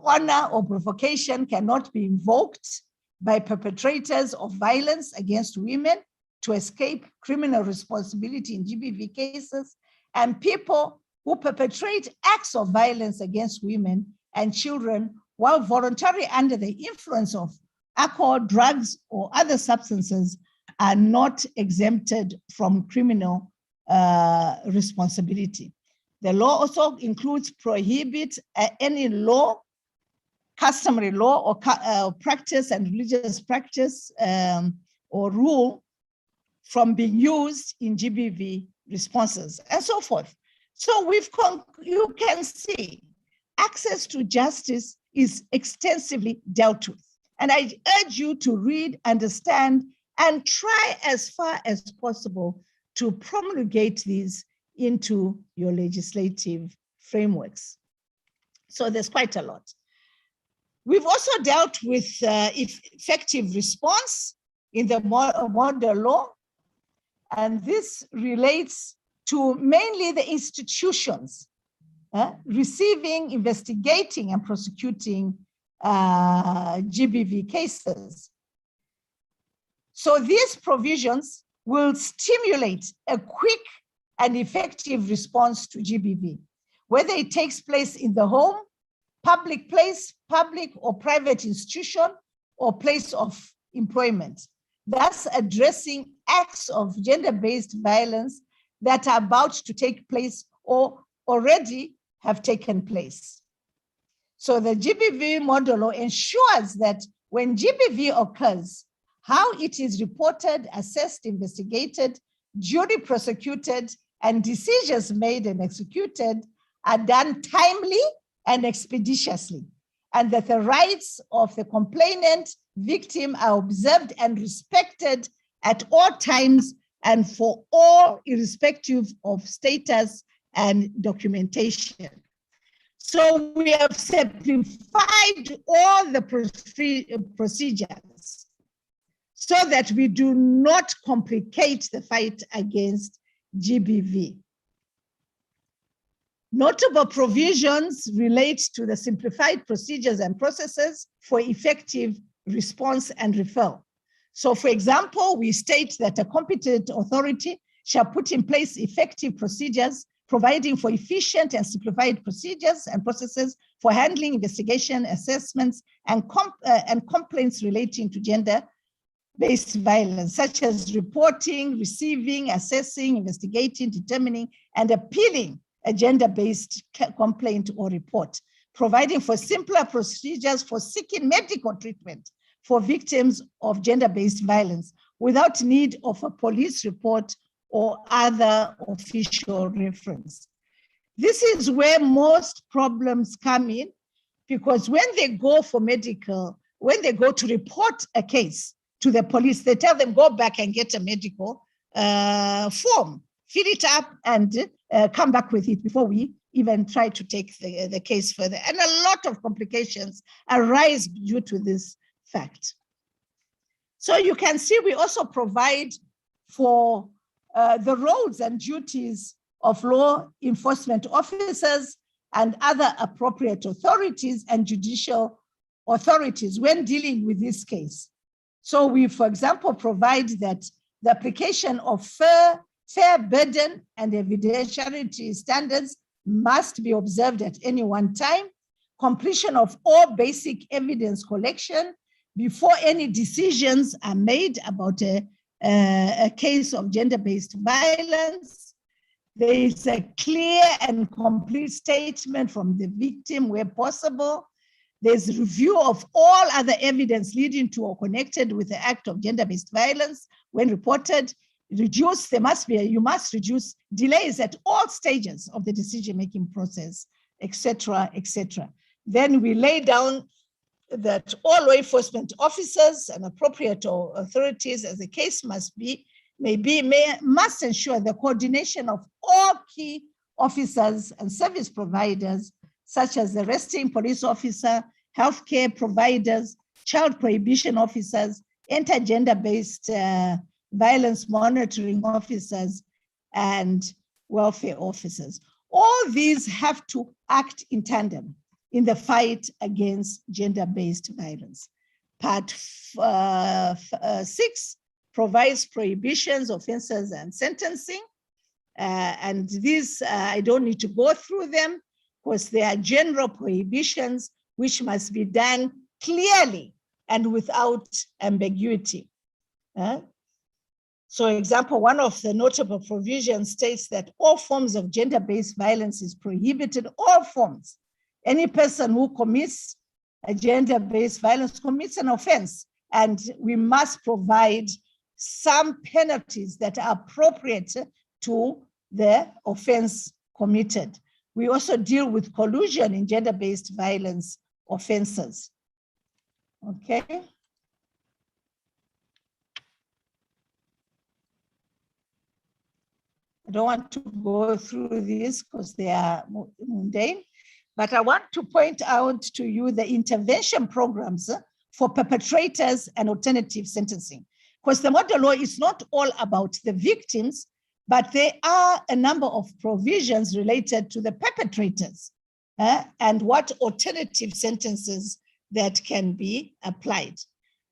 honor or provocation cannot be invoked by perpetrators of violence against women to escape criminal responsibility in GBV cases, and people who perpetrate acts of violence against women and children while voluntarily under the influence of alcohol, drugs, or other substances are not exempted from criminal responsibility. The law also includes prohibit any law, customary law, or practice and religious practice or rule from being used in GBV responses, and so forth. So you can see access to justice is extensively dealt with. And I urge you to read, understand, and try as far as possible to promulgate these into your legislative frameworks. So there's quite a lot. We've also dealt with effective response in the model law, and this relates to mainly the institutions receiving, investigating, and prosecuting GBV cases. So these provisions will stimulate a quick and effective response to GBV, whether it takes place in the home, public place, public or private institution, or place of employment, thus addressing acts of gender-based violence that are about to take place or already have taken place. So the GBV model ensures that when GBV occurs, how it is reported, assessed, investigated, duly prosecuted, and decisions made and executed are done timely and expeditiously, and that the rights of the complainant victim are observed and respected at all times and for all, irrespective of status and documentation. So we have simplified all the procedures so that we do not complicate the fight against GBV. Notable provisions relate to the simplified procedures and processes for effective response and referral. So for example, we state that a competent authority shall put in place effective procedures providing for efficient and simplified procedures and processes for handling investigation, assessments, and complaints relating to gender-based violence, such as reporting, receiving, assessing, investigating, determining, and appealing a gender-based complaint or report, providing for simpler procedures for seeking medical treatment for victims of gender-based violence without need of a police report or other official reference. This is where most problems come in, because when they go for medical, when they go to report a case to the police, they tell them, go back and get a medical form, fill it up and come back with it before we even try to take the case further. And a lot of complications arise due to this fact. So you can see we also provide for the roles and duties of law enforcement officers and other appropriate authorities and judicial authorities when dealing with this case. So we, for example, provide that the application of fair burden and evidentiality standards must be observed at any one time, completion of all basic evidence collection before any decisions are made about a case of gender-based violence. There is a clear and complete statement from the victim where possible. There's review of all other evidence leading to or connected with the act of gender-based violence when reported. You must reduce delays at all stages of the decision-making process, etc., etc. Then we lay down that all law enforcement officers and appropriate authorities, as the case must be, must ensure the coordination of all key officers and service providers, such as the arresting police officer, healthcare providers, child prohibition officers, anti-gender-based violence monitoring officers, and welfare officers. All these have to act in tandem in the fight against gender-based violence. Part 6 provides prohibitions, offenses, and sentencing. And these, I don't need to go through them because they are general prohibitions which must be done clearly and without ambiguity. So example, one of the notable provisions states that all forms of gender-based violence is prohibited, all forms. Any person who commits a gender-based violence commits an offense, and we must provide some penalties that are appropriate to the offense committed. We also deal with collusion in gender-based violence offenses. Okay. I don't want to go through this because they are mundane, but I want to point out to you the intervention programs for perpetrators and alternative sentencing. Because the model law is not all about the victims, but there are a number of provisions related to the perpetrators and what alternative sentences that can be applied.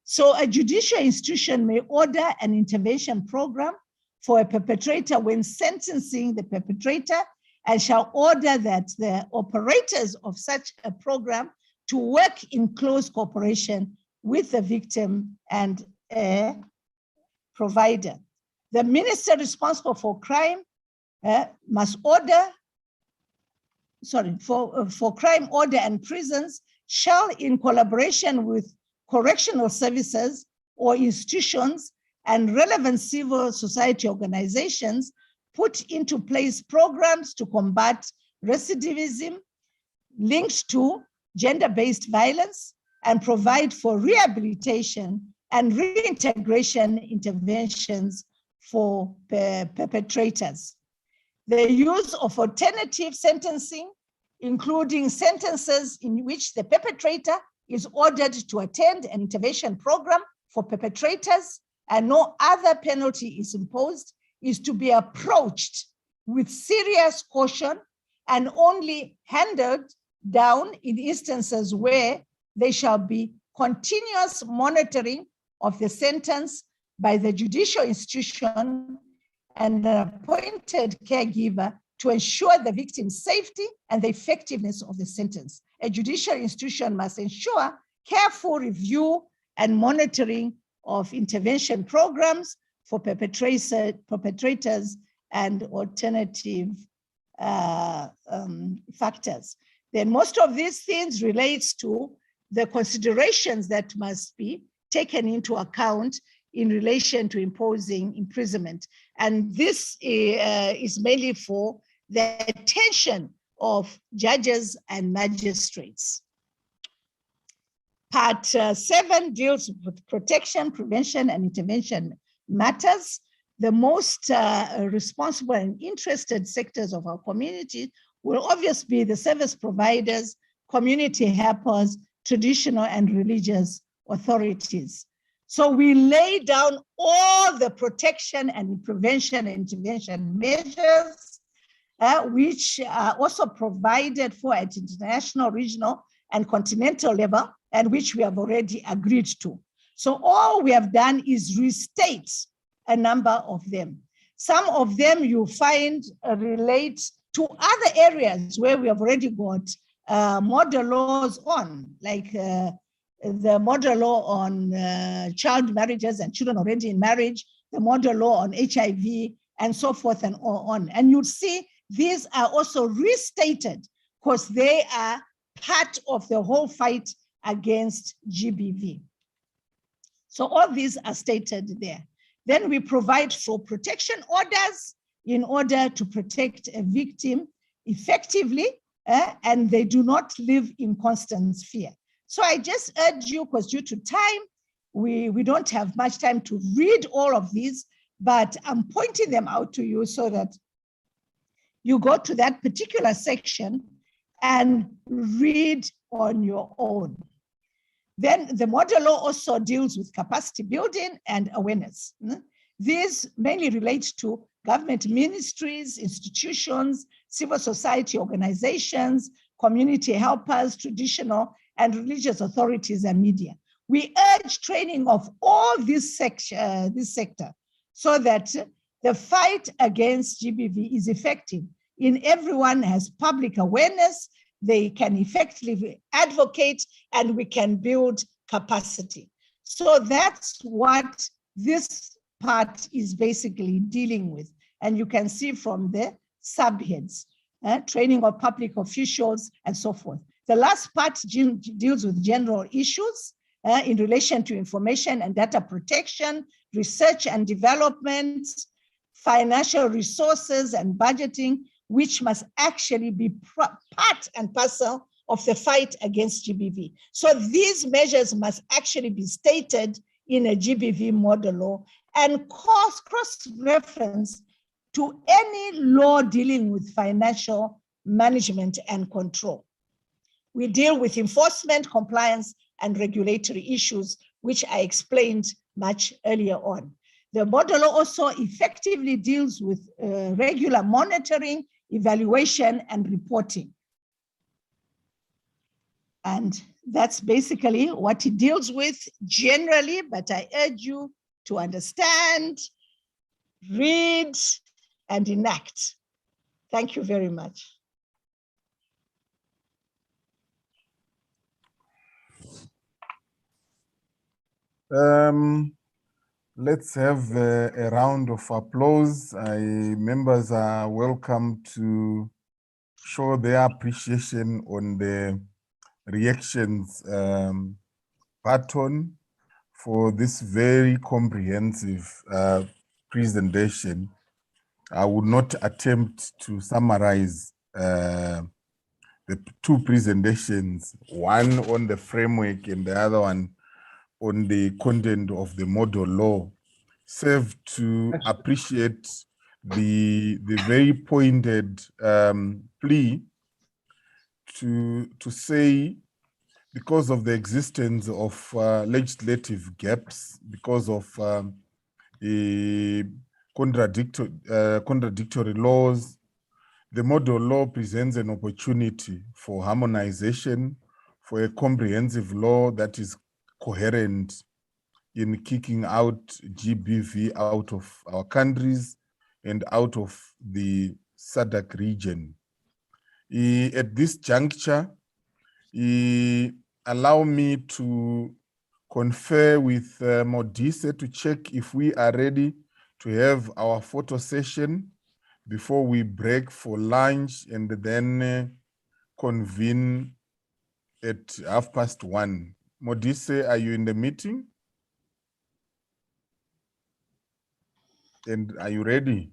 So a judicial institution may order an intervention program for a perpetrator when sentencing the perpetrator, and shall order that the operators of such a program to work in close cooperation with the victim and a provider. The minister responsible for crime must order, for crime order and prisons shall, in collaboration with correctional services or institutions and relevant civil society organizations, put into place programs to combat recidivism linked to gender-based violence and provide for rehabilitation and reintegration interventions for perpetrators. The use of alternative sentencing, including sentences in which the perpetrator is ordered to attend an intervention program for perpetrators and no other penalty is imposed, is to be approached with serious caution and only handed down in instances where there shall be continuous monitoring of the sentence by the judicial institution and an appointed caregiver to ensure the victim's safety and the effectiveness of the sentence. A judicial institution must ensure careful review and monitoring of intervention programs for perpetrators and alternative factors. Then most of these things relates to the considerations that must be taken into account in relation to imposing imprisonment. And this is mainly for the attention of judges and magistrates. Part 7 deals with protection, prevention, and intervention matters. The most responsible and interested sectors of our community will obviously be the service providers, community helpers, traditional and religious authorities. So we lay down all the protection and prevention and intervention measures, which are also provided for at international, regional, and continental level, and which we have already agreed to. So all we have done is restate a number of them. Some of them you find relate to other areas where we have already got model laws on, like the model law on child marriages and children already in marriage, the model law on HIV, and so forth and on. And you'll see these are also restated because they are part of the whole fight against GBV. So all these are stated there. Then we provide for protection orders in order to protect a victim effectively, and they do not live in constant fear. So I just urge you, because due to time, we don't have much time to read all of these, but I'm pointing them out to you so that you go to that particular section and read on your own. Then the model law also deals with capacity building and awareness. These mainly relate to government ministries, institutions, civil society organizations, community helpers, traditional and religious authorities, and media. We urge training of all this sector so that the fight against GBV is effective. Everyone has public awareness, they can effectively advocate, and we can build capacity. So that's what this part is basically dealing with. And you can see from the subheads, training of public officials and so forth. The last part deals with general issues in relation to information and data protection, research and development, financial resources and budgeting, which must actually be part and parcel of the fight against GBV. So these measures must actually be stated in a GBV model law and cross-reference to any law dealing with financial management and control. We deal with enforcement, compliance, and regulatory issues, which I explained much earlier on. The model law also effectively deals with regular monitoring, evaluation, and reporting. And that's basically what it deals with generally, but I urge you to understand, read, and enact. Thank you very much. Let's have a round of applause. Members are welcome to show their appreciation on the reactions button for this very comprehensive presentation. I would not attempt to summarize the two presentations, one on the framework and the other one on the content of the model law, serve to appreciate the very pointed plea to say, because of the existence of legislative gaps, because of contradictory laws, the model law presents an opportunity for harmonization, for a comprehensive law that is coherent in kicking out GBV out of our countries and out of the SADC region. At this juncture, allow me to confer with Modise to check if we are ready to have our photo session before we break for lunch and then convene at 1:30. Modise, are you in the meeting? And are you ready?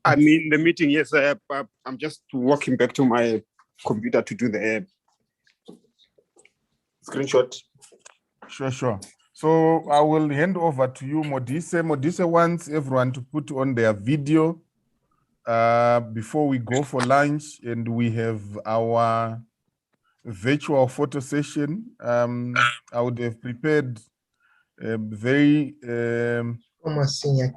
I'm in the meeting, yes. I'm just walking back to my computer to do the screenshot. Sure. So I will hand over to you, Modise. Modise wants everyone to put on their video before we go for lunch, and we have our virtual photo session. I would have prepared a very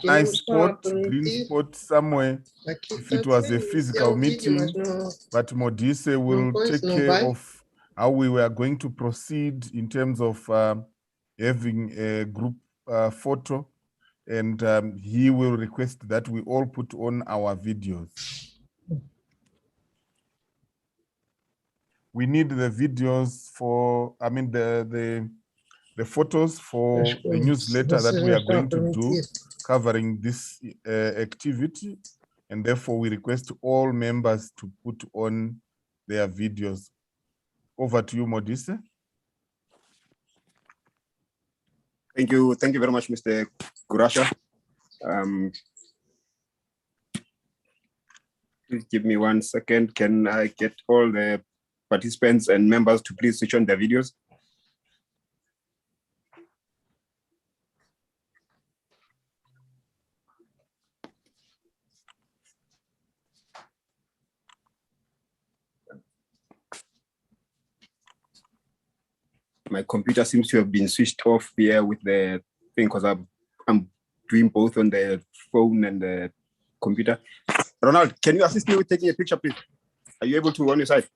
nice spot, green spot somewhere, if it was a physical meeting, but Modise will take care of how we were going to proceed in terms of having a group photo, and he will request that we all put on our videos. We need the videos for, the photos for the newsletter that we are going to do covering this activity, and therefore we request all members to put on their videos. Over to you, Modise. Thank you very much, Mr. Gurasha. Please give me 1 second. Can I get all the participants and members to please switch on their videos? My computer seems to have been switched off here with the thing, because I'm doing both on the phone and the computer. Ronald, can you assist me with taking a picture, please? Are you able to on your side?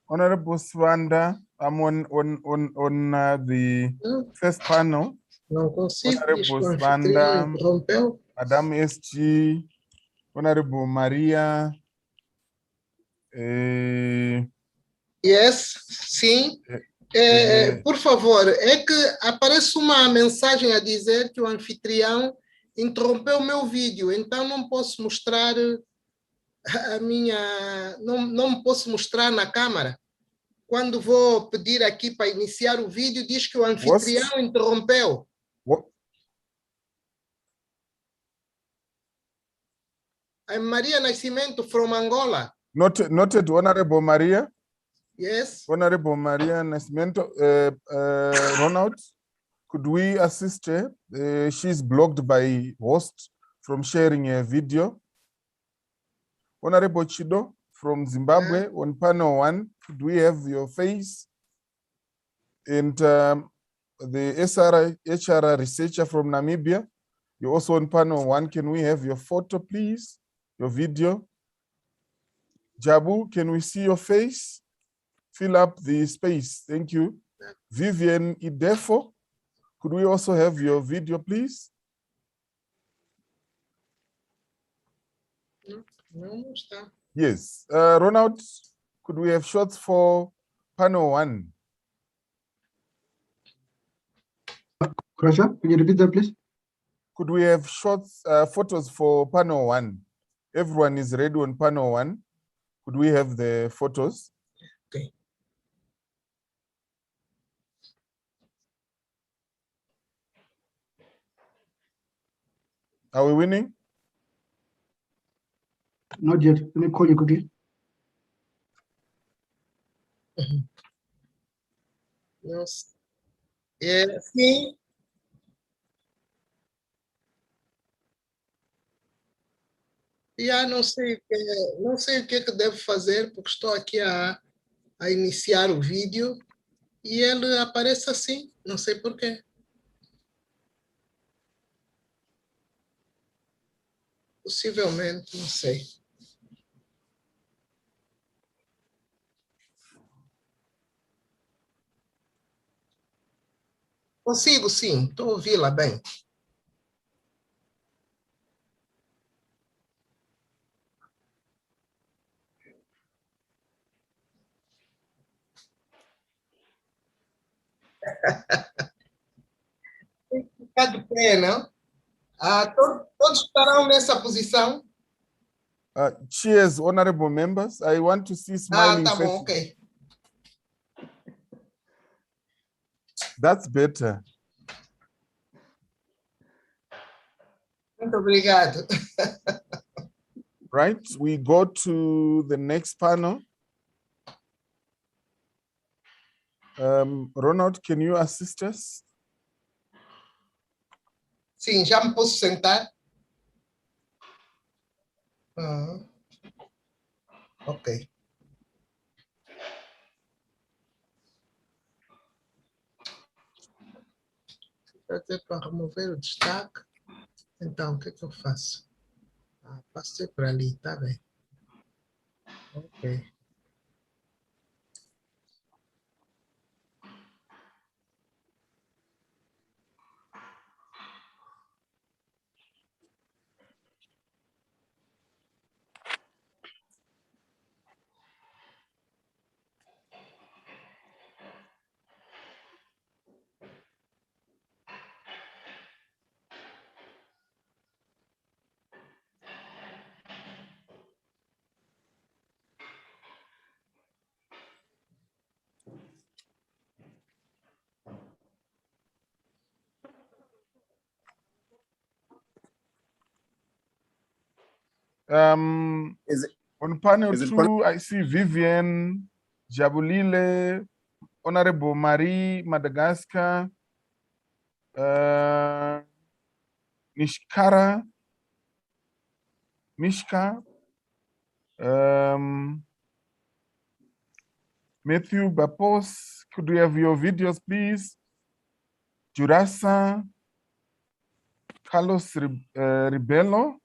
Honorable Swanda, I'm on the first panel. Honorable Swanda, Madam SG, Honorable Maria. Yes, sim. Por favor, é que aparece uma mensagem a dizer que o anfitrião interrompeu o meu vídeo, então não posso mostrar a minha... Não me posso mostrar na câmara. Quando vou pedir aqui para iniciar o vídeo, diz que o anfitrião interrompeu. I'm Maria Nascimento from Angola. Noted, Honorable Maria. Yes. Honorable Maria Nascimento, Ronald, could we assist her? She's blocked by host from sharing a video. Honorable Chido from Zimbabwe on panel 1, could we have your face? And the HR researcher from Namibia, you're also on panel 1. Can we have your photo, please? Your video. Jabu, can we see your face? Fill up the space. Thank you. Vivian Idefo, could we also have your video, please? Não está. Yes. Ronald, could we have shots for panel 1? Krasha, can you repeat that, please? Could we have shots, photos for panel 1? Everyone is ready on panel 1. Could we have the photos? Okay. Are we winning? Not yet. Let me call you quickly. Nossa. Sim. Não sei o que é que devo fazer, porque estou aqui a iniciar o vídeo e ele aparece assim, não sei porquê. Possivelmente, não sei. Consigo, sim, estou a ouvi-la bem. Tem que ficar de pé, não? Todos estarão nessa posição? Cheers, honorable members. I want to see smiling Tá bom, faces. ok. That's better. Muito obrigado. Right, we go to the next panel. Ronald, can you assist us? Sim, já me posso sentar? Ok. Para remover o destaque. Então, o que é que eu faço? Passei por ali, tá bem. Ok. Is it, On panel is it 2, I see Vivian, Jabulile, Honorable Marie Madagascar, Mishka, Matthew Bapos, could we have your videos, please? Jurasa, Carlos Ribello,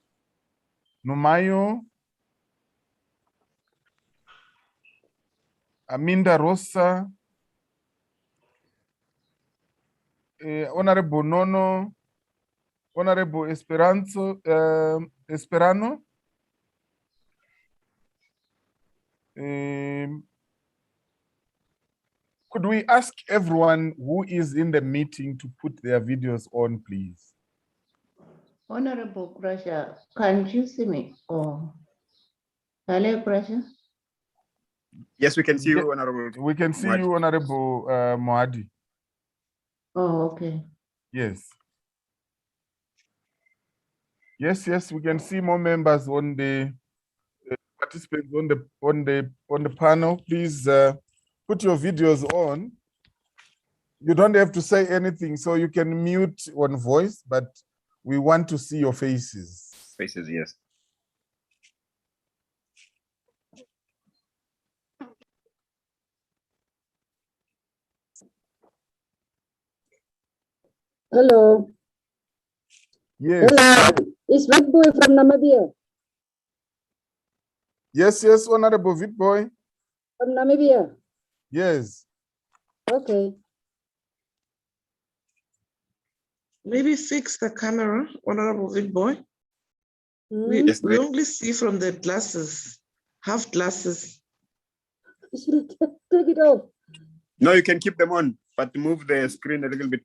Numayo, Aminda Rosa, Honorable Nono, Honorable Esperano. Could we ask everyone who is in the meeting to put their videos on, please? Honorable Krasha, can you see me? Oh, hello, Krasha. yes, we can see you, Honorable. We can see you, Honorable Moadi. Oh, okay. Yes. Yes, we can see more members on the participants on the panel. Please put your videos on. You don't have to say anything, so you can mute on voice, but we want to see your faces. Faces, yes. Hello. Yes. Hello. Is Witboy from Namibia? Yes, yes, Honorable Witboy. From Namibia? Yes. Okay. Maybe fix the camera, Honorable Witboy. We Hmm? Yes, we only see from the glasses, half glasses. Should I take it off? no, you can keep them on, but move the screen a little bit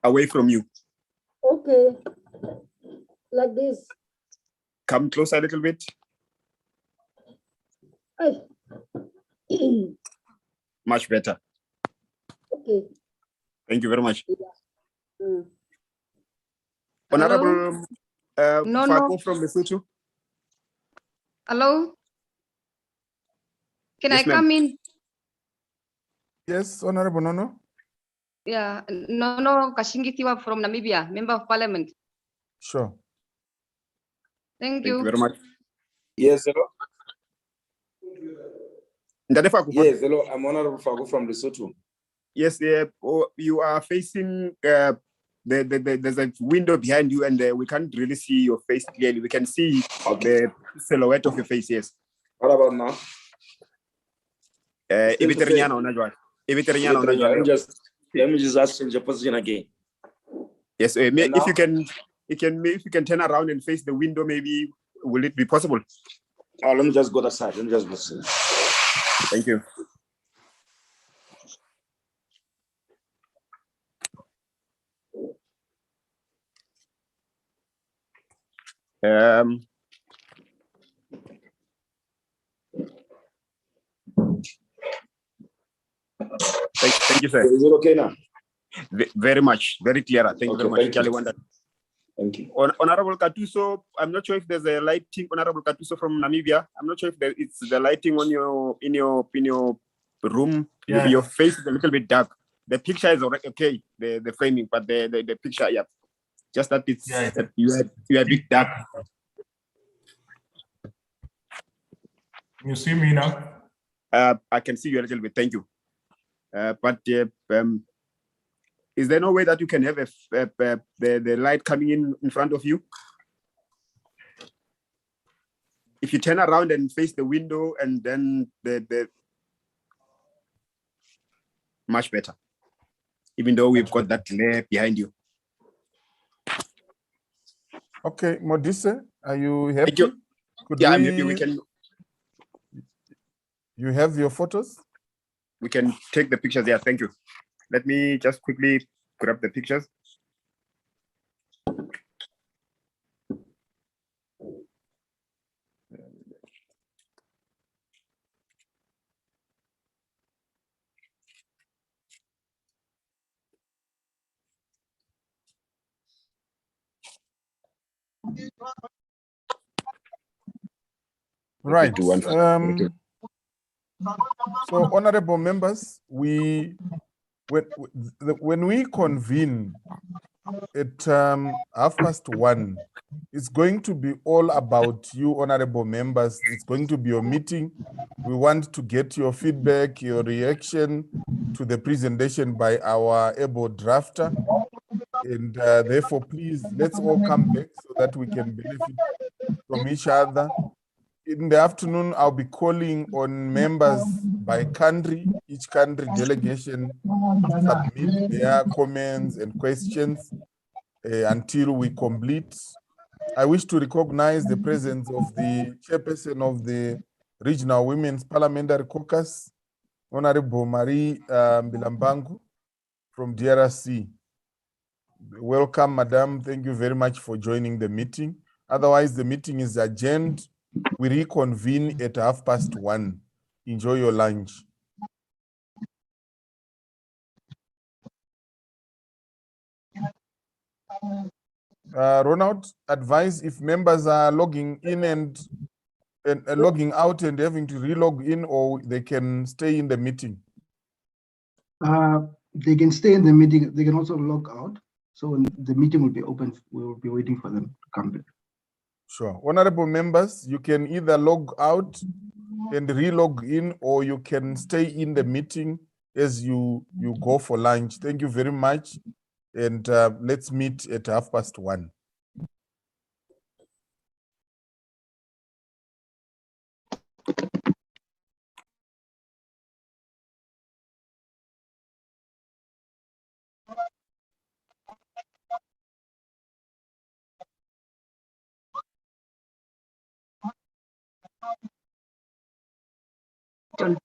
away from you. Okay. Like this. Come closer a little bit. Ay. Much better. Okay. Thank you very much. Mm. Honorable No, Fako no. from Lesotho. Hello? Can Yes, I ma'am. come in? Yes, Honorable Nono. Yeah, no, Kashingitiwa from Namibia, Member of Parliament. Sure. Thank Thank you you. very much. Yes, hello. Ndade Fako, Yes, hello. I'm Honorable Fago from Lesotho. yes, you are facing there's a window behind you, and we can't really see your face clearly. We can see the silhouette of your face. Yes. What about now? Still the same. Let me just ask change your position again. Yes, And if now? you can turn around and face the window, maybe will it be possible? Oh, let me just go that side. Let me just go. Thank you. Thank you, sir. Is it okay now? Very much, very clear. Thank you Okay, very thank much. you. Thank you. Honorable Katuso, I'm not sure if there's a lighting. Honorable Katuso from Namibia, I'm not sure if it's the lighting on in your room. Yeah. Your face is a little bit dark. The picture is already okay, the framing, but the picture, yeah, just that it's that you are a bit dark. You see me now? I can see you a little bit. Thank you. But is there no way that you can have the light coming in front of you? If you turn around and face the window, and then the much better, even though we've got that glare behind you. Okay, Modise, are you happy? Thank you. Could I'm happy. We can. You have your photos? We can take the pictures. Yeah, thank you. Let me just quickly grab the pictures. Right. So, honorable members, when we convene at 1:30, it's going to be all about you, honorable members. It's going to be your meeting. We want to get your feedback, your reaction to the presentation by our able drafter. And therefore, please, let's all come back so that we can benefit from each other. In the afternoon, I'll be calling on members by country, each country delegation submit their comments and questions until we complete. I wish to recognize the presence of the chairperson of the Regional Women's Parliamentary Caucus, Honorable Marie Mbilambangu from DRC. Welcome, Madam. Thank you very much for joining the meeting. Otherwise, the meeting is adjourned. We reconvene at 1:30. Enjoy your lunch. Ronald, advise if members are logging in and logging out and having to relog in, or they can stay in the meeting. They can stay in the meeting. They can also log out. So when the meeting will be open, we will be waiting for them to come back. Sure. Honorable members, you can either log out and relog in, or you can stay in the meeting as you go for lunch. Thank you very much. And let's meet at 1:30. John.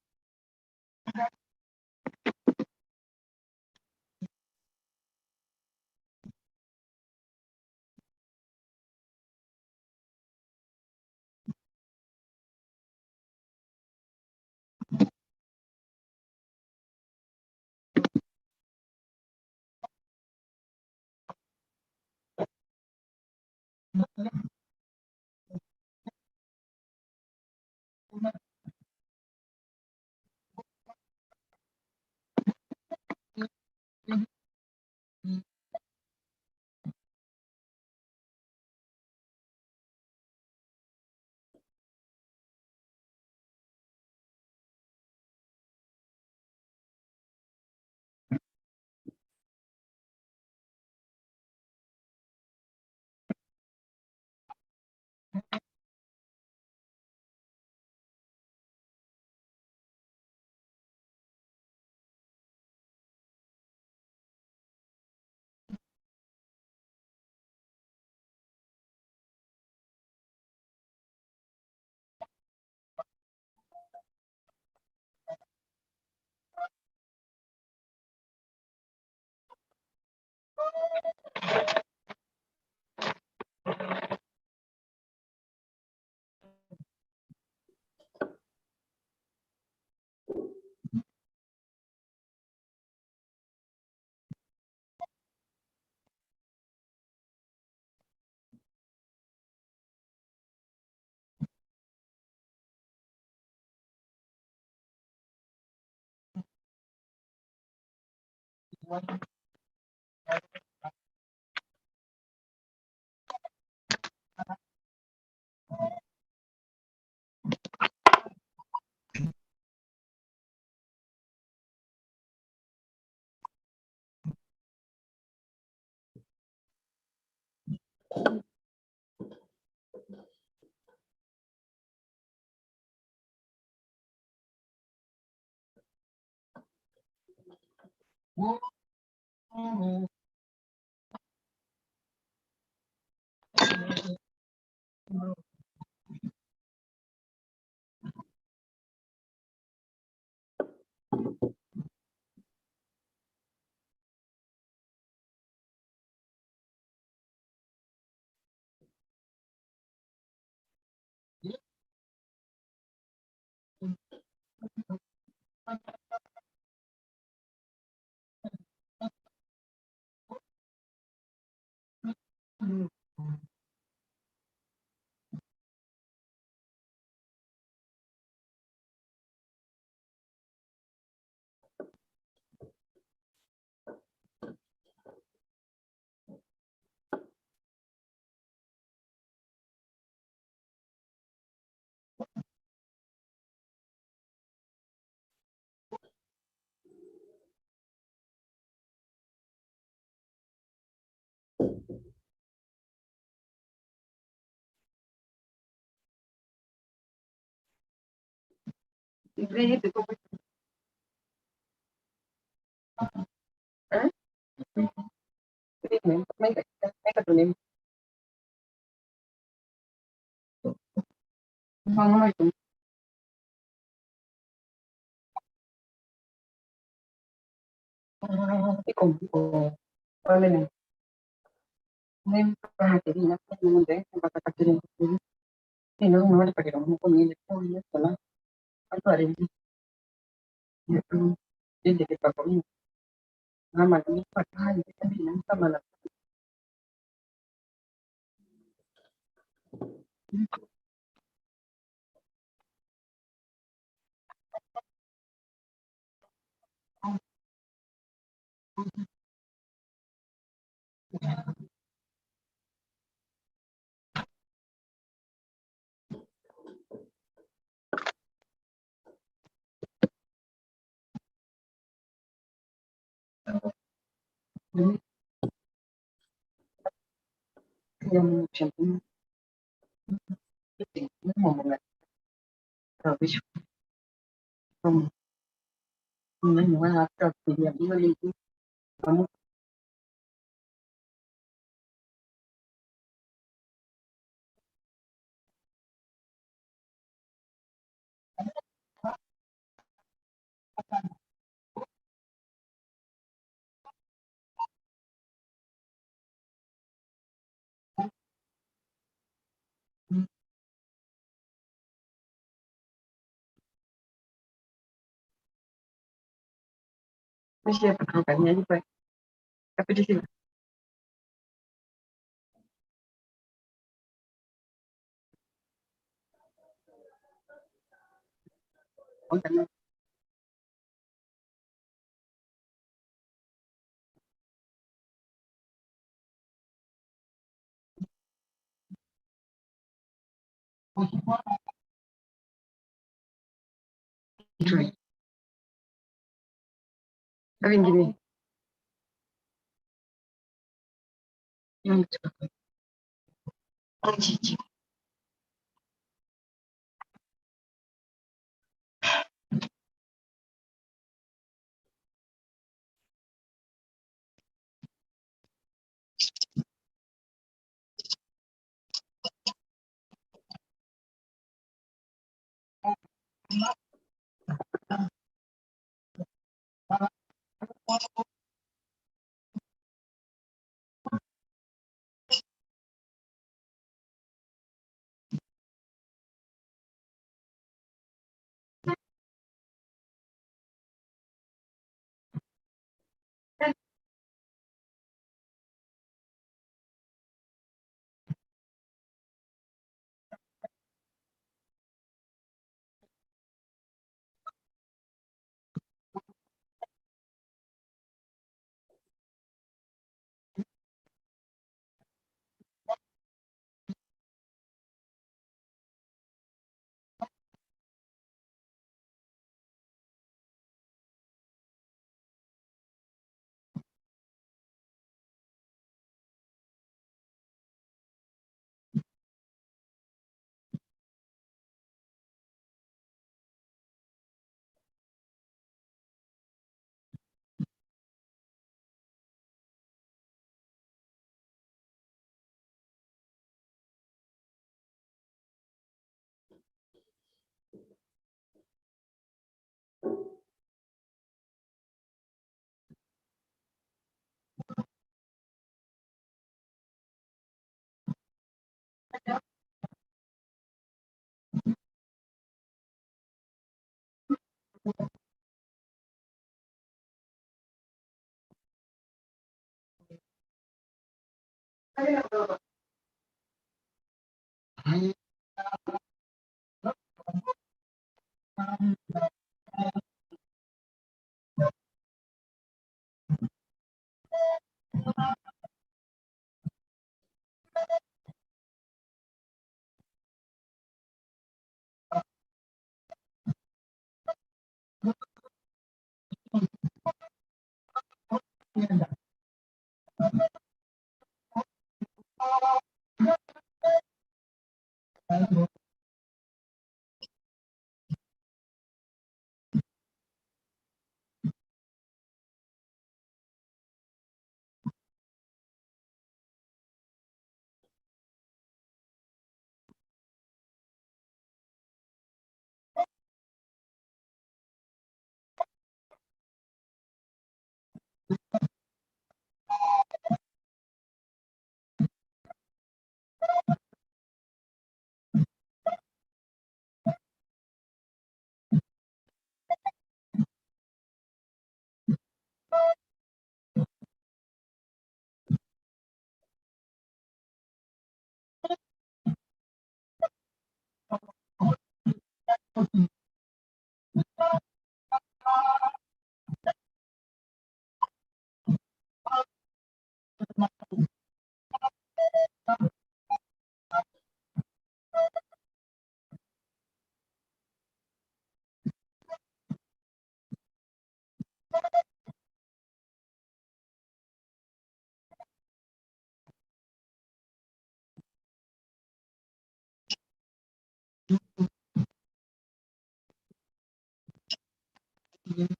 Okay.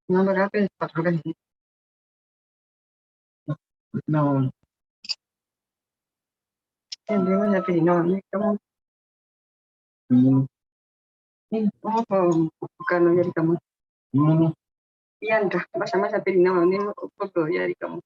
No lo hagas, patrón. No. Hindi mo na pininoon. Kamu. Oo po. Kano yari kamu. Yan ka. Basta pininoon. Opo, yari kamu.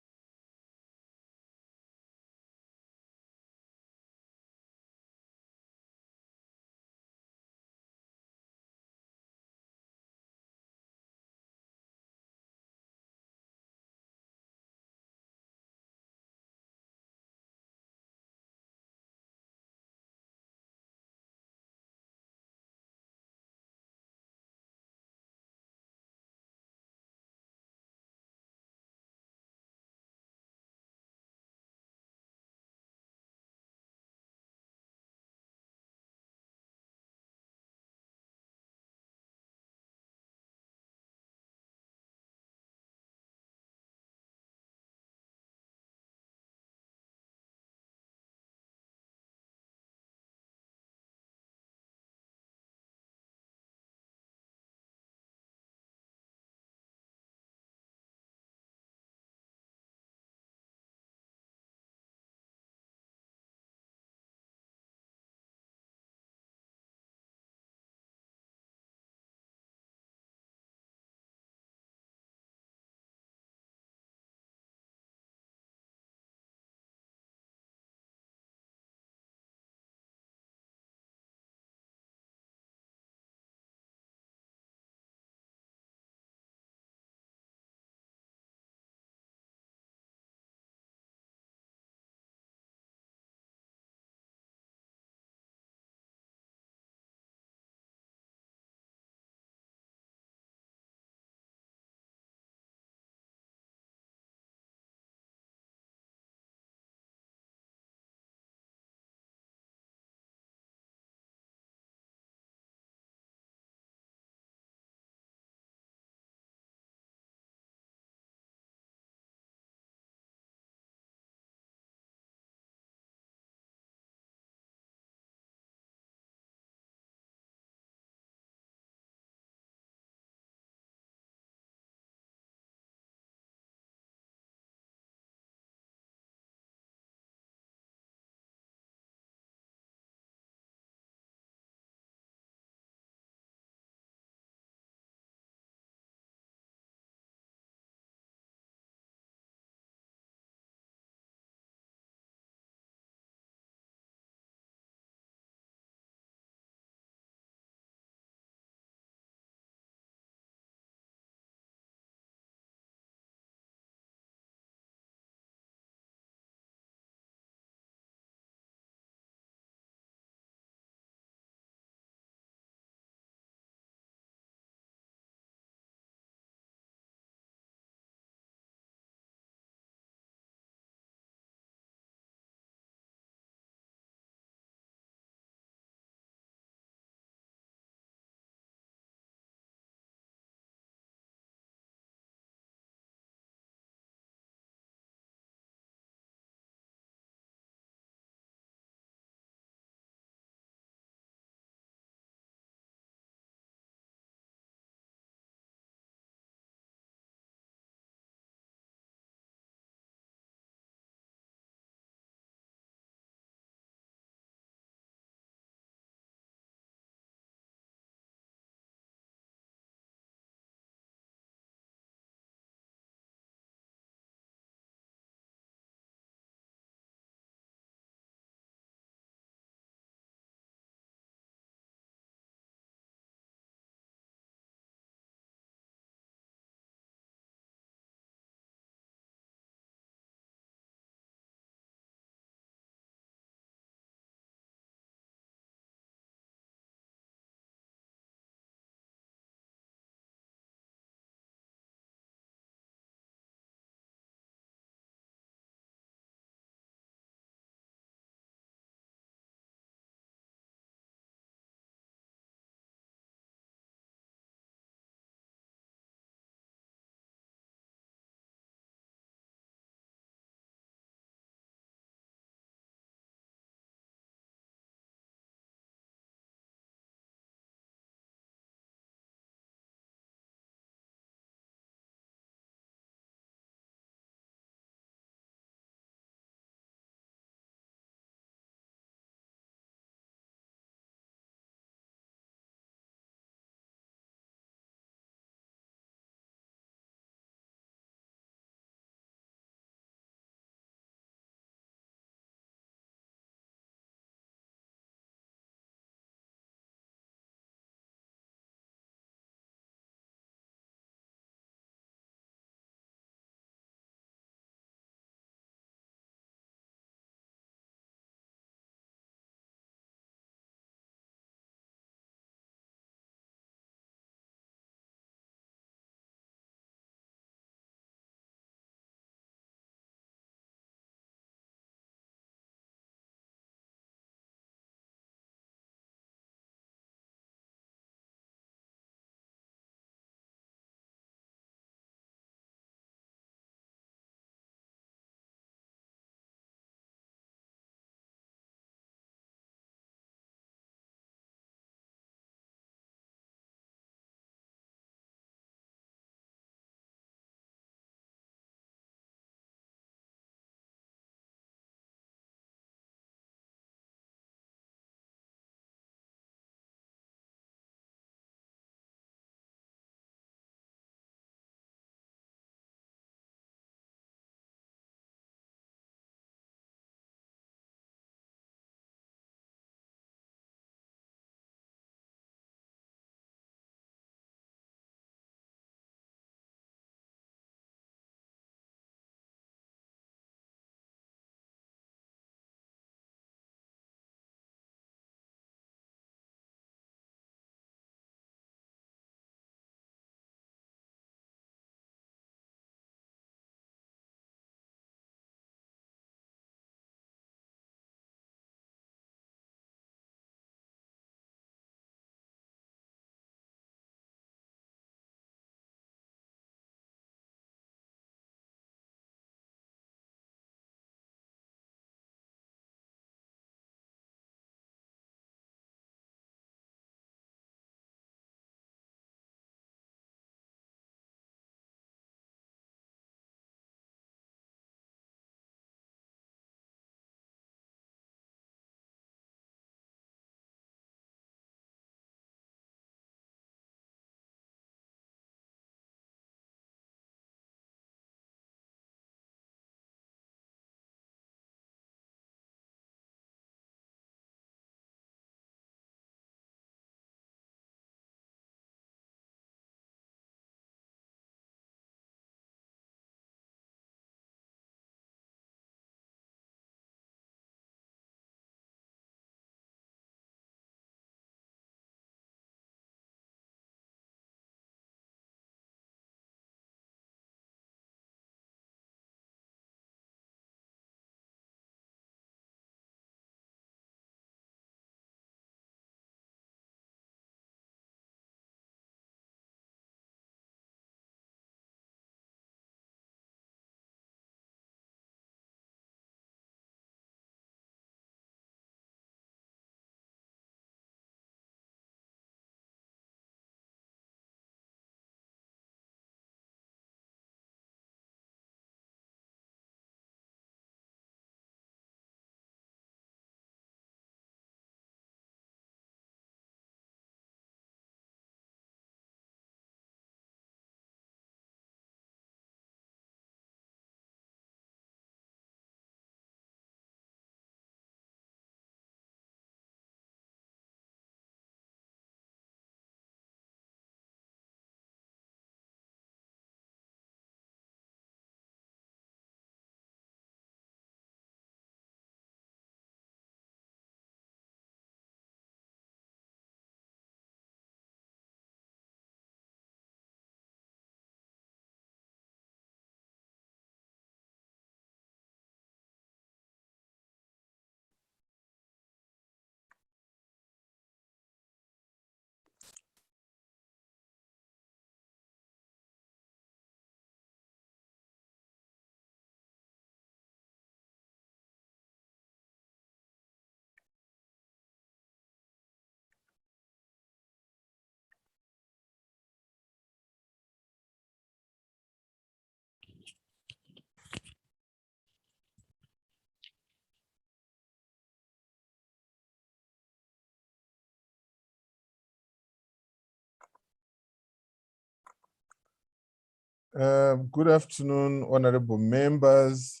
Good afternoon, honorable members.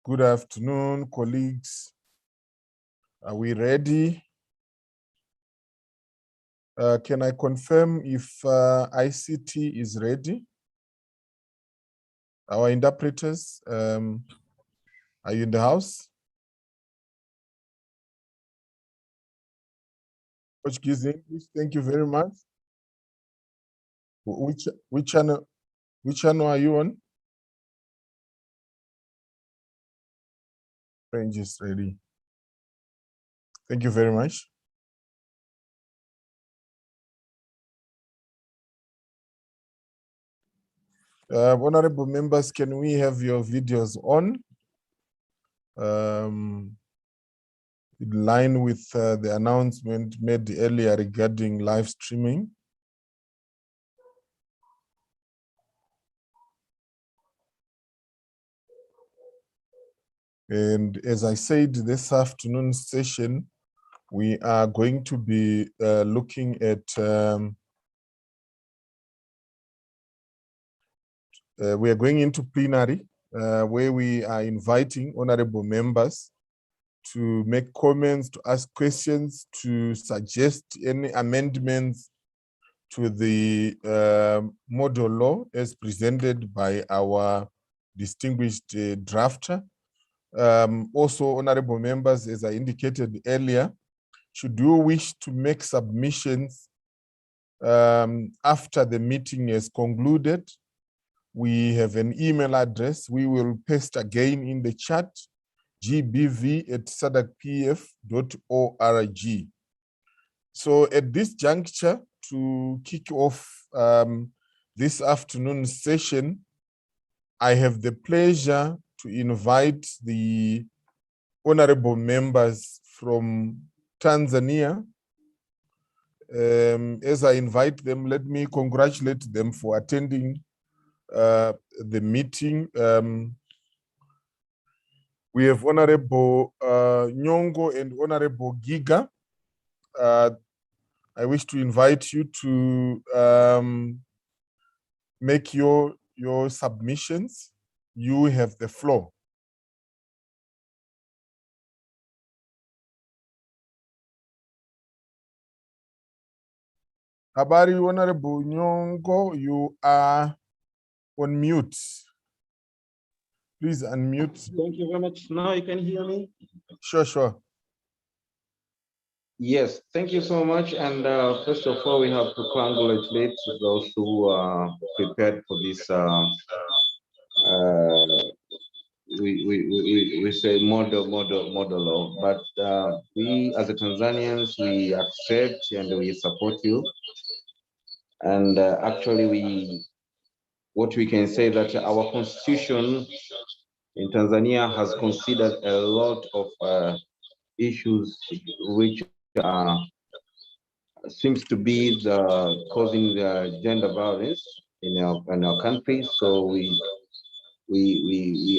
Good afternoon, colleagues. Are we ready? Can I confirm if ICT is ready? Our interpreters, are you in the house? Portuguese, English, thank you very much. Which channel are you on? French is ready. Thank you very much. Honorable members, can we have your videos on? In line with the announcement made earlier regarding live streaming. And as I said, this afternoon session, we are going to be looking at we are going into plenary, where we are inviting honorable members to make comments, to ask questions, to suggest any amendments to the model law as presented by our distinguished drafter. Also, honorable members, as I indicated earlier, should you wish to make submissions after the meeting is concluded, we have an email address. We will paste again in the chat, gbv@sadcpf.org. So at this juncture, to kick off this afternoon session, I have the pleasure to invite the honorable members from Tanzania. As I invite them, let me congratulate them for attending the meeting. We have Honorable Nyongo and Honorable Giga. I wish to invite you to make your submissions. You have the floor. Habari, Honorable Nyongo, you are on mute. Please unmute. Thank you very much. Now you can hear me? Sure. Yes, thank you so much. And first of all, we have to congratulate those who are prepared for this. We say model law, but we as a Tanzanians, we accept and we support you. And actually, what we can say that our constitution in Tanzania has considered a lot of issues which seems to be causing the gender violence in our country. So we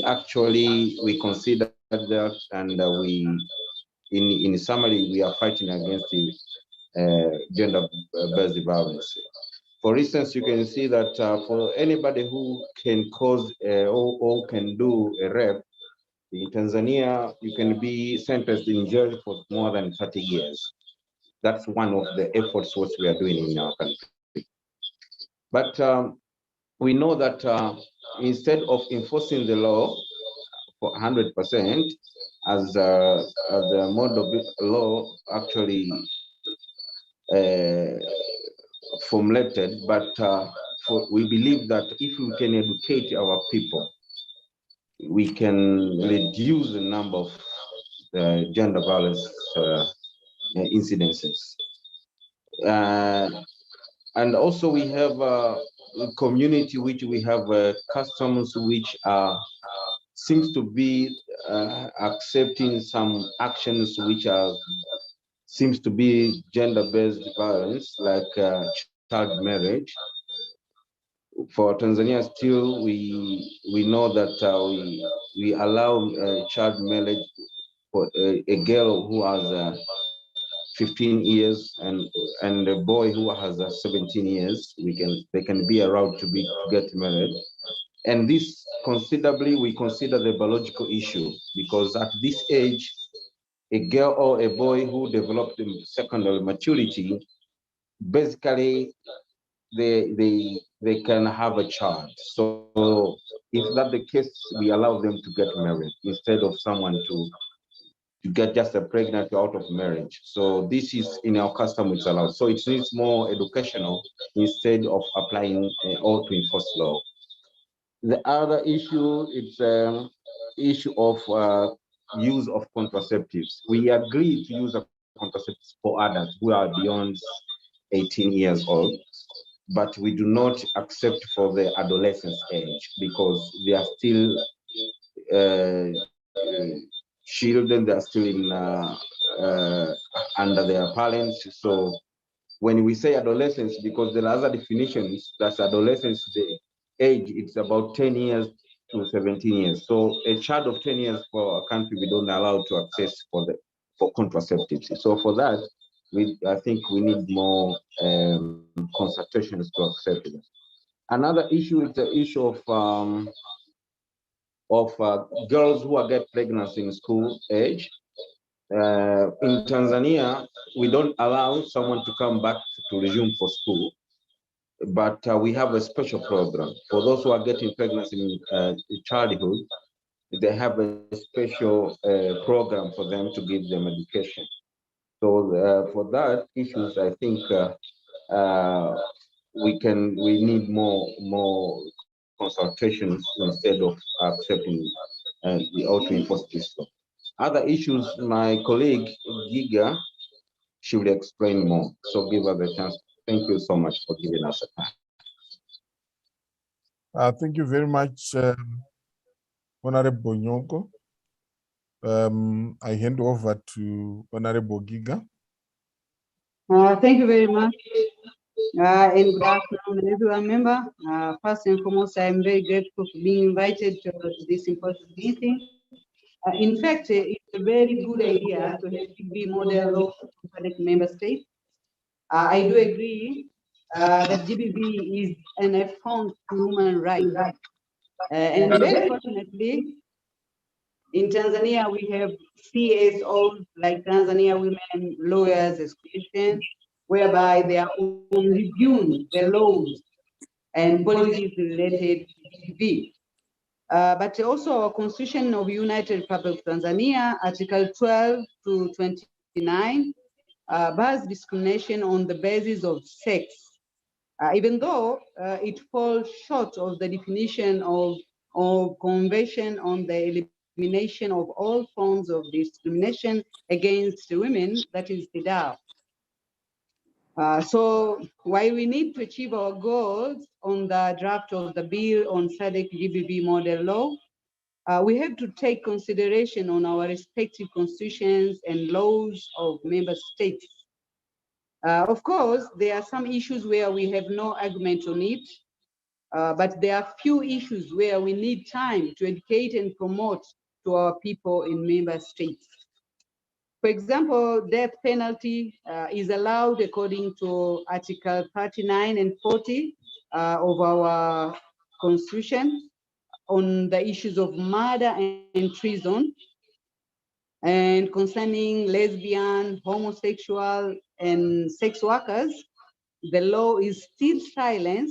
actually consider that, and in summary, we are fighting against the gender-based violence. For instance, you can see that for anybody who can cause or can do a rape in Tanzania, you can be sentenced in jail for more than 30 years. That's one of the efforts what we are doing in our country. But we know that instead of enforcing the law for 100%, as the model law actually formulated, but we believe that if we can educate our people, we can reduce the number of gender violence incidences. And also we have a community which we have customs which seems to be accepting some actions which seems to be gender-based violence, like child marriage. For Tanzania, still we know that we allow child marriage for a girl who has 15 years and a boy who has 17 years, they can be allowed to get married. And this considerably, we consider the biological issue, because at this age, a girl or a boy who developed in secondary maturity, basically they can have a child. So if that's the case, we allow them to get married instead of someone to get just a pregnant out of marriage. So this is in our custom, it's allowed. So it needs more educational instead of applying or to enforce law. The other issue is issue of use of contraceptives. We agree to use contraceptives for adults who are beyond 18 years old, but we do not accept for the adolescence age, because they are still children, they are still in under their parents. So when we say adolescence, because there are other definitions, that's adolescence, the age, it's about 10 years to 17 years. So a child of 10 years for a country, we don't allow to access for contraceptives. So for that, I think we need more consultations to accept it. Another issue is the issue of girls who get pregnant in school age. In Tanzania, we don't allow someone to come back to resume for school, but we have a special program for those who are getting pregnant in childhood. They have a special program for them to give them education. So for that issues, I think we need more consultations instead of accepting the auto-enforced system. Other issues, my colleague Giga, she will explain more. So give her the chance. Thank you so much for giving us a time. Thank you very much, Honorable Nyongo. I hand over to Honorable Giga. Thank you very much. And good afternoon, everyone member. First and foremost, I am very grateful for being invited to this important meeting. In fact, it's a very good idea to have GBV model law for member states. I do agree that GBV is an affront to human rights. And very fortunately, in Tanzania, we have CSOs like Tanzania Women Lawyers Association, whereby they are reviewing the laws and policies related to GBV. But also our Constitution of United Republic of Tanzania, Article 12 to 29, bars discrimination on the basis of sex, even though it falls short of the definition of Convention on the Elimination of All Forms of Discrimination Against Women, that is CEDAW. So while we need to achieve our goals on the draft of the bill on SADC GBV model law, we have to take consideration on our respective constitutions and laws of member states. Of course, there are some issues where we have no argument on it, but there are few issues where we need time to educate and promote to our people in member states. For example, death penalty is allowed according to Article 39 and 40 of our Constitution on the issues of murder and treason. And concerning lesbian, homosexual, and sex workers, the law is still silent,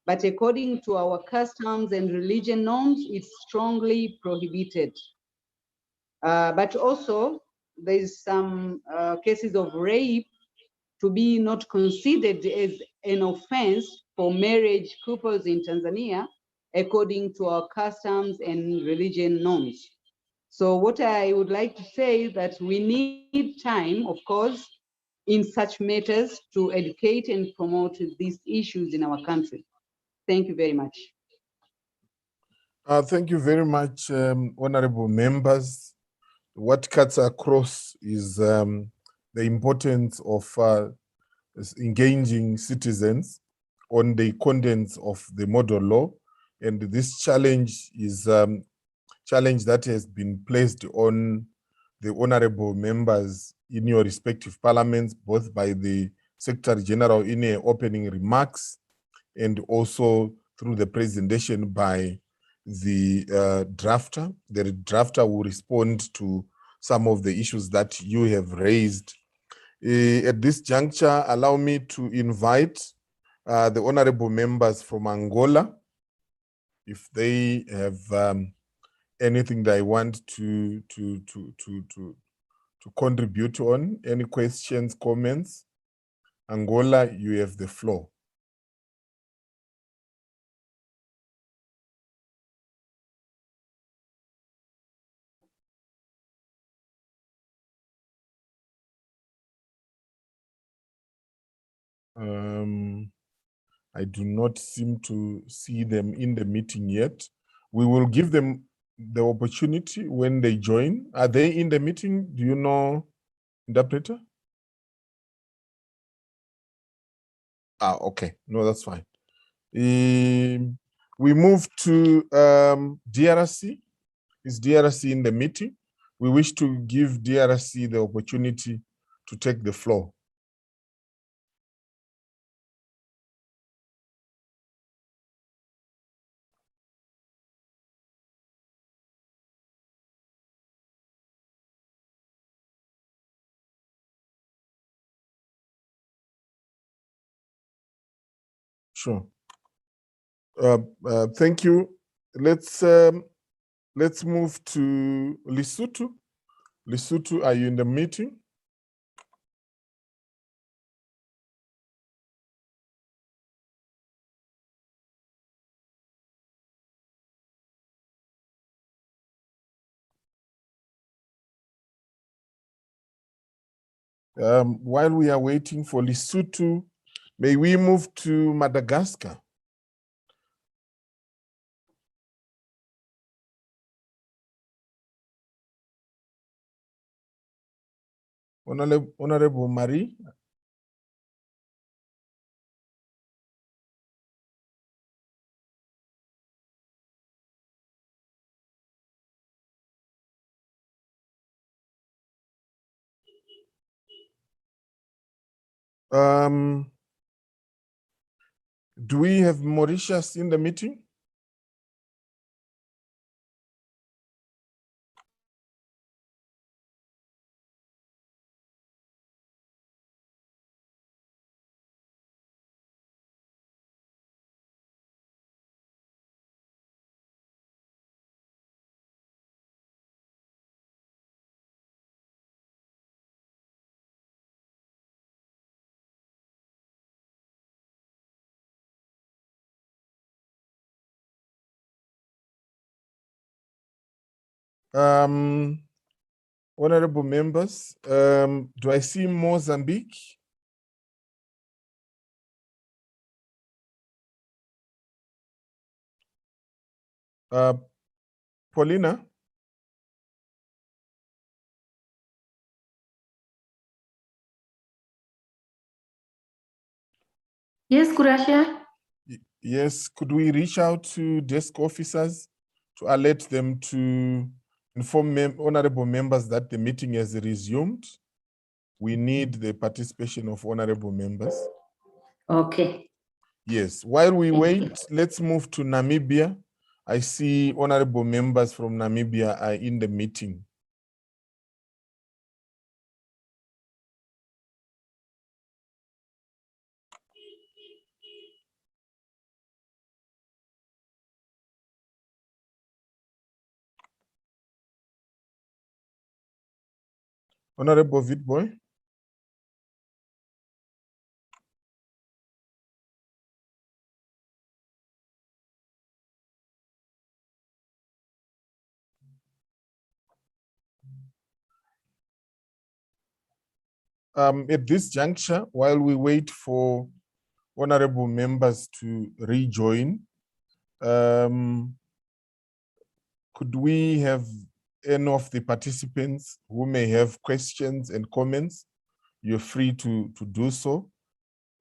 but according to our customs and religion norms, it's strongly prohibited. But also, there's some cases of rape to be not considered as an offense for marriage couples in Tanzania, according to our customs and religion norms. So what I would like to say is that we need time, of course, in such matters to educate and promote these issues in our country. Thank you very much. Thank you very much, honorable members. What cuts across is the importance of engaging citizens on the contents of the model law. And this challenge is challenge that has been placed on the honorable members in your respective parliaments, both by the Secretary General in her opening remarks and also through the presentation by the drafter. The drafter will respond to some of the issues that you have raised. At this juncture, allow me to invite the honorable members from Angola, if they have anything they want to contribute on. Any questions, comments? Angola, you have the floor. I do not seem to see them in the meeting yet. We will give them the opportunity when they join. Are they in the meeting? Do you know, interpreter? Okay. No, that's fine. We move to DRC. Is DRC in the meeting? We wish to give DRC the opportunity to take the floor. Sure. Thank you. Let's move to Lesotho. Lesotho, are you in the meeting? While we are waiting for Lesotho, may we move to Madagascar? Honorable Marie. Do we have Mauritius in the meeting? Honorable members, do I see Mozambique? Paulina? Yes, Kurasha. Yes, could we reach out to desk officers to alert them to inform honorable members that the meeting has resumed? We need the participation of honorable members. Okay. Yes, while we wait, let's move to Namibia. I see honorable members from Namibia are in the meeting. Honorable Vitboy. At this juncture, while we wait for honorable members to rejoin, could we have any of the participants who may have questions and comments? You're free to do so.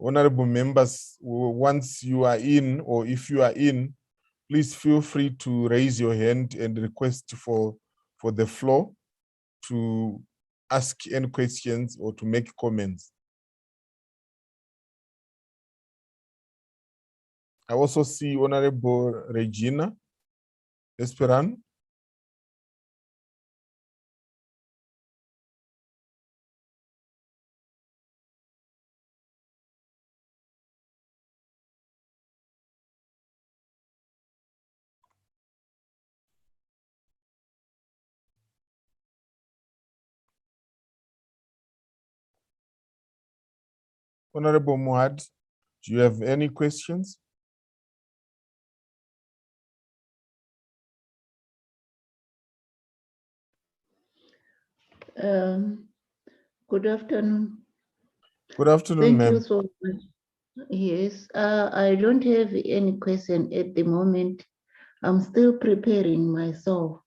Honorable members, once you are in, or if you are in, please feel free to raise your hand and request for the floor to ask any questions or to make comments. I also see Honorable Regina Esperan. Honorable Muad, do you have any questions? Good afternoon. Good afternoon, Thank ma'am. you so much. Yes, I don't have any question at the moment. I'm still preparing myself.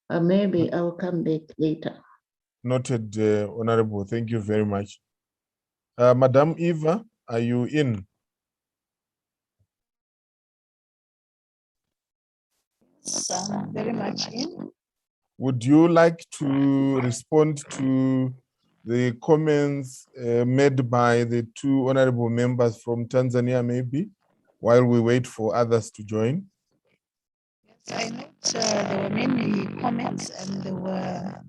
Maybe I'll come back later. Noted, Honorable. Thank you very much. Madam Eva, are you in? I'm very much in. Would you like to respond to the comments made by the two honorable members from Tanzania, maybe, while we wait for others to join? Yes, I note there were many comments and they were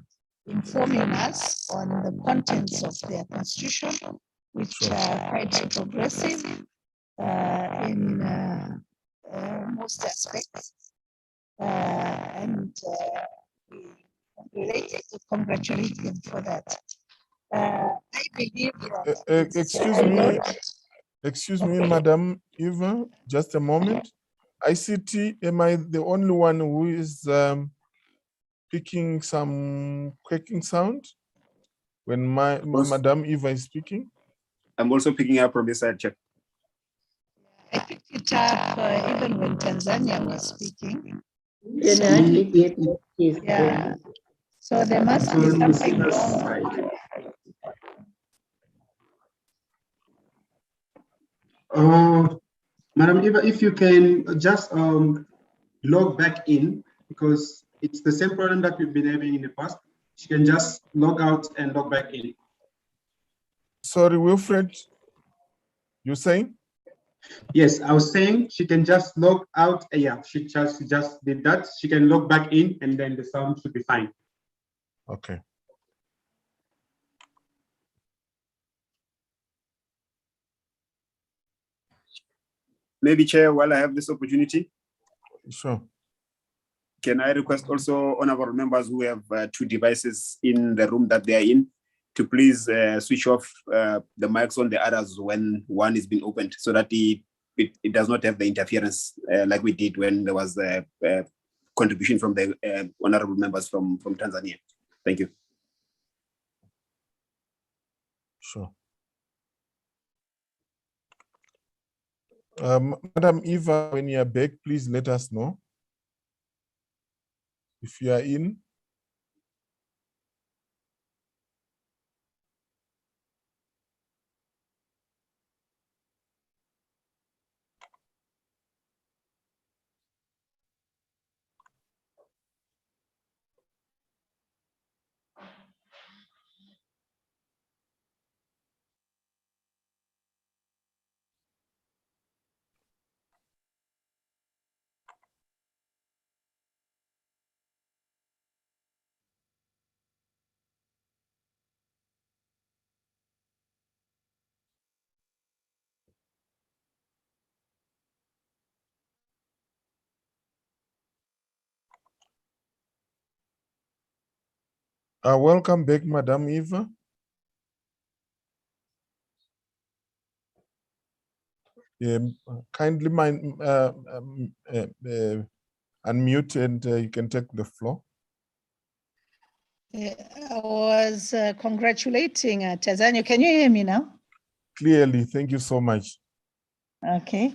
informing us on the contents of their constitution, which are quite progressive in most aspects. And we congratulate them for that. I believe Excuse me, Madam Eva, just a moment. ICT, am I the only one who is picking some quaking sound when Madam Eva is speaking? I'm also picking up from this side, Chair. I picked it up even when Tanzania was speaking. Can hardly get this. Yeah. So there must be something wrong. Madam Eva, if you can just log back in, because it's the same problem that we've been having in the past. She can just log out and log back in. Sorry, Wilfred, you saying? Yes, I was saying she can just log out. Yeah, she just did that. She can log back in and then the sound should be fine. Okay. Maybe, Chair, while I have this opportunity. Sure. Can I request also honorable members who have two devices in the room that they are in to please switch off the mics on the others when one is being opened, so that it does not have the interference like we did when there was a contribution from the honorable members from Tanzania. Thank you. Sure. Madam Eva, when you are back, please let us know if you are in. Welcome back, Madam Eva. Kindly unmute and you can take the floor. I was congratulating Tanzania. Can you hear me now? Clearly, thank you so much. Okay.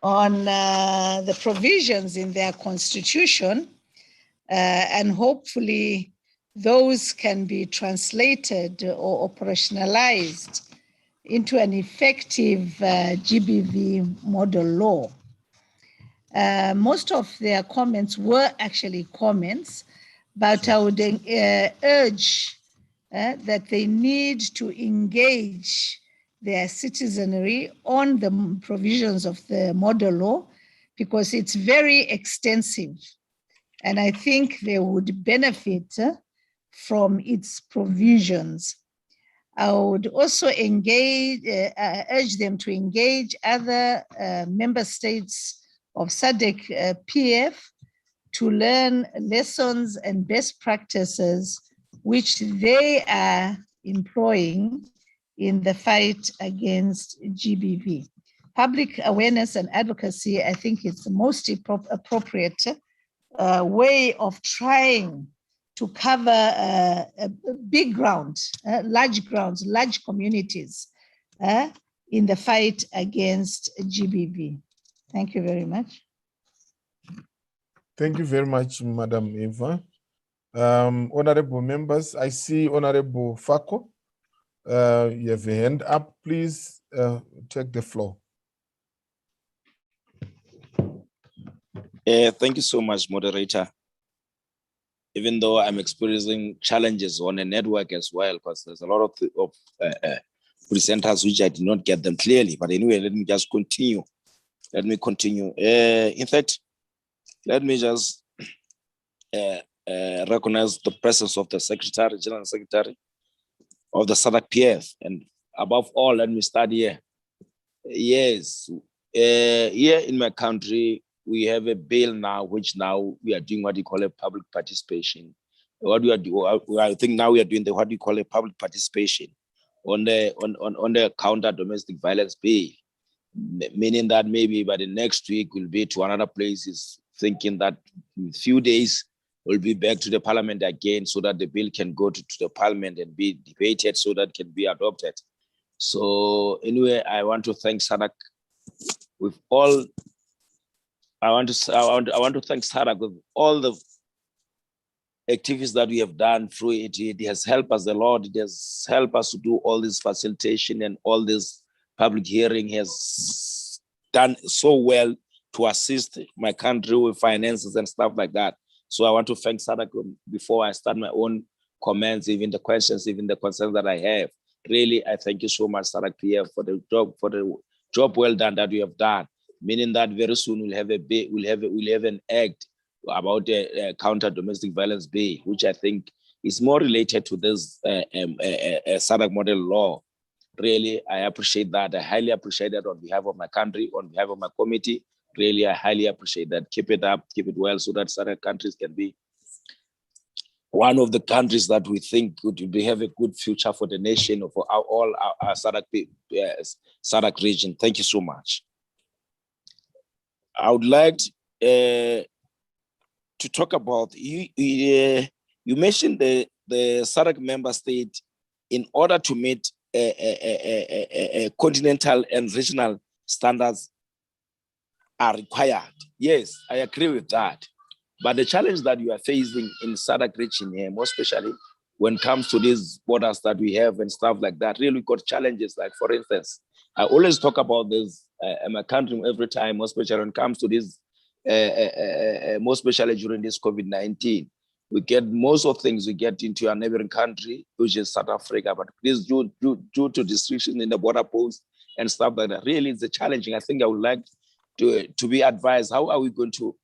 On the provisions in their constitution, and hopefully those can be translated or operationalized into an effective GBV model law. Most of their comments were actually comments, but I would urge that they need to engage their citizenry on the provisions of the model law because it's very extensive. And I think they would benefit from its provisions. I would also urge them to engage other member states of SADC PF to learn lessons and best practices which they are employing in the fight against GBV. Public awareness and advocacy, I think it's the most appropriate way of trying to cover big ground, large grounds, large communities in the fight against GBV. Thank you very much. Thank you very much, Madam Eva. Honorable members, I see Honorable Fako. You have a hand up. Please take the floor. Thank you so much, moderator. Even though I'm experiencing challenges on the network as well, because there's a lot of presenters which I did not get them clearly. But anyway, let me just continue. Let me continue. In fact, let me just recognize the presence of the Secretary, General Secretary of the SADC PF. And above all, let me start here. Yes, here in my country, we have a bill now, which now we are doing what you call a public participation. What we are doing, I think now we are doing what you call a public participation on the counter domestic violence bill, meaning that maybe by the next week we'll be to another places, thinking that in a few days we'll be back to the Parliament again, so that the bill can go to the Parliament and be debated, so that it can be adopted. So anyway, I want to thank SADC with all. I want to thank SADC with all the activities that we have done through it. It has helped us a lot. It has helped us to do all this facilitation, and all this public hearing has done so well to assist my country with finances and stuff like that. So I want to thank SADC before I start my own comments, even the questions, even the concerns that I have. Really, I thank you so much, SADC PF, for the job well done that you have done. Meaning that very soon we'll have an act about a counter domestic violence bill, which I think is more related to this SADC model law. Really, I appreciate that. I highly appreciate that on behalf of my country, on behalf of my committee. Really, I highly appreciate that. Keep it up, keep it well, so that SADC countries can be one of the countries that we think could have a good future for the nation, or for all our SADC region. Thank you so much. I would like to talk about, you mentioned the SADC member state, in order to meet continental and regional standards are required. Yes, I agree with that. But the challenge that you are facing in SADC region here, more especially when it comes to these borders that we have and stuff like that, really got challenges. Like, for instance, I always talk about this in my country every time, more especially when it comes to this, more especially during this COVID-19. We get most of things we get into our neighboring country, which is South Africa, but this due to restrictions in the border posts and stuff like that, really it's a challenging. I think I would like to be advised, how are we going to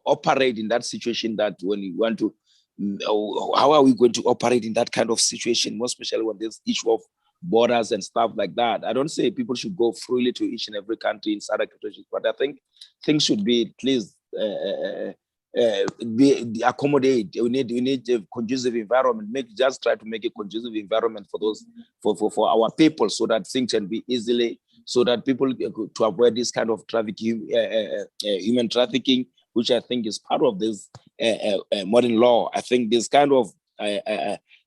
operate in that situation, that when you want to, how are we going to operate in that kind of situation, more especially when there's issue of borders and stuff like that. I don't say people should go freely to each and every country in SADC region, but I think things should be at least be accommodate. We need a conducive environment. Just try to make a conducive environment for those for our people, so that things can be easily, so that people to avoid this kind of trafficking, human trafficking, which I think is part of this modern law. I think this kind of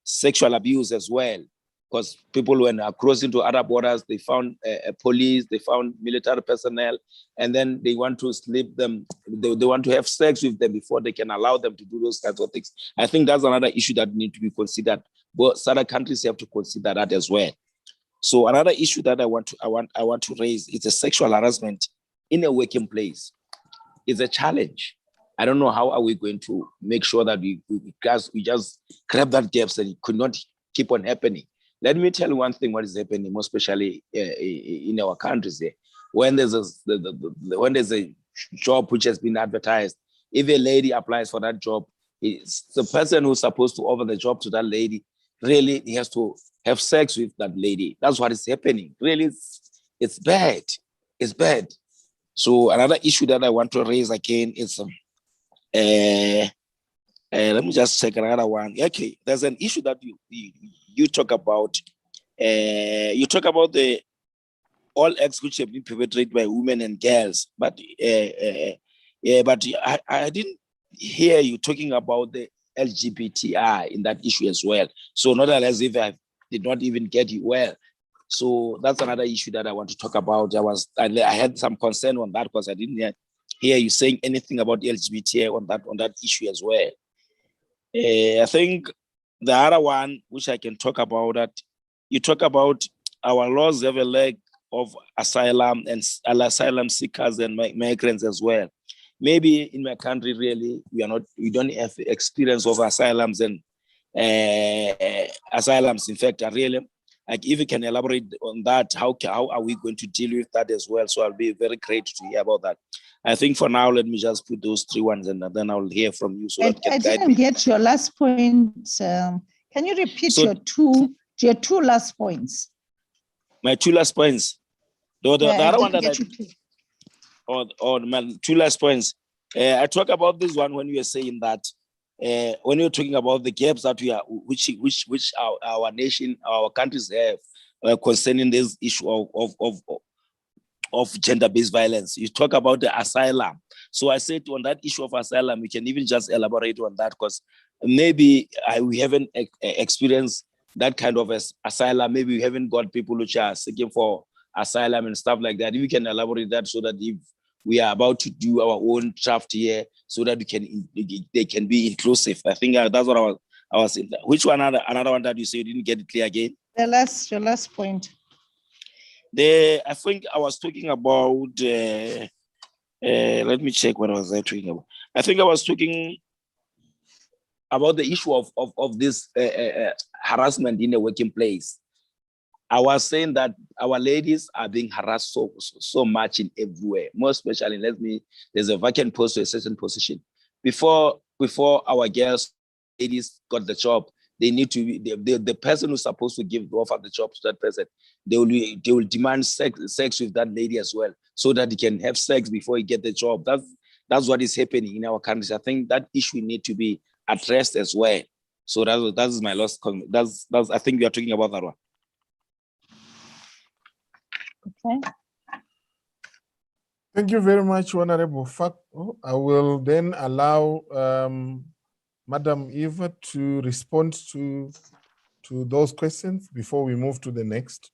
sexual abuse as well, because people, when are crossing to other borders, they found police, they found military personnel, and then they want to sleep them, they want to have sex with them before they can allow them to do those kinds of things. I think that's another issue that needs to be considered. But other countries have to consider that as well. So another issue that I want to raise is the sexual harassment in a working place. It's a challenge. I don't know how are we going to make sure that we just grab that gaps, and it could not keep on happening. Let me tell you one thing, what is happening, more especially in our countries there. When there's a job which has been advertised, if a lady applies for that job, it's the person who's supposed to offer the job to that lady, really, he has to have sex with that lady. That's what is happening. Really, it's bad. It's bad. So another issue that I want to raise again is, let me just check another one. Okay, there's an issue that you talk about. You talk about the all acts which have been perpetrated by women and girls, but but I didn't hear you talking about the LGBTI in that issue as well. So not as if I did not even get you well. So that's another issue that I want to talk about. I had some concern on that because I didn't hear you saying anything about LGBTI on that issue as well. I think the other one which I can talk about, that you talk about our laws have a lack of asylum and asylum seekers and migrants as well. Maybe in my country, really, we don't have experience of asylums and asylums. In fact, really, like if you can elaborate on that, how are we going to deal with that as well? So I'll be very grateful to hear about that. I think for now, let me just put those 3 ones and then I'll hear from you. So I didn't get your last point. Can you repeat your two last points? My 2 last points. The other one that or my 2 last points. I talk about this one when you were saying that when you're talking about the gaps that which our nation, our countries have concerning this issue of gender-based violence. You talk about the asylum. So I said on that issue of asylum, we can even just elaborate on that because maybe we haven't experienced that kind of asylum. Maybe we haven't got people which are seeking for asylum and stuff like that. If we can elaborate that so that if we are about to do our own draft here, so that they can be inclusive. I think that's what I was saying. Which one? Another one that you say you didn't get it clear again? Your last point. I think I was talking about. Let me check what was I talking about. I think I was talking about the issue of this harassment in the working place. I was saying that our ladies are being harassed so much in everywhere, more especially, there's a vacant post to a certain position. Before our girls, ladies got the job, they need to be, the person who's supposed to offer the job to that person, they will demand sex with that lady as well, so that they can have sex before you get the job. That's what is happening in our countries. I think that issue need to be addressed as well. So that is my last comment. That's I think we are talking about that one. Okay. Thank you very much, Honorable Fakpo. I will then allow Madam Eva to respond to those questions before we move to the next.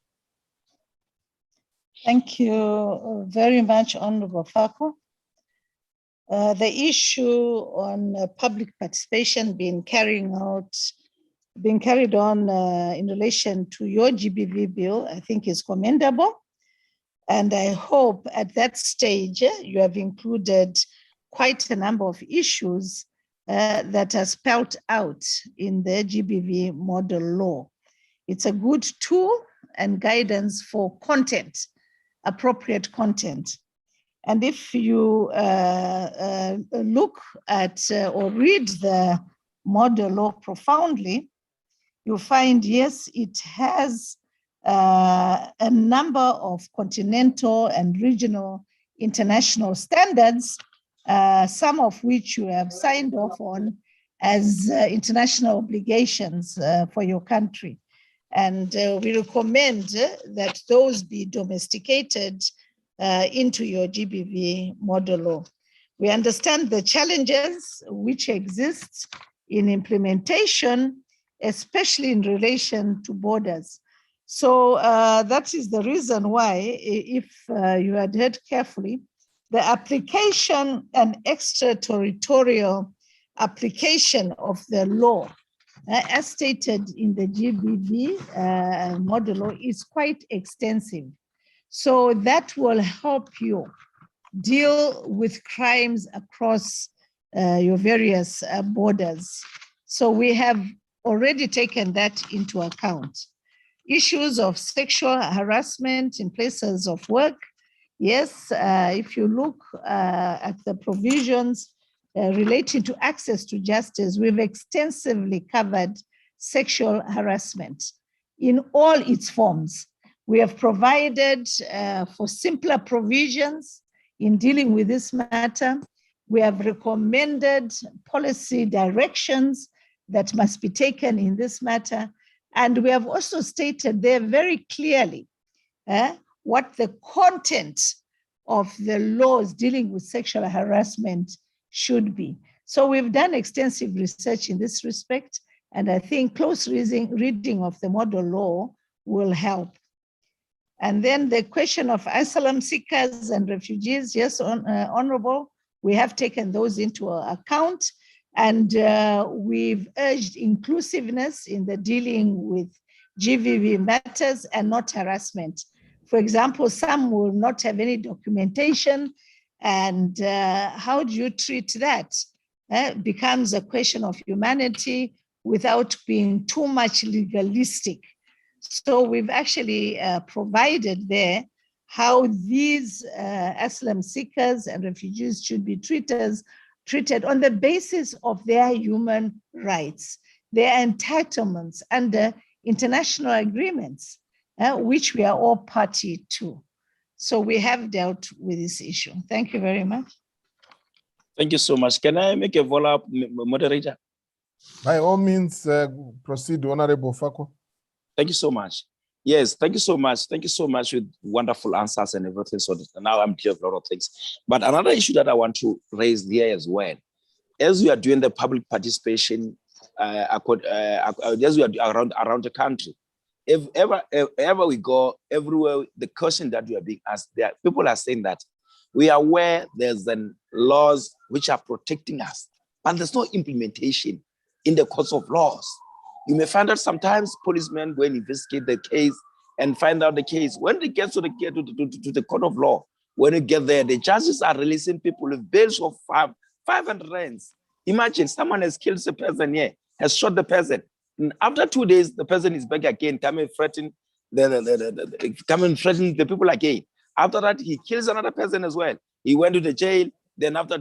Thank you very much, Honorable Fakpo. The issue on public participation being carried on in relation to your GBV bill, I think is commendable. And I hope at that stage you have included quite a number of issues that are spelled out in the GBV model law. It's a good tool and guidance for content, appropriate content. And if you look at or read the model law profoundly, you'll find, yes, it has a number of continental and regional international standards, some of which you have signed off on as international obligations for your country. And we recommend that those be domesticated into your GBV model law. We understand the challenges which exist in implementation, especially in relation to borders. So that is the reason why, if you had heard carefully, the application and extraterritorial application of the law, as stated in the GBV model law, is quite extensive. So that will help you deal with crimes across your various borders. So we have already taken that into account. Issues of sexual harassment in places of work. Yes, if you look at the provisions relating to access to justice, we've extensively covered sexual harassment in all its forms. We have provided for simpler provisions in dealing with this matter. We have recommended policy directions that must be taken in this matter. And we have also stated there very clearly what the content of the laws dealing with sexual harassment should be. So we've done extensive research in this respect, and I think close reading of the model law will help. And then the question of asylum seekers and refugees, yes, Honorable, we have taken those into account, and we've urged inclusiveness in the dealing with GBV matters and not harassment. For example, some will not have any documentation, and how do you treat that? It becomes a question of humanity without being too much legalistic. So we've actually provided there how these asylum seekers and refugees should be treated on the basis of their human rights, their entitlements under international agreements, which we are all party to. So we have dealt with this issue. Thank you very much. Thank you so much. Can I make a follow-up, moderator? By all means, proceed, Honorable Fako. Thank you so much. Yes, thank you so much. Thank you so much with wonderful answers and everything. So now I'm clear of a lot of things. But another issue that I want to raise here as well, as we are doing the public participation, as we are around the country, if ever we go, everywhere, the question that we are being asked, there, people are saying that we are aware there's laws which are protecting us, but there's no implementation in the courts of laws. You may find out sometimes policemen go and investigate the case and find out the case. When they get to the court of law, when you get there, the judges are releasing people with bails of 500 rands. Imagine someone has killed a person here, has shot the person. And after 2 days, the person is back again, coming threatening the people again. After that, he kills another person as well. He went to the jail. Then after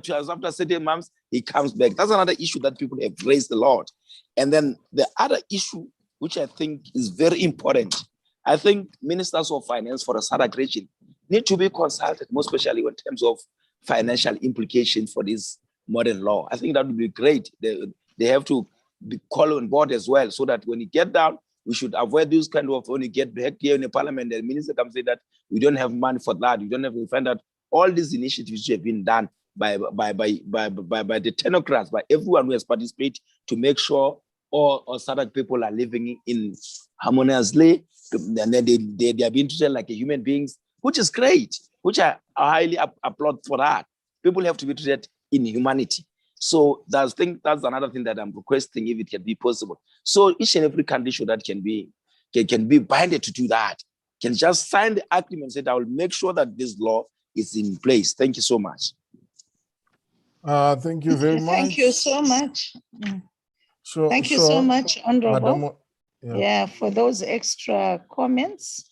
certain months, he comes back. That's another issue that people have raised a lot. And then the other issue, which I think is very important, I think ministers of finance for the SADC region need to be consulted, most especially in terms of financial implications for this modern law. I think that would be great. They have to be called on board as well, so that when you get down, we should avoid this kind of, when you get back here in the parliament, the minister can say that we don't have money for that. We don't have to find out all these initiatives have been done by the technocrats, by everyone who has participated to make sure all SADC people are living in harmoniously, and then they are being treated like human beings, which is great, which I highly applaud for that. People have to be treated in humanity. So that's another thing that I'm requesting, if it can be possible. So each and every country that can be binded to do that, can just sign the agreement, say, I will make sure that this law is in place. Thank you so much. Thank you very much. Thank you so much. Sure, Thank you so much, Honorable, Madam, for those extra comments.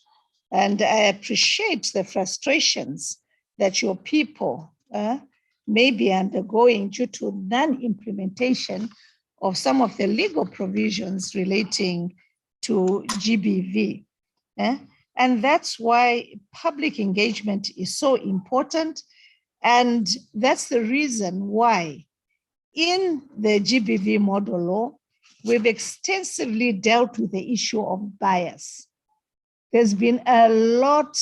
And I appreciate the frustrations that your people may be undergoing due to non-implementation of some of the legal provisions relating to GBV. And that's why public engagement is so important. And that's the reason why in the GBV model law, we've extensively dealt with the issue of bias. There's been a lot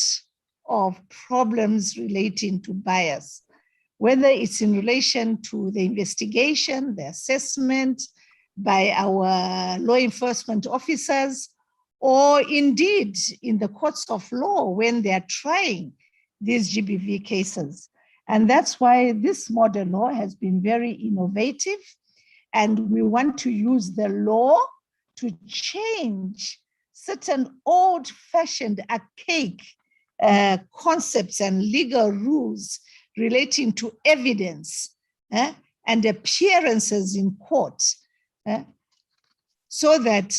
of problems relating to bias, whether it's in relation to the investigation, the assessment by our law enforcement officers, or indeed in the courts of law when they are trying these GBV cases. And that's why this model law has been very innovative, and we want to use the law to change certain old-fashioned archaic concepts and legal rules relating to evidence and appearances in court. so that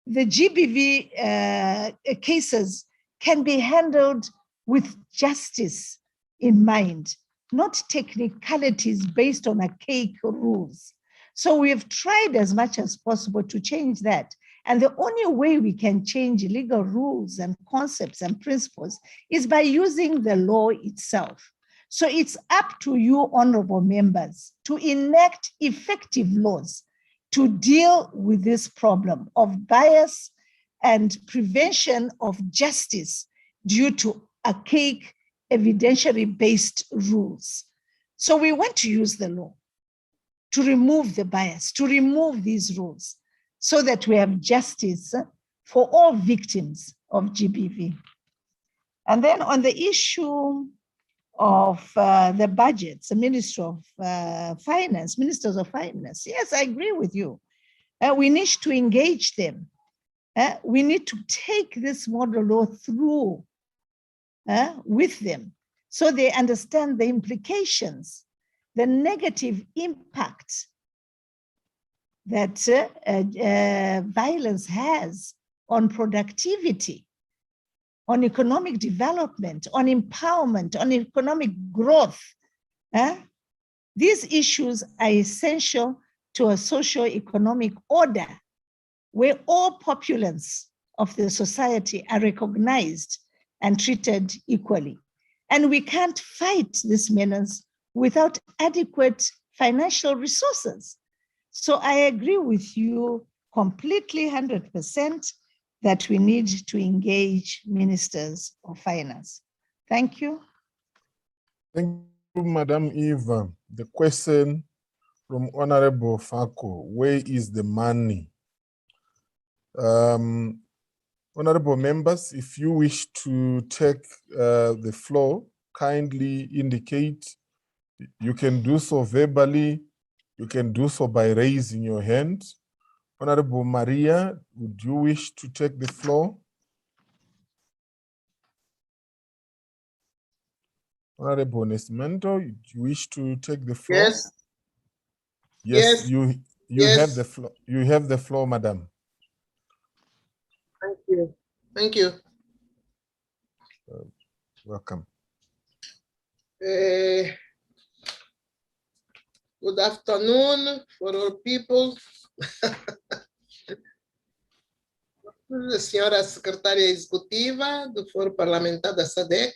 the GBV cases can be handled with justice in mind, not technicalities based on archaic rules. So we have tried as much as possible to change that. And the only way we can change legal rules and concepts and principles is by using the law itself. So it's up to you, honorable members, to enact effective laws to deal with this problem of bias and prevention of justice due to archaic evidentiary-based rules. So we want to use the law to remove the bias, to remove these rules, so that we have justice for all victims of GBV. And then on the issue of the budgets, the Minister of Finance, Ministers of Finance, yes, I agree with you. We need to engage them. We need to take this model law through with them so they understand the implications, the negative impact that violence has on productivity, on economic development, on empowerment, on economic growth. These issues are essential to a socio-economic order where all populations of the society are recognized and treated equally. And we can't fight these menace without adequate financial resources. So I agree with you completely, 100%, that we need to engage ministers of finance. Thank you. Thank you, Madam Eva. The question from Honorable Fako, where is the money? Honorable members, if you wish to take the floor, kindly indicate. You can do so verbally. You can do so by raising your hand. Honorable Maria, would you wish to take the floor? Honorable Nesmento, do you wish to take the floor? Yes. Yes, you Yes. have the floor. You have the floor, madam. Thank you. Thank you. Welcome. Good afternoon for all people. Senhora Secretária Executiva do Fórum Parlamentar da SADC.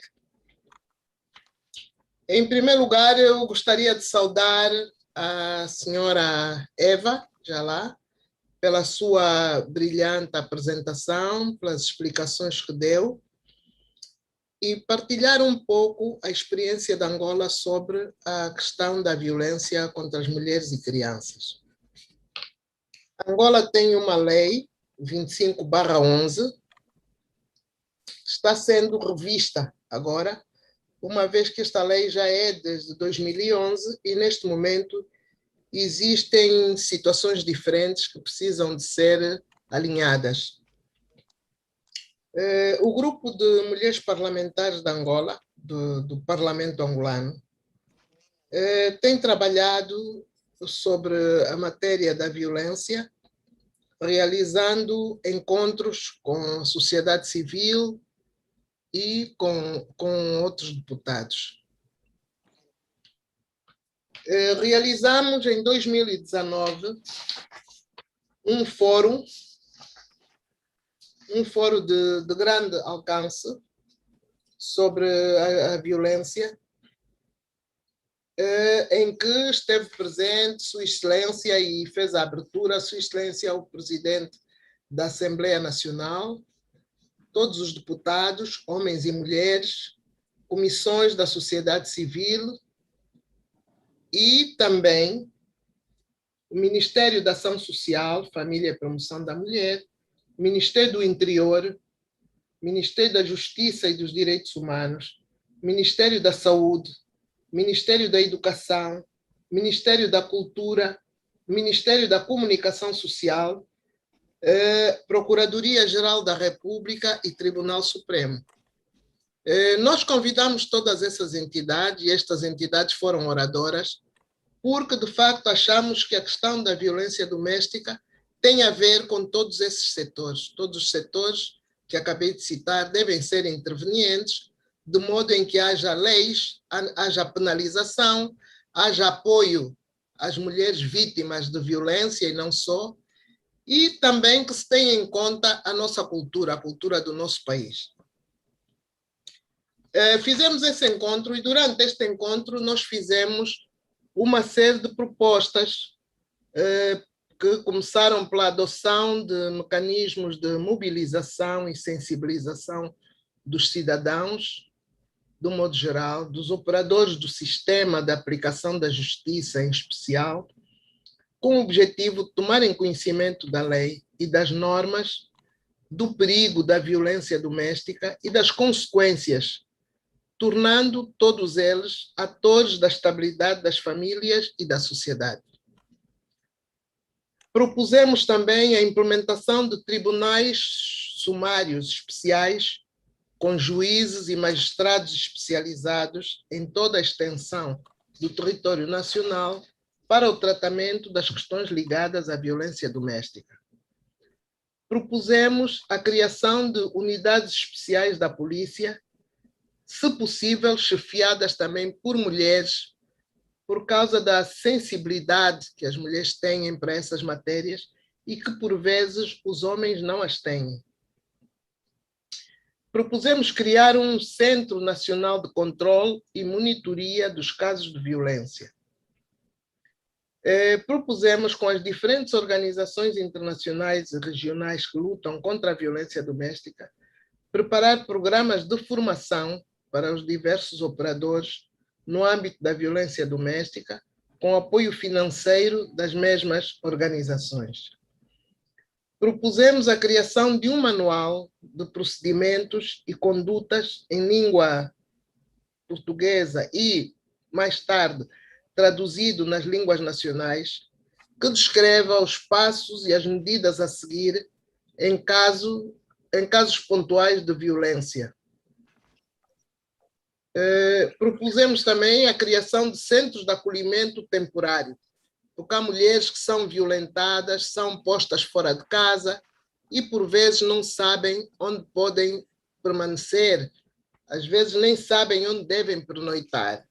Em primeiro lugar, eu gostaria de saudar a senhora Eva Jalá pela sua brilhante apresentação, pelas explicações que deu e partilhar um pouco a experiência de Angola sobre a questão da violência contra as mulheres e crianças. Angola tem uma lei, 25/11, está sendo revista agora, uma vez que esta lei já é desde 2011 e neste momento existem situações diferentes que precisam de ser alinhadas. O grupo de mulheres parlamentares de Angola, do Parlamento angolano, tem trabalhado sobre a matéria da violência, realizando encontros com a sociedade civil e com outros deputados. Realizamos em 2019 um fórum de grande alcance sobre a violência, em que esteve presente Sua Excelência e fez a abertura, Sua Excelência, o Presidente da Assembleia Nacional, todos os deputados, homens e mulheres, comissões da sociedade civil e também o Ministério da Ação Social, Família e Promoção da Mulher, Ministério do Interior, Ministério da Justiça e dos Direitos Humanos, Ministério da Saúde, Ministério da Educação, Ministério da Cultura, Ministério da Comunicação Social, Procuradoria-Geral da República e Tribunal Supremo. Nós convidamos todas essas entidades, e estas entidades foram oradoras, porque, de facto, achamos que a questão da violência doméstica tem a ver com todos esses setores. Todos os setores que acabei de citar devem ser intervenientes, de modo em que haja leis, haja penalização, haja apoio às mulheres vítimas de violência e não só, e também que se tenha em conta a nossa cultura, a cultura do nosso país. Fizemos esse encontro e durante este encontro nós fizemos uma série de propostas que começaram pela adoção de mecanismos de mobilização e sensibilização dos cidadãos, do modo geral, dos operadores do sistema de aplicação da justiça em especial, com o objetivo de tomarem conhecimento da lei e das normas, do perigo da violência doméstica e das consequências, tornando todos eles atores da estabilidade das famílias e da sociedade. Propusemos também a implementação de tribunais sumários especiais, com juízes e magistrados especializados em toda a extensão do território nacional para o tratamento das questões ligadas à violência doméstica. Propusemos a criação de unidades especiais da polícia, se possível, chefiadas também por mulheres, por causa da sensibilidade que as mulheres têm para essas matérias e que, por vezes, os homens não as têm. Propusemos criar um Centro Nacional de Controle e Monitoria dos Casos de Violência. Propusemos, com as diferentes organizações internacionais e regionais que lutam contra a violência doméstica, preparar programas de formação para os diversos operadores no âmbito da violência doméstica, com apoio financeiro das mesmas organizações. Propusemos a criação de um manual de procedimentos e condutas em língua portuguesa e, mais tarde, traduzido nas línguas nacionais, que descreva os passos e as medidas a seguir em casos pontuais de violência. Propusemos também a criação de centros de acolhimento temporário, porque há mulheres que são violentadas, são postas fora de casa e, por vezes, não sabem onde podem permanecer, às vezes nem sabem onde devem pernoitar.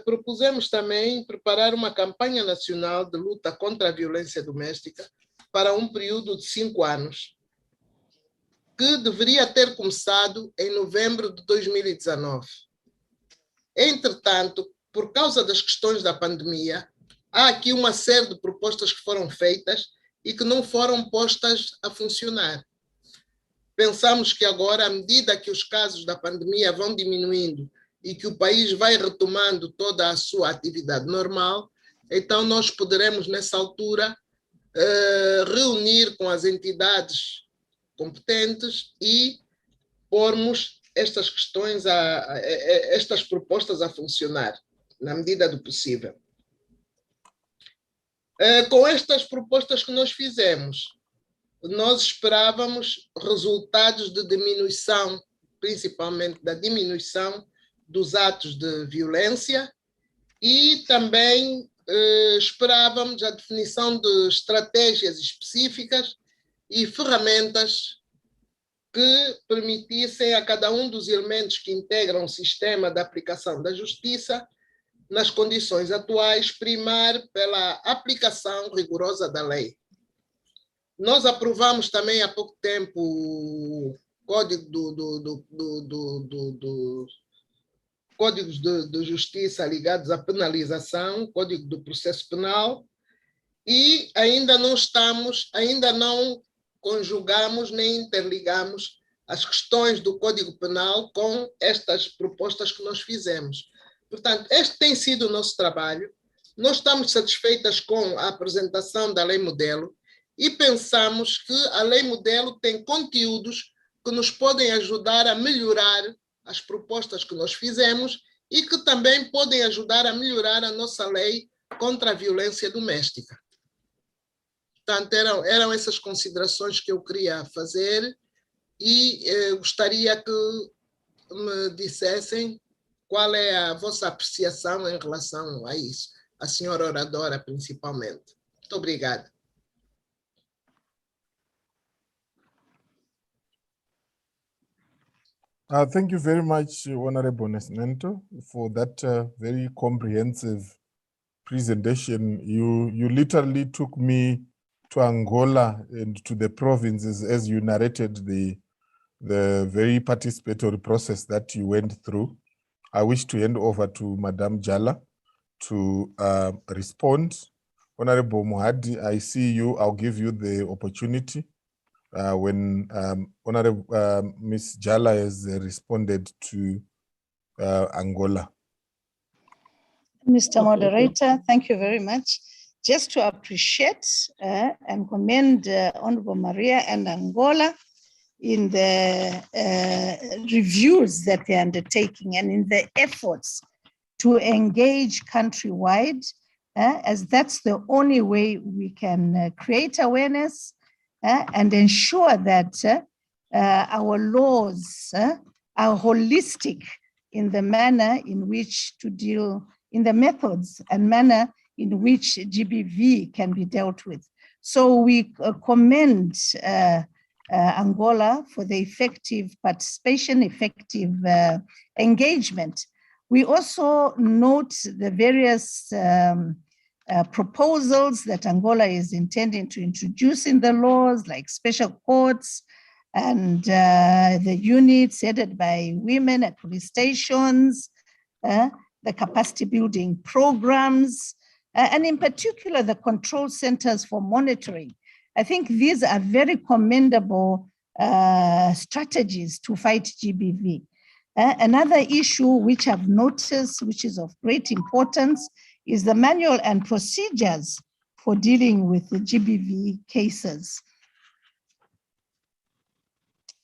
Propusemos também preparar uma campanha nacional de luta contra a violência doméstica para um período de 5 anos, que deveria ter começado em novembro de 2019. Entretanto, por causa das questões da pandemia, há aqui uma série de propostas que foram feitas e que não foram postas a funcionar. Pensamos que agora, à medida que os casos da pandemia vão diminuindo e que o país vai retomando toda a sua atividade normal, então nós poderemos, nessa altura, reunir com as entidades competentes e pormos estas questões, estas propostas a funcionar, na medida do possível. Com estas propostas que nós fizemos, nós esperávamos resultados de diminuição, principalmente da diminuição dos atos de violência, e também esperávamos a definição de estratégias específicas e ferramentas que permitissem a cada um dos elementos que integram o sistema de aplicação da justiça, nas condições atuais, primar pela aplicação rigorosa da lei. Nós aprovamos também há pouco tempo o Código Códigos de Justiça ligados à penalização, Código do Processo Penal, e ainda não conjugamos nem interligamos as questões do Código Penal com estas propostas que nós fizemos. Portanto, este tem sido o nosso trabalho. Nós estamos satisfeitas com a apresentação da Lei Modelo e pensamos que a Lei Modelo tem conteúdos que nos podem ajudar a melhorar as propostas que nós fizemos e que também podem ajudar a melhorar a nossa lei contra a violência doméstica. Portanto, eram essas considerações que eu queria fazer e gostaria que me dissessem qual é a vossa apreciação em relação a isso. a senhora oradora principalmente. Muito obrigado. Thank you very much, Honorable Nascimento, for that very comprehensive presentation. You literally took me to Angola and to the provinces as you narrated the very participatory process that you went through. I wish to hand over to Madame Jala to respond. Honorable Mohadi, I see you. I'll give you the opportunity when Honorable Ms. Jala has responded to Angola. Mr. Moderator, thank you very much. Just to appreciate and commend Honorable Maria and Angola in the reviews that they're undertaking and in the efforts to engage countrywide, as that's the only way we can create awareness and ensure that our laws are holistic in the manner in which to deal, in the methods and manner in which GBV can be dealt with. So we commend Angola for the effective participation, effective engagement. We also note the various proposals that Angola is intending to introduce in the laws, like special courts and the units headed by women at police stations, the capacity building programs, and in particular, the control centers for monitoring. I think these are very commendable strategies to fight GBV. Another issue which I've noticed, which is of great importance, is the manual and procedures for dealing with the GBV cases.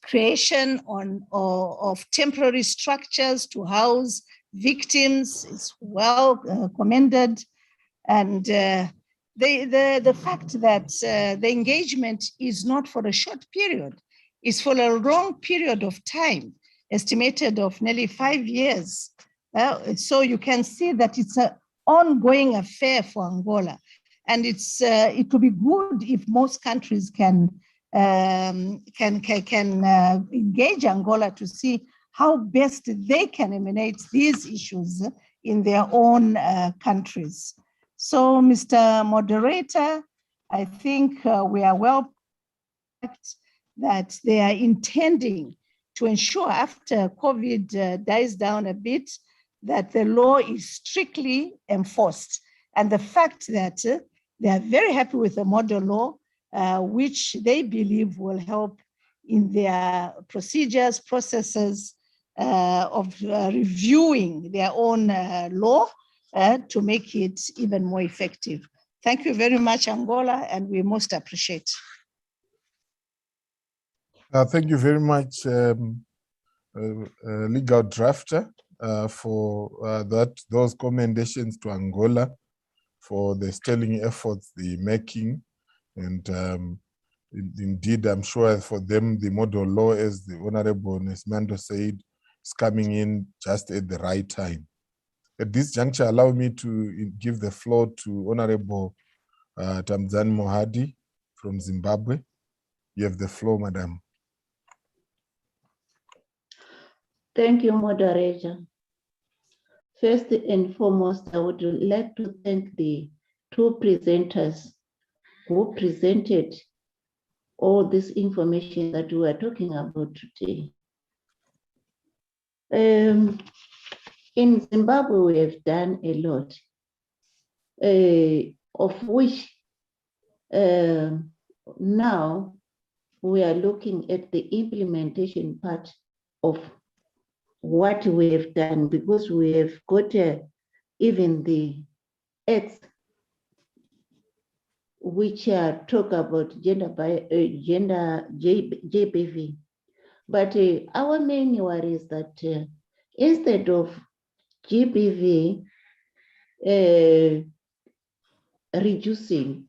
Creation of temporary structures to house victims is well commended. And the fact that the engagement is not for a short period, it's for a long period of time, estimated of nearly 5 years. So you can see that it's an ongoing affair for Angola. And it would be good if most countries can engage Angola to see how best they can emanate these issues in their own countries. So, Mr. Moderator, I think we are well that they are intending to ensure after COVID dies down a bit, that the law is strictly enforced. And the fact that they are very happy with the model law, which they believe will help in their procedures, processes of reviewing their own law to make it even more effective. Thank you very much, Angola, and we most appreciate. Thank you very much, legal drafter, for those commendations to Angola for the sterling efforts they're making. And indeed, I'm sure for them, the model law, as the Honorable Nesmando said, is coming in just at the right time. At this juncture, allow me to give the floor to Honorable Tamzani Mohadi from Zimbabwe. You have the floor, Madam. Thank you, moderator. First and foremost, I would like to thank the two presenters who presented all this information that we are talking about today. In Zimbabwe, we have done a lot, of which now we are looking at the implementation part of what we have done, because we have got even the acts which talk about gender GBV. But our main worry is that instead of GBV reducing,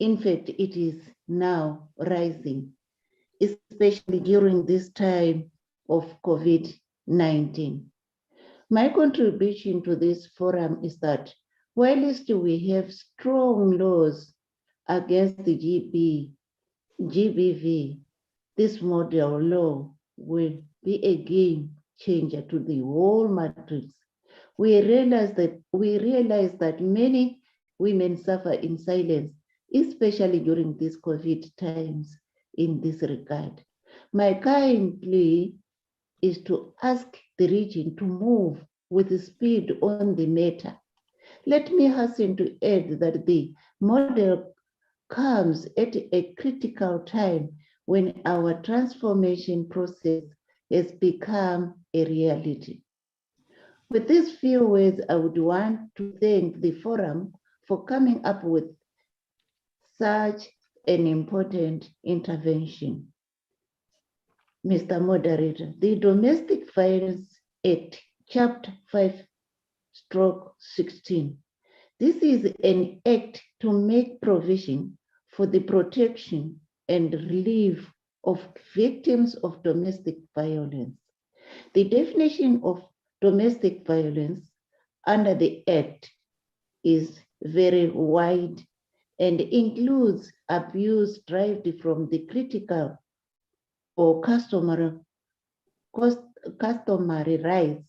in fact, it is now rising, especially during this time of COVID-19. My contribution to this forum is that whilst we have strong laws against the GBV, this model law will be a game changer to the whole matrix. We realize that many women suffer in silence, especially during these COVID times in this regard. My kind plea is to ask the region to move with speed on the matter. Let me hasten to add that the model comes at a critical time when our transformation process has become a reality. With these few words, I would want to thank the forum for coming up with such an important intervention. Mr. Moderator, the Domestic Violence Act, Chapter 5/16. This is an act to make provision for the protection and relief of victims of domestic violence. The definition of domestic violence under the Act is very wide and includes abuse derived from the critical or customary rights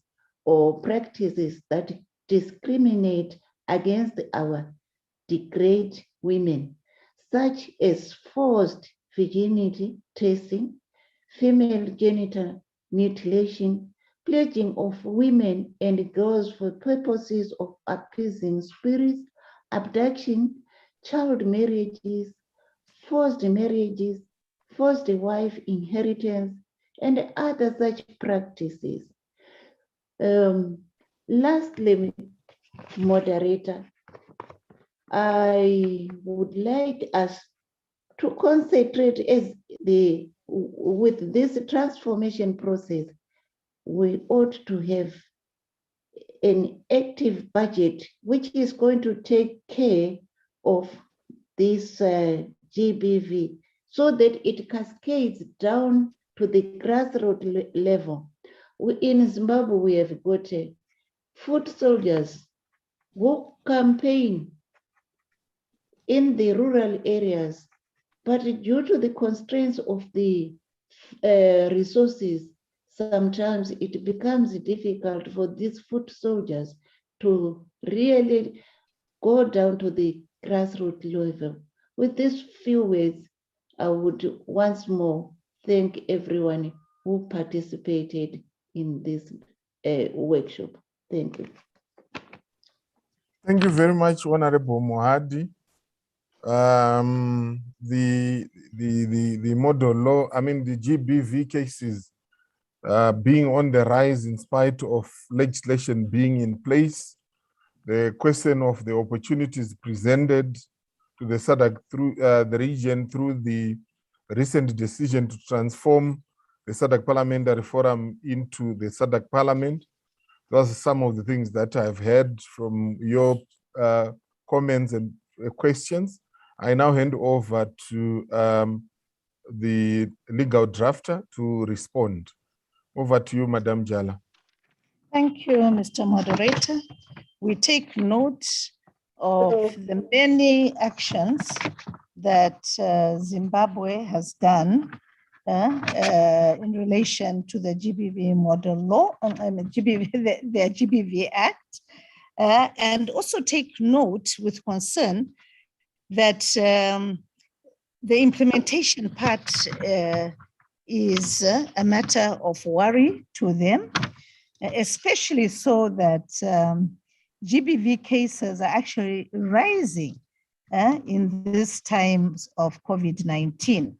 or practices that discriminate against our degrade women, such as forced virginity testing, female genital mutilation, pledging of women and girls for purposes of appeasing spirits, abduction, child marriages, forced wife inheritance, and other such practices. Lastly, moderator, I would like us to concentrate with this transformation process. We ought to have an active budget which is going to take care of this GBV so that it cascades down to the grassroots level. In Zimbabwe, we have got foot soldiers who campaign in the rural areas, but due to the constraints of the resources, sometimes it becomes difficult for these foot soldiers to really go down to the grassroots level. With these few words, I would once more thank everyone who participated in this workshop. Thank you. Thank you very much, Honorable Mohadi. The model law, I mean the GBV cases being on the rise in spite of legislation being in place, the question of the opportunities presented to the SADC through the region through the recent decision to transform the SADC Parliamentary Forum into the SADC Parliament. Those are some of the things that I've heard from your comments and questions. I now hand over to the legal drafter to respond. Over to you, Madam Jala. Thank you, Mr. Moderator. We take note of the many actions that Zimbabwe has done in relation to the GBV model law, the GBV Act, and also take note with concern that the implementation part is a matter of worry to them, especially so that GBV cases are actually rising in these times of COVID-19.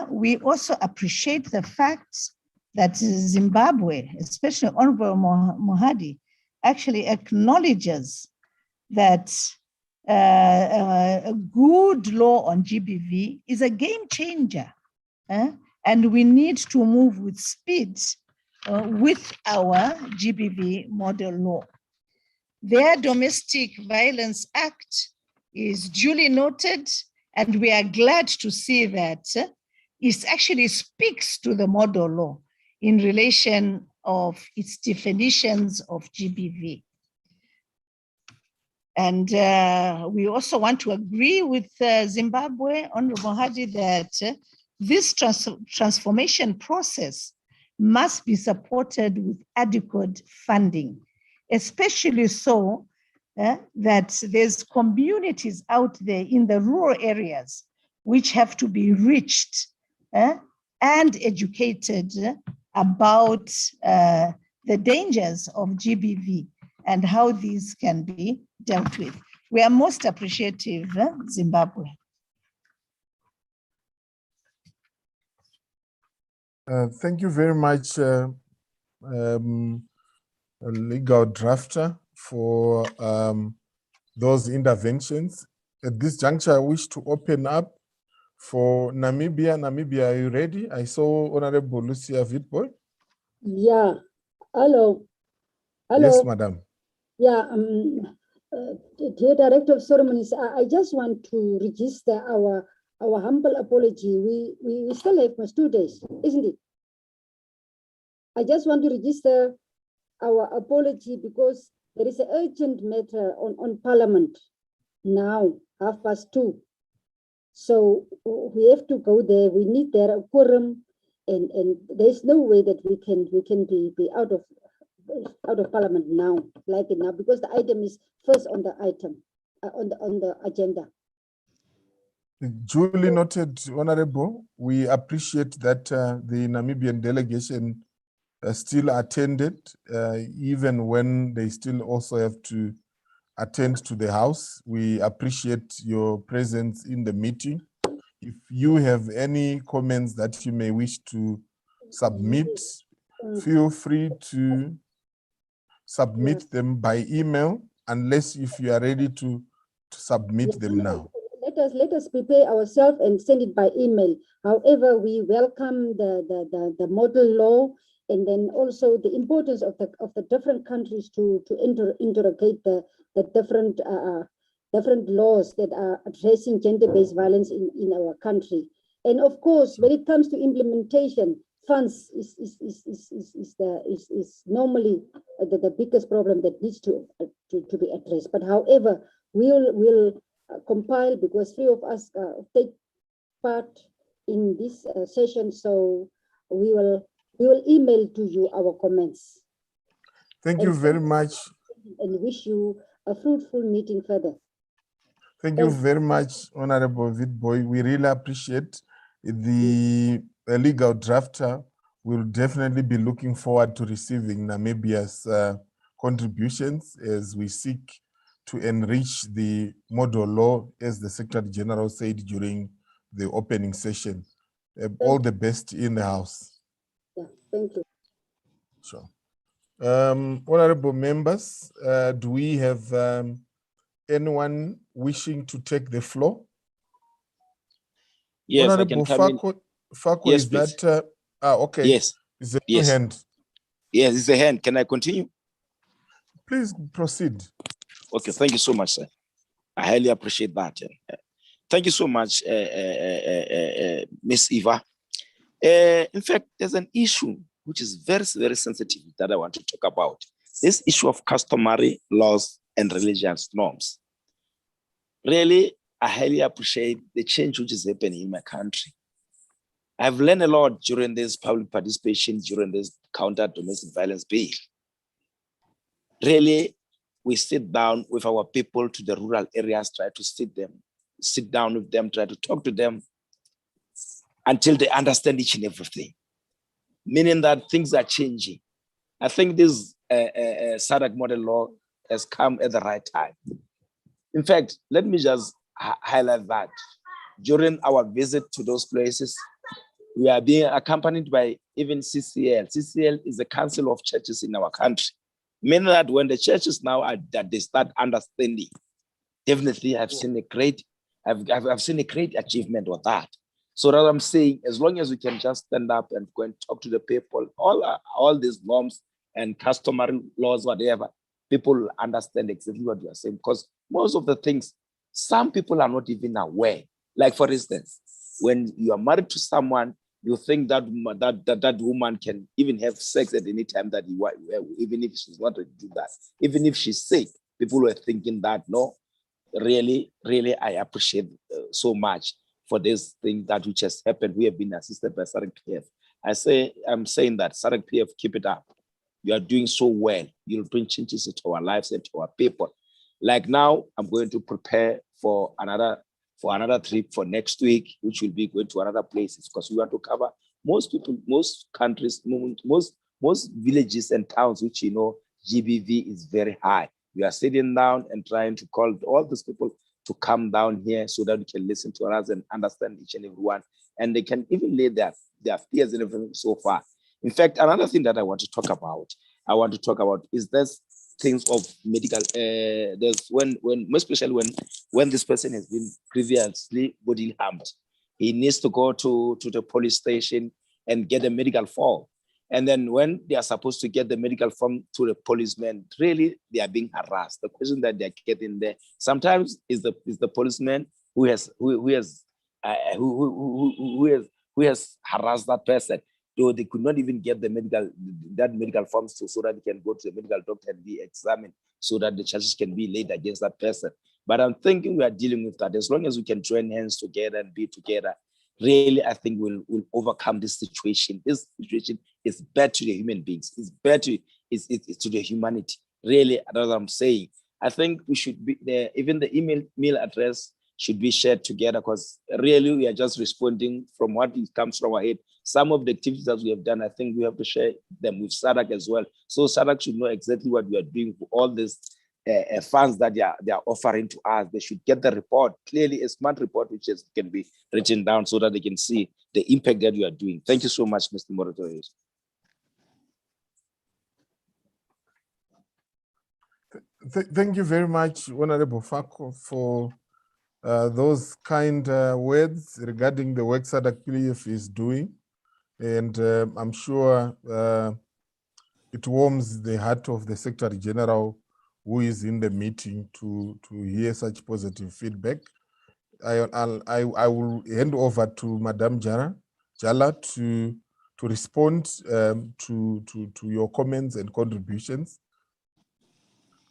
We also appreciate the fact that Zimbabwe, especially Honorable Mohadi, actually acknowledges that a good law on GBV is a game changer, and we need to move with speed with our GBV model law. Their Domestic Violence Act is duly noted, and we are glad to see that it actually speaks to the model law in relation of its definitions of GBV. And we also want to agree with Zimbabwe, Honorable Haji, that this transformation process must be supported with adequate funding, especially so that there's communities out there in the rural areas which have to be reached and educated about the dangers of GBV and how these can be dealt with. We are most appreciative, Zimbabwe. Thank you very much, legal drafter, for those interventions. At this juncture, I wish to open up for Namibia. Namibia, are you ready? I saw Honorable Lucia Vitboy. Yeah. Hello. Hello. Yes, madam. Yeah. Dear Director of Ceremonies, I just want to register our humble apology. We still have 2 days, isn't it? I just want to register our apology because there is an urgent matter on Parliament now, 2:30. So we have to go there. We need their quorum, and there's no way that we can be out of Parliament now, like it now, because the item is first on the item on the agenda. Duly noted, Honorable. We appreciate that the Namibian delegation still attended, even when they still also have to attend to the House. We appreciate your presence in the meeting. If you have any comments that you may wish to submit, feel free to submit them by email, unless if you are ready to submit them now. Let us prepare ourselves and send it by email. However, we welcome the model law, and then also the importance of the different countries to interrogate the different laws that are addressing gender-based violence in our country. And of course, when it comes to implementation, funds is normally the biggest problem that needs to be addressed. But however, we'll compile, because 3 of us take part in this session, so we will email to you our comments. Thank you very much. And wish you a fruitful meeting further. Thank you very much, Honorable Vitboy. We really appreciate the legal drafter. Will definitely be looking forward to receiving Namibia's contributions as we seek to enrich the model law, as the Secretary General said during the opening session. All the best in the House. Yeah, thank you. Sure. Honorable members, do we have anyone wishing to take the floor? Yes, Honorable I can come Fako, Yes, is please. that okay? Yes. It's a Yes. hand. Yes, it's a hand. Can I continue? Please proceed. Okay, thank you so much, sir. I highly appreciate that. Thank you so much, Miss Eva. In fact, there's an issue which is very, very sensitive that I want to talk about. This issue of customary laws and religious norms. Really, I highly appreciate the change which is happening in my country. I've learned a lot during this public participation, during this counter domestic violence bill. Really, we sit down with our people to the rural areas, try to sit down with them, try to talk to them until they understand each and everything. Meaning that things are changing. I think this SADC model law has come at the right time. In fact, let me just highlight that. During our visit to those places, we are being accompanied by even CCL. CCL is the Council of Churches in our country. Meaning that when the churches now are that they start understanding, definitely I've seen a great achievement with that. So that I'm saying, as long as we can just stand up and go and talk to the people, all these norms and customary laws, whatever, people will understand exactly what you are saying. Because most of the things, some people are not even aware. Like for instance, when you are married to someone, you think that that woman can even have sex at any time that you want, even if she's not to do that, even if she's sick. people were thinking that, no, really, I appreciate so much for this thing that which has happened. We have been assisted by SADC PF. I'm saying that SADC PF, keep it up. You are doing so well. You'll bring changes into our lives and to our people. Like now, I'm going to prepare for another trip for next week, which will be going to another places, because we want to cover most people, most countries, most villages and towns, which, you know, GBV is very high. We are sitting down and trying to call all these people to come down here so that we can listen to us and understand each and every one. And they can even lay their fears and everything so far. In fact, another thing that I want to talk about is this things of medical, there's when especially when this person has been previously bodily harmed, he needs to go to the police station and get a medical form. And then when they are supposed to get the medical form to the policeman, really they are being harassed. The question that they're getting there sometimes is the policeman who has harassed that person. So they could not even get the medical forms so that they can go to the medical doctor and be examined so that the charges can be laid against that person. But I'm thinking we are dealing with that. As long as we can join hands together and be together, really, I think we'll overcome this situation. This situation is bad to the human beings. It's bad to the humanity. Really, that's what I'm saying. I think we should be there. Even the email address should be shared together, because really we are just responding from what comes from our head. Some of the activities that we have done, I think we have to share them with SADC as well. So SADC should know exactly what we are doing for all these funds that they are offering to us. They should get the report, clearly a smart report, which can be written down so that they can see the impact that you are doing. Thank you so much, Mr. Moderator. Thank you very much, Honorable Fako, for those kind words regarding the work SADC PF is doing. And I'm sure it warms the heart of the Secretary General who is in the meeting to hear such positive feedback. I will hand over to Madam Jala to respond to your comments and contributions.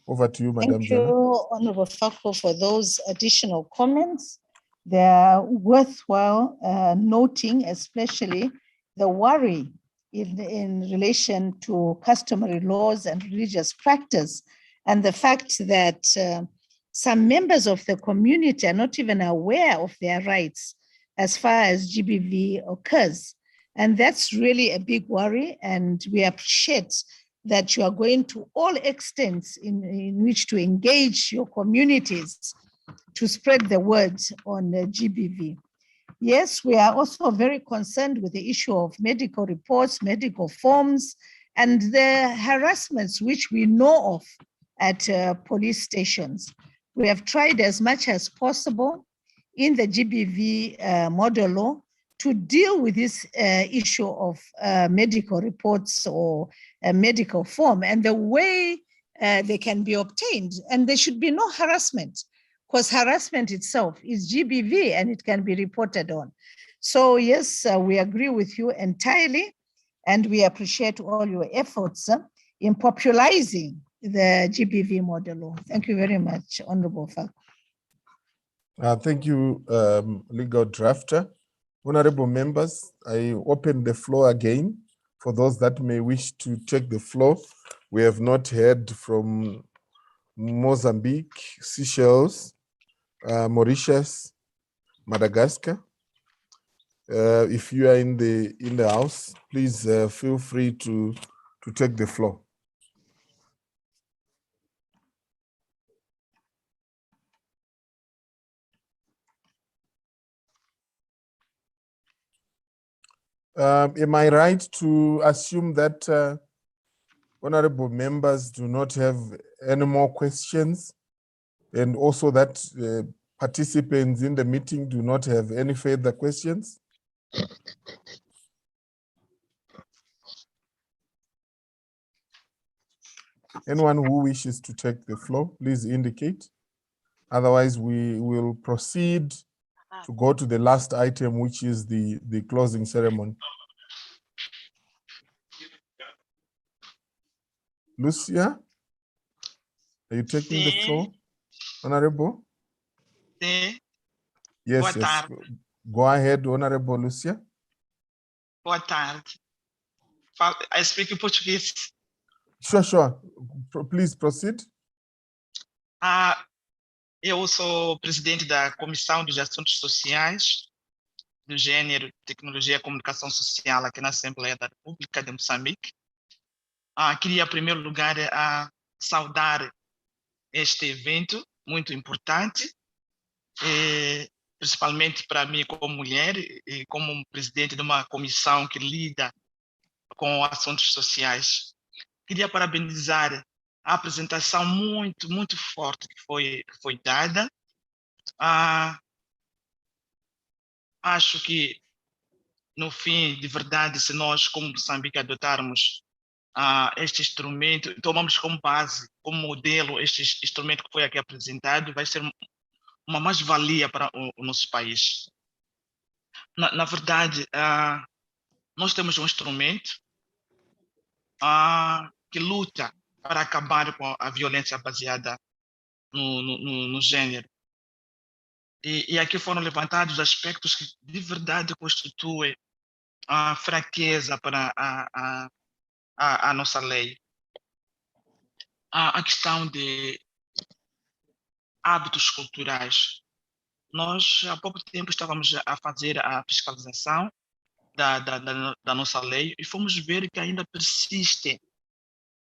Over to you, Madam Jala. Thank you, Honorable Fako, for those additional comments. They are worthwhile noting, especially the worry in relation to customary laws and religious practice, and the fact that some members of the community are not even aware of their rights as far as GBV occurs. And that's really a big worry, and we appreciate that you are going to all extents in which to engage your communities to spread the word on GBV. Yes, we are also very concerned with the issue of medical reports, medical forms, and the harassments which we know of at police stations. We have tried as much as possible in the GBV model law to deal with this issue of medical reports or a medical form and the way they can be obtained. And there should be no harassment, because harassment itself is GBV and it can be reported on. So yes, we agree with you entirely, and we appreciate all your efforts in popularizing the GBV model law. Thank you very much, Honorable Fako. Thank you, legal drafter. Honorable members, I open the floor again for those that may wish to take the floor. We have not heard from Mozambique, Seychelles, Mauritius, Madagascar. If you are in the house, please feel free to take the floor. Am I right to assume that honorable members do not have any more questions, and also that participants in the meeting do not have any further questions? Anyone who wishes to take the floor, please indicate. Otherwise, we will proceed to go to the last item, which is the closing ceremony. Lucia? Are you taking the Sim. floor, Honorable? Sim. Yes, Boa yes. tarde. Go ahead, Honorable Lucia. Boa tarde. I speak português. Sure, sure. Please proceed. Eu sou presidente da Comissão dos Assuntos Sociais, do Gênero, Tecnologia e Comunicação Social aqui na Assembleia da República de Moçambique. Queria, em primeiro lugar, saudar este evento muito importante, principalmente para mim como mulher e como presidente de uma comissão que lida com assuntos sociais. Queria parabenizar a apresentação muito forte que foi dada. Acho que, no fim, de verdade, se nós, como Moçambique, adotarmos este instrumento, tomamos como base, como modelo, este instrumento que foi aqui apresentado, vai ser uma mais-valia para o nosso país. Na verdade, nós temos um instrumento que luta para acabar com a violência baseada no gênero. E aqui foram levantados aspectos que de verdade constituem a fraqueza para a nossa lei. A questão de hábitos culturais. Nós, há pouco tempo, estávamos a fazer a fiscalização da nossa lei e fomos ver que ainda persistem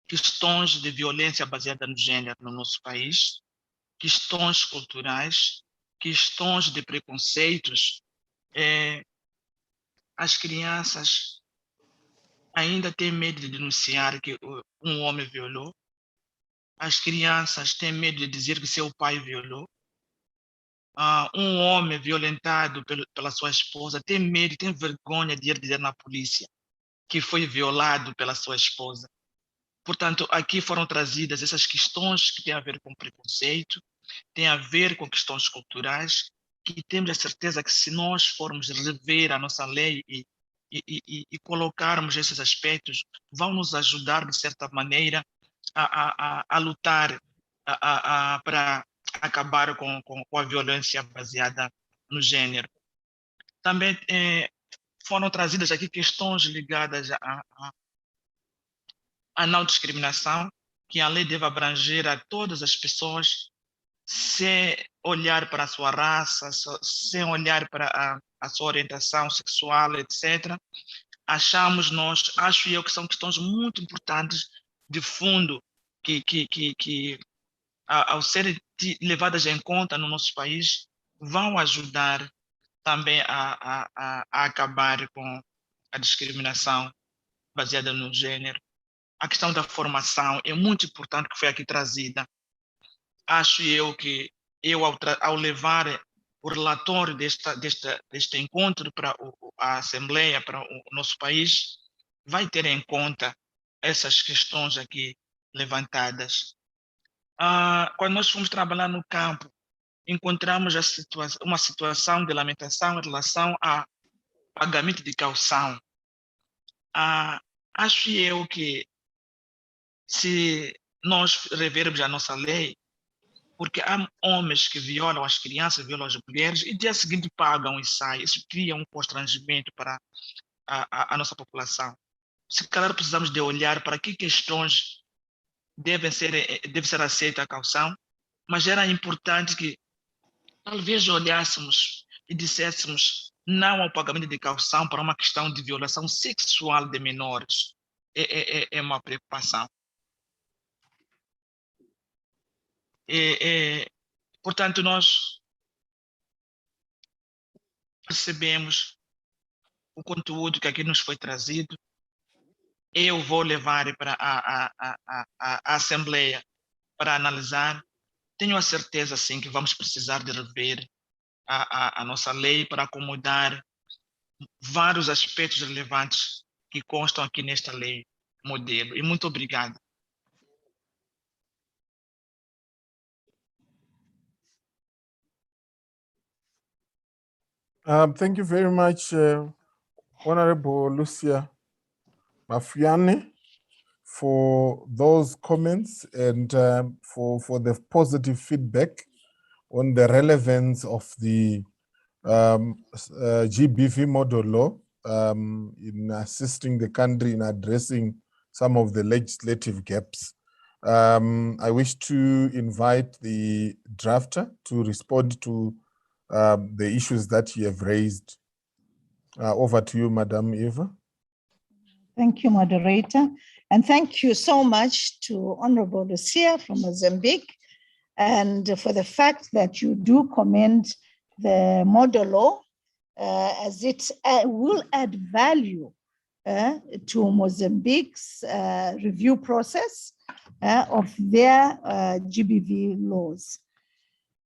questões de violência baseada no gênero no nosso país, questões culturais, questões de preconceitos. As crianças ainda têm medo de denunciar que um homem violou. As crianças têm medo de dizer que seu pai violou. Um homem violentado pela sua esposa tem medo, tem vergonha de ir dizer na polícia que foi violado pela sua esposa. Portanto, aqui foram trazidas essas questões que têm a ver com preconceito, têm a ver com questões culturais, que temos a certeza que se nós formos rever a nossa lei e colocarmos esses aspectos, vão nos ajudar, de certa maneira, a lutar para acabar com a violência baseada no gênero. Também foram trazidas aqui questões ligadas à não discriminação, que a lei deve abranger a todas as pessoas, sem olhar para a sua raça, sem olhar para a sua orientação sexual, etc. Acho eu que são questões muito importantes de fundo que ao serem levadas em conta no nosso país, vão ajudar também a acabar com a discriminação baseada no gênero. A questão da formação é muito importante, que foi aqui trazida. Acho eu que ao levar o relatório deste encontro para a Assembleia, para o nosso país, vai ter em conta essas questões aqui levantadas. Quando nós fomos trabalhar no campo, encontramos uma situação de lamentação em relação ao pagamento de caução. Acho eu que, se nós revermos a nossa lei, porque há homens que violam as crianças, violam as mulheres, e dia seguinte pagam e saem. Isso cria um constrangimento para a nossa população. Se calhar precisamos de olhar para que questões deve ser aceita a caução, mas era importante que talvez olhássemos e disséssemos não ao pagamento de caução para uma questão de violação sexual de menores. É uma preocupação. Portanto, nós percebemos o conteúdo que aqui nos foi trazido. Eu vou levar para a Assembleia para analisar. Tenho a certeza, sim, que vamos precisar de rever a nossa lei para acomodar vários aspectos relevantes que constam aqui nesta lei modelo. E muito obrigado. Thank you very much, Honorable Lucia Mafiane, for those comments and for the positive feedback on the relevance of the GBV model law in assisting the country in addressing some of the legislative gaps. I wish to invite the drafter to respond to the issues that you have raised. Over to you, Madam Eva. Thank you, moderator. And thank you so much to Honorable Lucia from Mozambique, and for the fact that you do commend the model law as it will add value to Mozambique's review process of their GBV laws.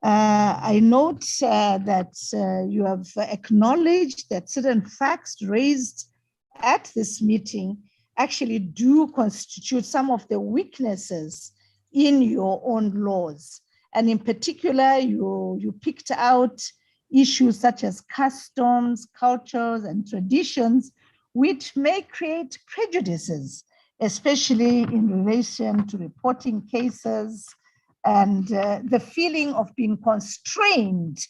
I note that you have acknowledged that certain facts raised at this meeting actually do constitute some of the weaknesses in your own laws. And in particular, you picked out issues such as customs, cultures, and traditions, which may create prejudices, especially in relation to reporting cases and the feeling of being constrained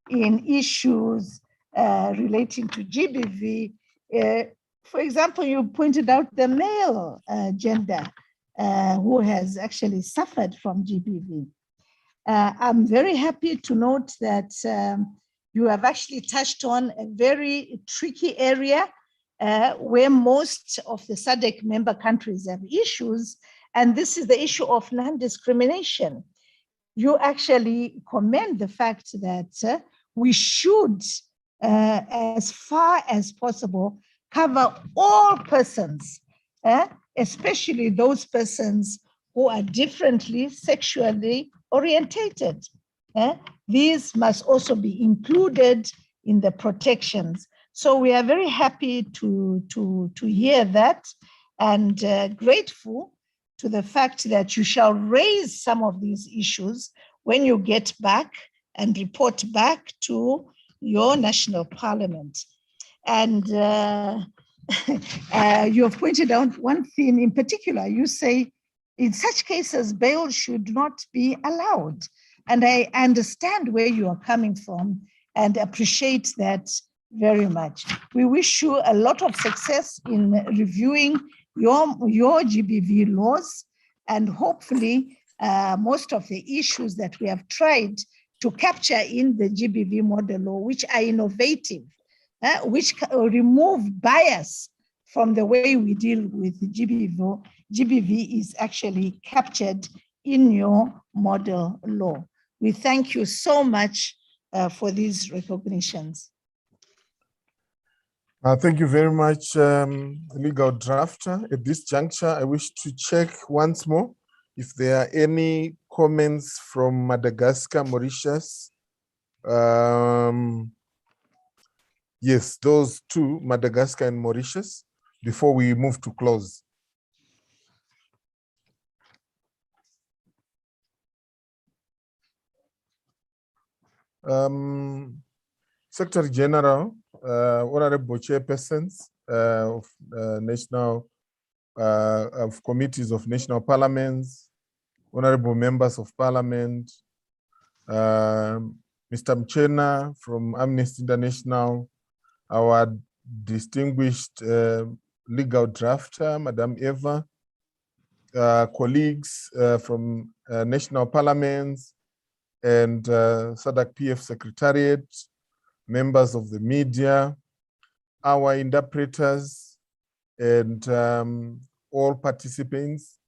in issues relating to GBV. For example, you pointed out the male gender who has actually suffered from GBV. I'm very happy to note that you have actually touched on a very tricky area where most of the SADC member countries have issues, and this is the issue of non-discrimination. You actually commend the fact that we should, as far as possible, cover all persons, especially those persons who are differently sexually orientated. These must also be included in the protections. So we are very happy to hear that, and grateful to the fact that you shall raise some of these issues when you get back and report back to your national parliament. And you have pointed out one thing in particular. You say, in such cases, bail should not be allowed. And I understand where you are coming from and appreciate that very much. We wish you a lot of success in reviewing your GBV laws, and hopefully most of the issues that we have tried to capture in the GBV model law, which are innovative, which remove bias from the way we deal with GBV is actually captured in your model law. We thank you so much for these recognitions. Thank you very much, legal drafter. At this juncture, I wish to check once more if there are any comments from Madagascar, Mauritius. Yes, those two, Madagascar and Mauritius, before we move to close. Secretary General, Honorable Chairpersons of of committees of national parliaments, Honorable members of parliament, Mr. Mchena from Amnesty International, our distinguished legal drafter, Madam Eva, colleagues from national parliaments and SADC PF Secretariat, members of the media, our interpreters, and all participants.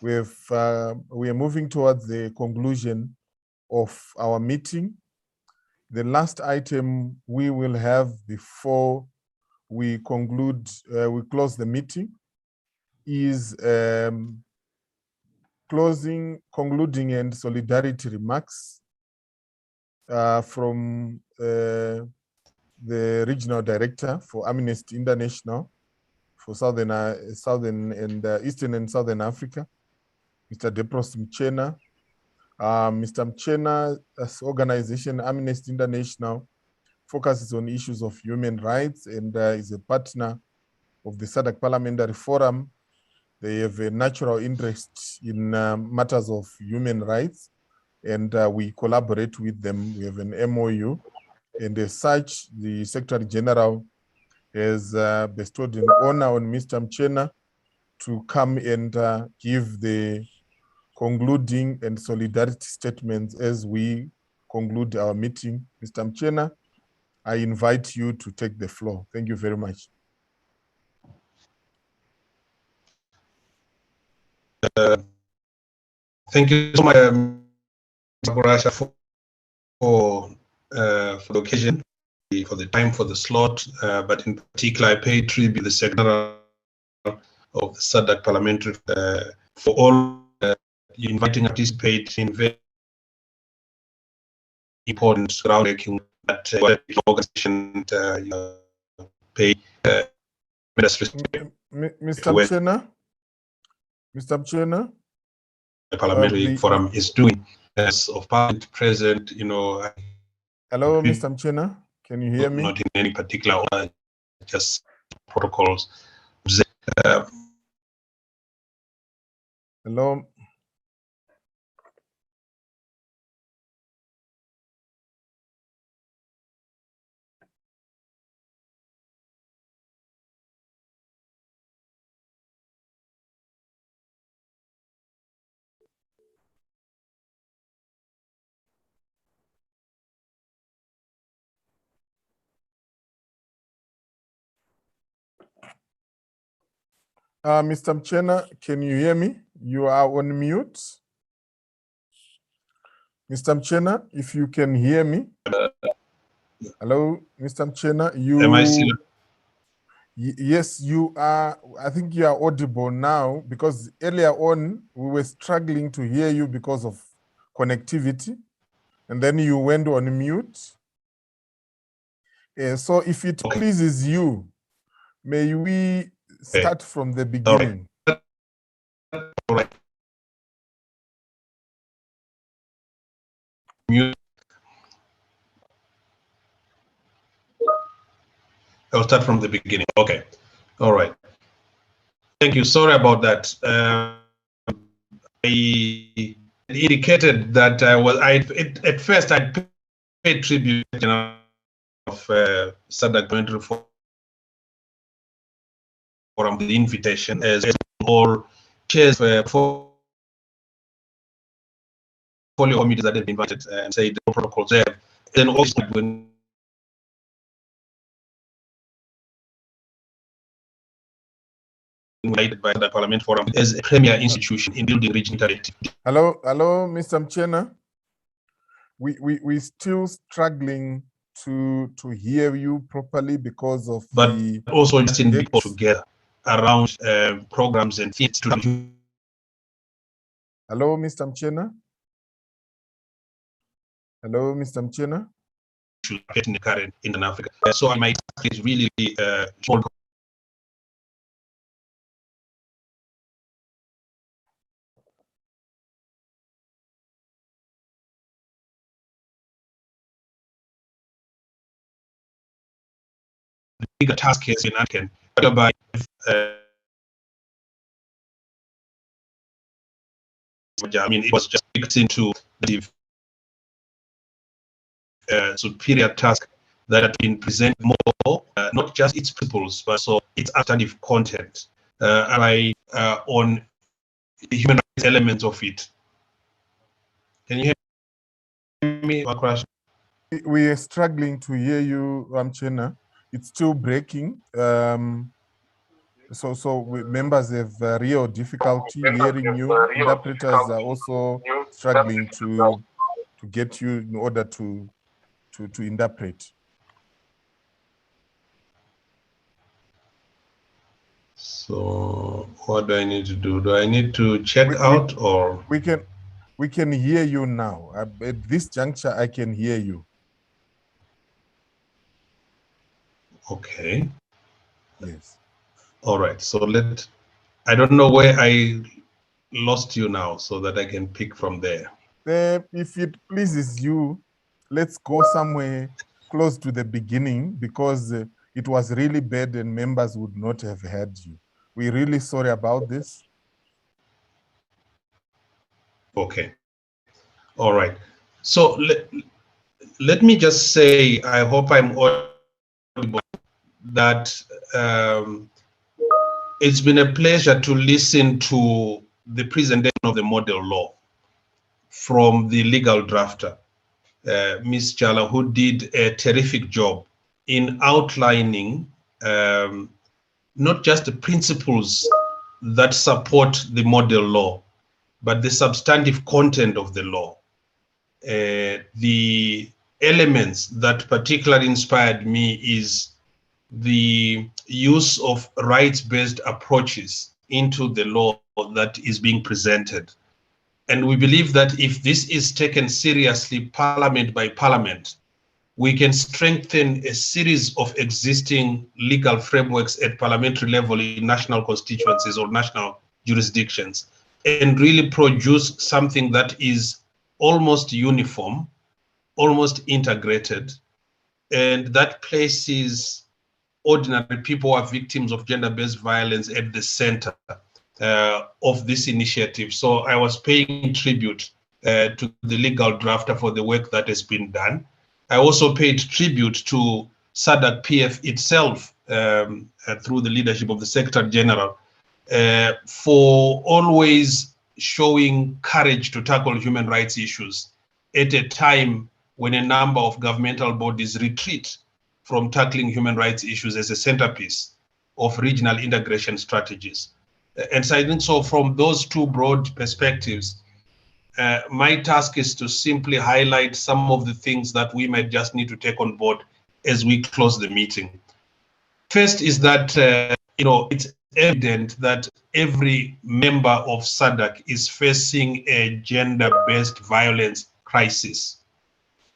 We are moving towards the conclusion of our meeting. The last item we will have before we conclude, we close the meeting, is concluding and solidarity remarks from the regional director for Amnesty International for Eastern and Southern Africa, Mr. Depros Mchena. Mr. Mchena's organization, Amnesty International, focuses on issues of human rights and is a partner of the SADC Parliamentary Forum They have a natural interest in matters of human rights, and we collaborate with them. We have an MOU, and as such, the Secretary General has bestowed an honor on Mr. Mchena to come and give the concluding and solidarity statements as we conclude our meeting. Mr. Mchena, I invite you to take the floor. Thank you very much. Thank you so much, Mr. Kurasha, for the occasion, for the time, for the slot, but in particular, I pay tribute to the Secretary of the SADC Parliamentary for all inviting to participate in very important groundbreaking that the organization pay. Mr. Mchena? Mr. Mchena? The Parliamentary Forum is doing as of Parliament present, Hello, Mr. Mchena, can you hear me? Not in any particular order, just protocols. Hello. Mr. Mchena, can you hear me? You are on mute. Mr. Mchena, if you can hear me. Hello, Mr. Mchena. Am I still? Yes, you are. I think you are audible now, because earlier on we were struggling to hear you because of connectivity, and then you went on mute. So if it pleases you, may we start from the beginning? All right. Mute. I'll start from the beginning. Okay. All right. Thank you. Sorry about that. I indicated that at first I paid tribute of SADC Parliamentary Forum, the invitation as all chairs for portfolio committees that have been invited and say the protocols there. Then also when invited by the Parliament Forum as a premier institution in building regional connectivity. Hello, Mr. Mchena. We're still struggling to hear you properly because of the also just in people together around programs and things to. Hello, Mr. Mchena. Hello, Mr. Mchena. Getting the current in Africa. So my task is really small. The bigger task is in African, whereby I mean, it was just picked into the superior task that had been presented more, not just its principles, but also its alternative content, on the human rights elements of it. Can you hear me, Makrash? We are struggling to hear you, Mchena. It's still breaking. So members have real difficulty hearing you. Interpreters are also struggling to get you in order to interpret. So what do I need to do? Do I need to check out or? We can hear you now. At this juncture, I can hear you. Okay. Yes. All right. So I don't know where I lost you now so that I can pick from there. If it pleases you, let's go somewhere close to the beginning, because it was really bad and members would not have heard you. We're really sorry about this. Okay. All right. So let me just say, I hope I'm audible, that it's been a pleasure to listen to the presentation of the model law from the legal drafter, Ms. Chala, who did a terrific job in outlining not just the principles that support the model law, but the substantive content of the law. The elements that particularly inspired me is the use of rights-based approaches into the law that is being presented. And we believe that if this is taken seriously, parliament by parliament, we can strengthen a series of existing legal frameworks at parliamentary level in national constituencies or national jurisdictions, and really produce something that is almost uniform, almost integrated, and that places ordinary people who are victims of gender-based violence at the center of this initiative. So I was paying tribute to the legal drafter for the work that has been done. I also paid tribute to SADC PF itself through the leadership of the Secretary General for always showing courage to tackle human rights issues at a time when a number of governmental bodies retreat from tackling human rights issues as a centerpiece of regional integration strategies. And so I think so from those two broad perspectives, my task is to simply highlight some of the things that we might just need to take on board as we close the meeting. First is that, it's evident that every member of SADC is facing a gender-based violence crisis,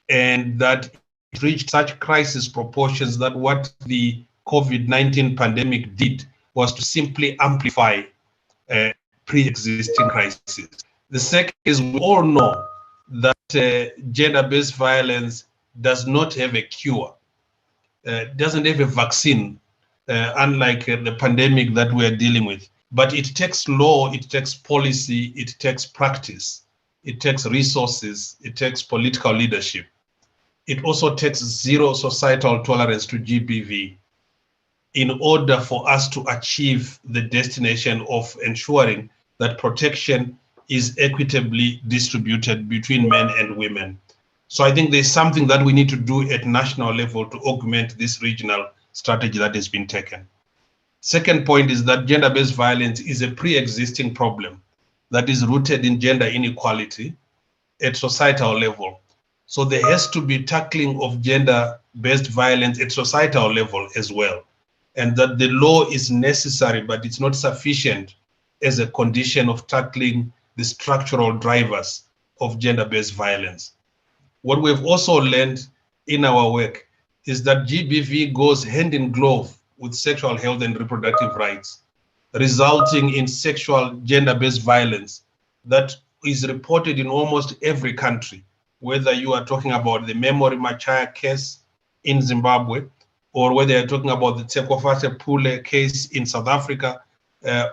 and that it reached such crisis proportions that what the COVID-19 pandemic did was to simply amplify pre-existing crises. The second is we all know that gender-based violence does not have a cure, doesn't have a vaccine, unlike the pandemic that we are dealing with. But it takes law, it takes policy, it takes practice, it takes resources, it takes political leadership. It also takes zero societal tolerance to GBV in order for us to achieve the destination of ensuring that protection is equitably distributed between men and women. So I think there's something that we need to do at national level to augment this regional strategy that has been taken. Second point is that gender-based violence is a pre-existing problem that is rooted in gender inequality at societal level. So there has to be tackling of gender-based violence at societal level as well. And that the law is necessary, but it's not sufficient as a condition of tackling the structural drivers of gender-based violence. What we've also learned in our work is that GBV goes hand in glove with sexual health and reproductive rights, resulting in sexual gender-based violence that is reported in almost every country, whether you are talking about the Memory Machaya case in Zimbabwe, or whether you're talking about the Tsekofate Pule case in South Africa,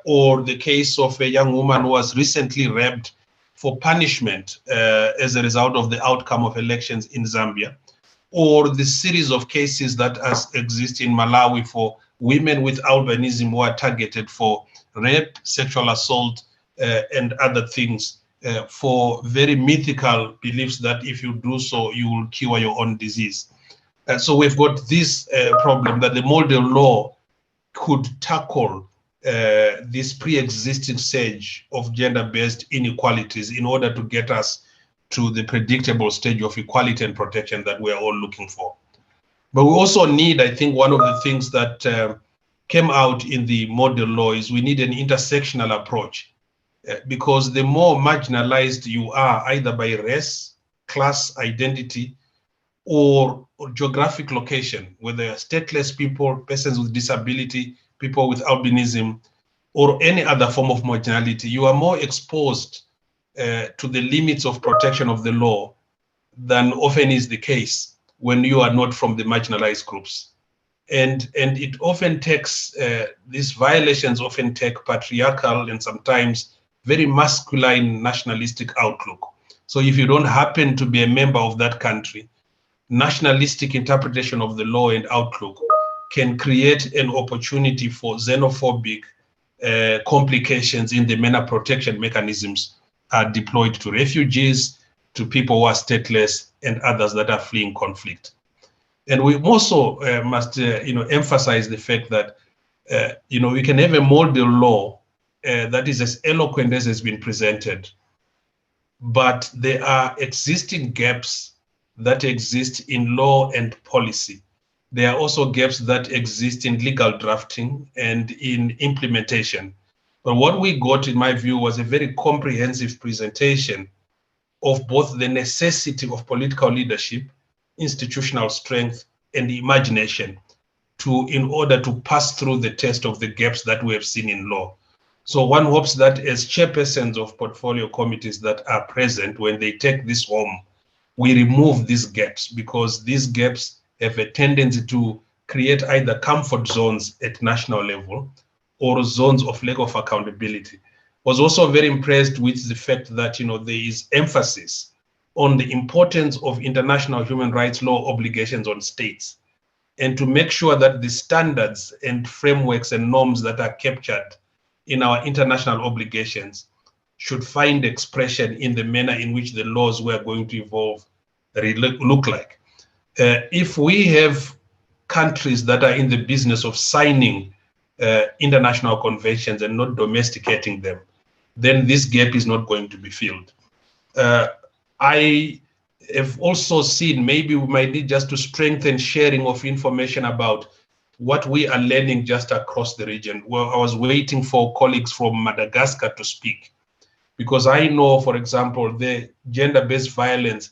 or the case of a young woman who was recently raped for punishment as a result of the outcome of elections in Zambia, or the series of cases that exist in Malawi for women with albinism who are targeted for rape, sexual assault, and other things for very mythical beliefs that if you do so, you will cure your own disease. So we've got this problem that the model law could tackle this pre-existing surge of gender-based inequalities in order to get us to the predictable stage of equality and protection that we're all looking for. But we also need, I think, one of the things that came out in the model law is we need an intersectional approach because the more marginalized you are, either by race, class, identity, or geographic location, whether stateless people, persons with disability, people with albinism, or any other form of marginality, you are more exposed to the limits of protection of the law than often is the case when you are not from the marginalized groups. And it often takes, these violations often take patriarchal and sometimes very masculine nationalistic outlook. So if you don't happen to be a member of that country, nationalistic interpretation of the law and outlook can create an opportunity for xenophobic complications in the manner protection mechanisms are deployed to refugees, to people who are stateless, and others that are fleeing conflict. And we also must emphasize the fact that we can have a model law that is as eloquent as has been presented, but there are existing gaps that exist in law and policy. There are also gaps that exist in legal drafting and in implementation. But what we got, in my view, was a very comprehensive presentation of both the necessity of political leadership, institutional strength, and imagination in order to pass through the test of the gaps that we have seen in law. So one hopes that as chairpersons of portfolio committees that are present, when they take this home, we remove these gaps, because these gaps have a tendency to create either comfort zones at national level or zones of lack of accountability. Was also very impressed with the fact that there is emphasis on the importance of international human rights law obligations on states, and to make sure that the standards and frameworks and norms that are captured in our international obligations should find expression in the manner in which the laws we are going to evolve look like. If we have countries that are in the business of signing international conventions and not domesticating them, then this gap is not going to be filled. I have also seen maybe we might need just to strengthen sharing of information about what we are learning just across the region. Well, I was waiting for colleagues from Madagascar to speak, because I know, for example, the gender-based violence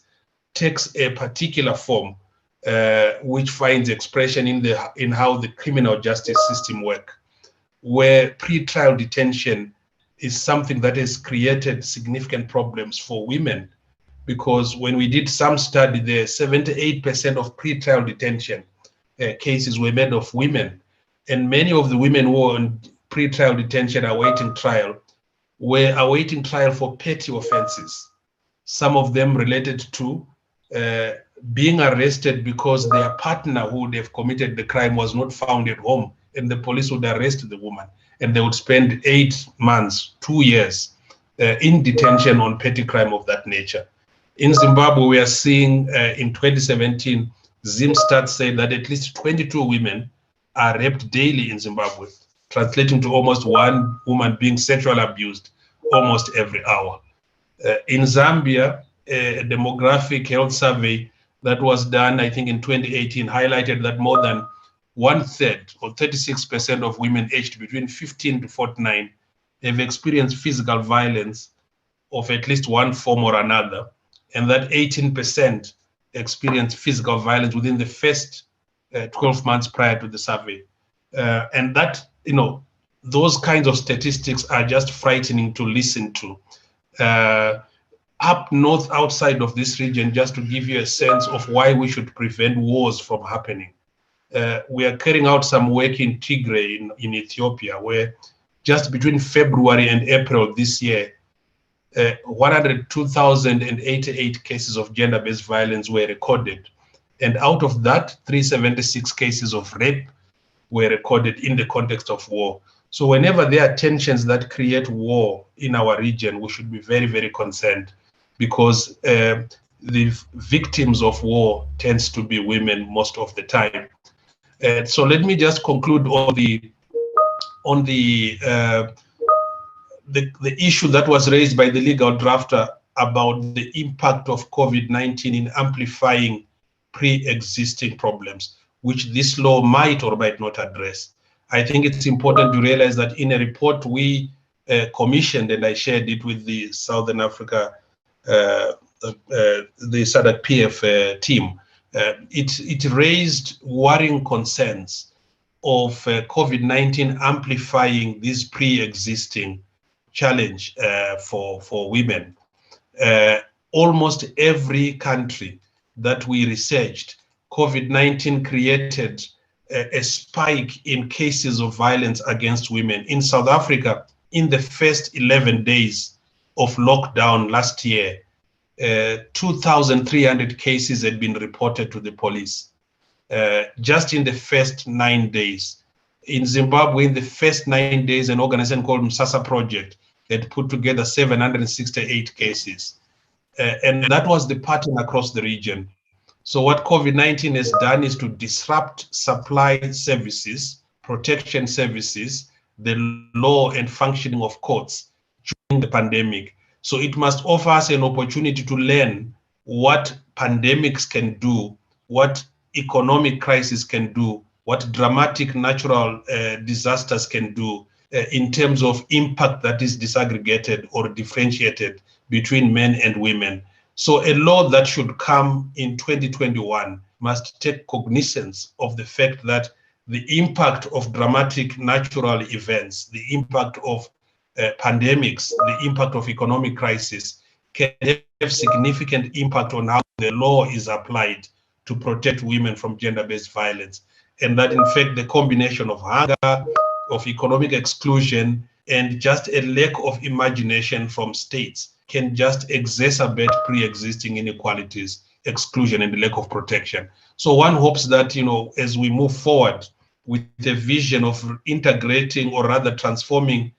takes a particular form which finds expression in how the criminal justice system works, where pre-trial detention is something that has created significant problems for women, because when we did some study there, 78% of pre-trial detention cases were made of women, and many of the women who were on pre-trial detention awaiting trial were awaiting trial for petty offenses, some of them related to being arrested because their partner who would have committed the crime was not found at home, and the police would arrest the woman, and they would spend 8 months, 2 years in detention on petty crime of that nature. In Zimbabwe, we are seeing in 2017, Zimstat said that at least 22 women are raped daily in Zimbabwe, translating to almost one woman being sexually abused almost every hour. In Zambia, a demographic health survey that was done, I think in 2018, highlighted that more than 1/3 or 36% of women aged between 15 to 49 have experienced physical violence of at least one form or another, and that 18% experienced physical violence within the first 12 months prior to the survey. And that, those kinds of statistics are just frightening to listen to. Up north, outside of this region, just to give you a sense of why we should prevent wars from happening. We are carrying out some work in Tigray in Ethiopia, where just between February and April this year, 102,088 cases of gender-based violence were recorded. And out of that, 376 cases of rape were recorded in the context of war. So whenever there are tensions that create war in our region, we should be very, very concerned, because the victims of war tends to be women most of the time. So let me just conclude on the issue that was raised by the legal drafter about the impact of COVID-19 in amplifying pre-existing problems, which this law might or might not address. I think it's important to realize that in a report we commissioned, and I shared it with the Southern Africa, the SADC PF team, it raised worrying concerns of COVID-19 amplifying this pre-existing challenge for women. Almost every country that we researched, COVID-19 created a spike in cases of violence against women. In South Africa, in the first 11 days of lockdown last year, 2,300 cases had been reported to the police. Just in the first 9 days. In Zimbabwe, in the first 9 days, an organization called Msasa Project had put together 768 cases. And that was the pattern across the region. So what COVID-19 has done is to disrupt supply services, protection services, the law and functioning of courts during the pandemic. So it must offer us an opportunity to learn what pandemics can do, what economic crisis can do, what dramatic natural disasters can do in terms of impact that is disaggregated or differentiated between men and women. So a law that should come in 2021 must take cognizance of the fact that the impact of dramatic natural events, the impact of pandemics, the impact of economic crisis can have significant impact on how the law is applied to protect women from gender-based violence. And that in fact, the combination of hunger, of economic exclusion, and just a lack of imagination from states can just exacerbate pre-existing inequalities, exclusion, and the lack of protection. So one hopes that, as we move forward with a vision of integrating or rather transforming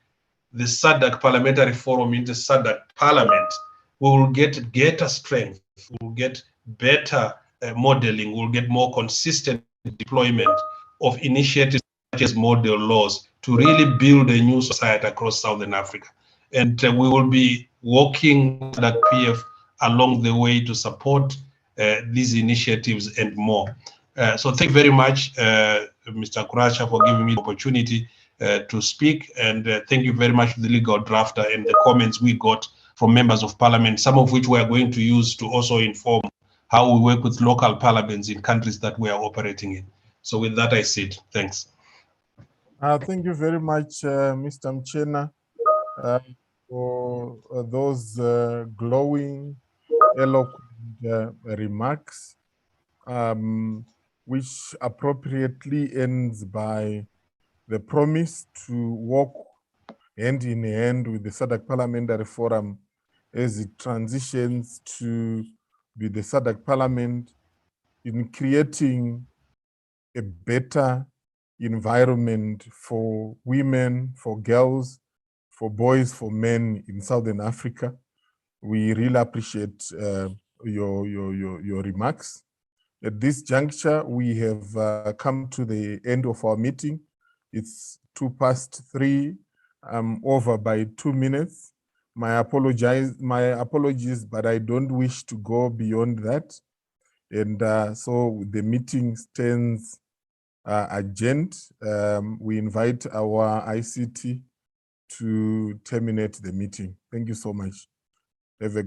the SADC Parliamentary Forum into SADC Parliament, we will get greater strength, we will get better modeling, we will get more consistent deployment of initiatives such as model laws to really build a new society across Southern Africa. And we will be working with that PF along the way to support these initiatives and more. So thank you very much, Mr. Kurasha, for giving me the opportunity to speak. And thank you very much to the legal drafter and the comments we got from members of parliament, some of which we are going to use to also inform how we work with local parliaments in countries that we are operating in. So with that, I said, thanks. Thank you very much, Mr. Mchena, for those glowing, eloquent remarks, which appropriately ends by the promise to work hand in hand with the SADC Parliamentary Forum as it transitions to be the SADC Parliament in creating a better environment for women, for girls, for boys, for men in Southern Africa. We really appreciate your remarks. At this juncture, we have come to the end of our meeting. It's 3:02, over by 2 minutes. My apologies, but I don't wish to go beyond that. And so the meeting stands adjourned. We invite our ICT to terminate the meeting. Thank you so much. Have a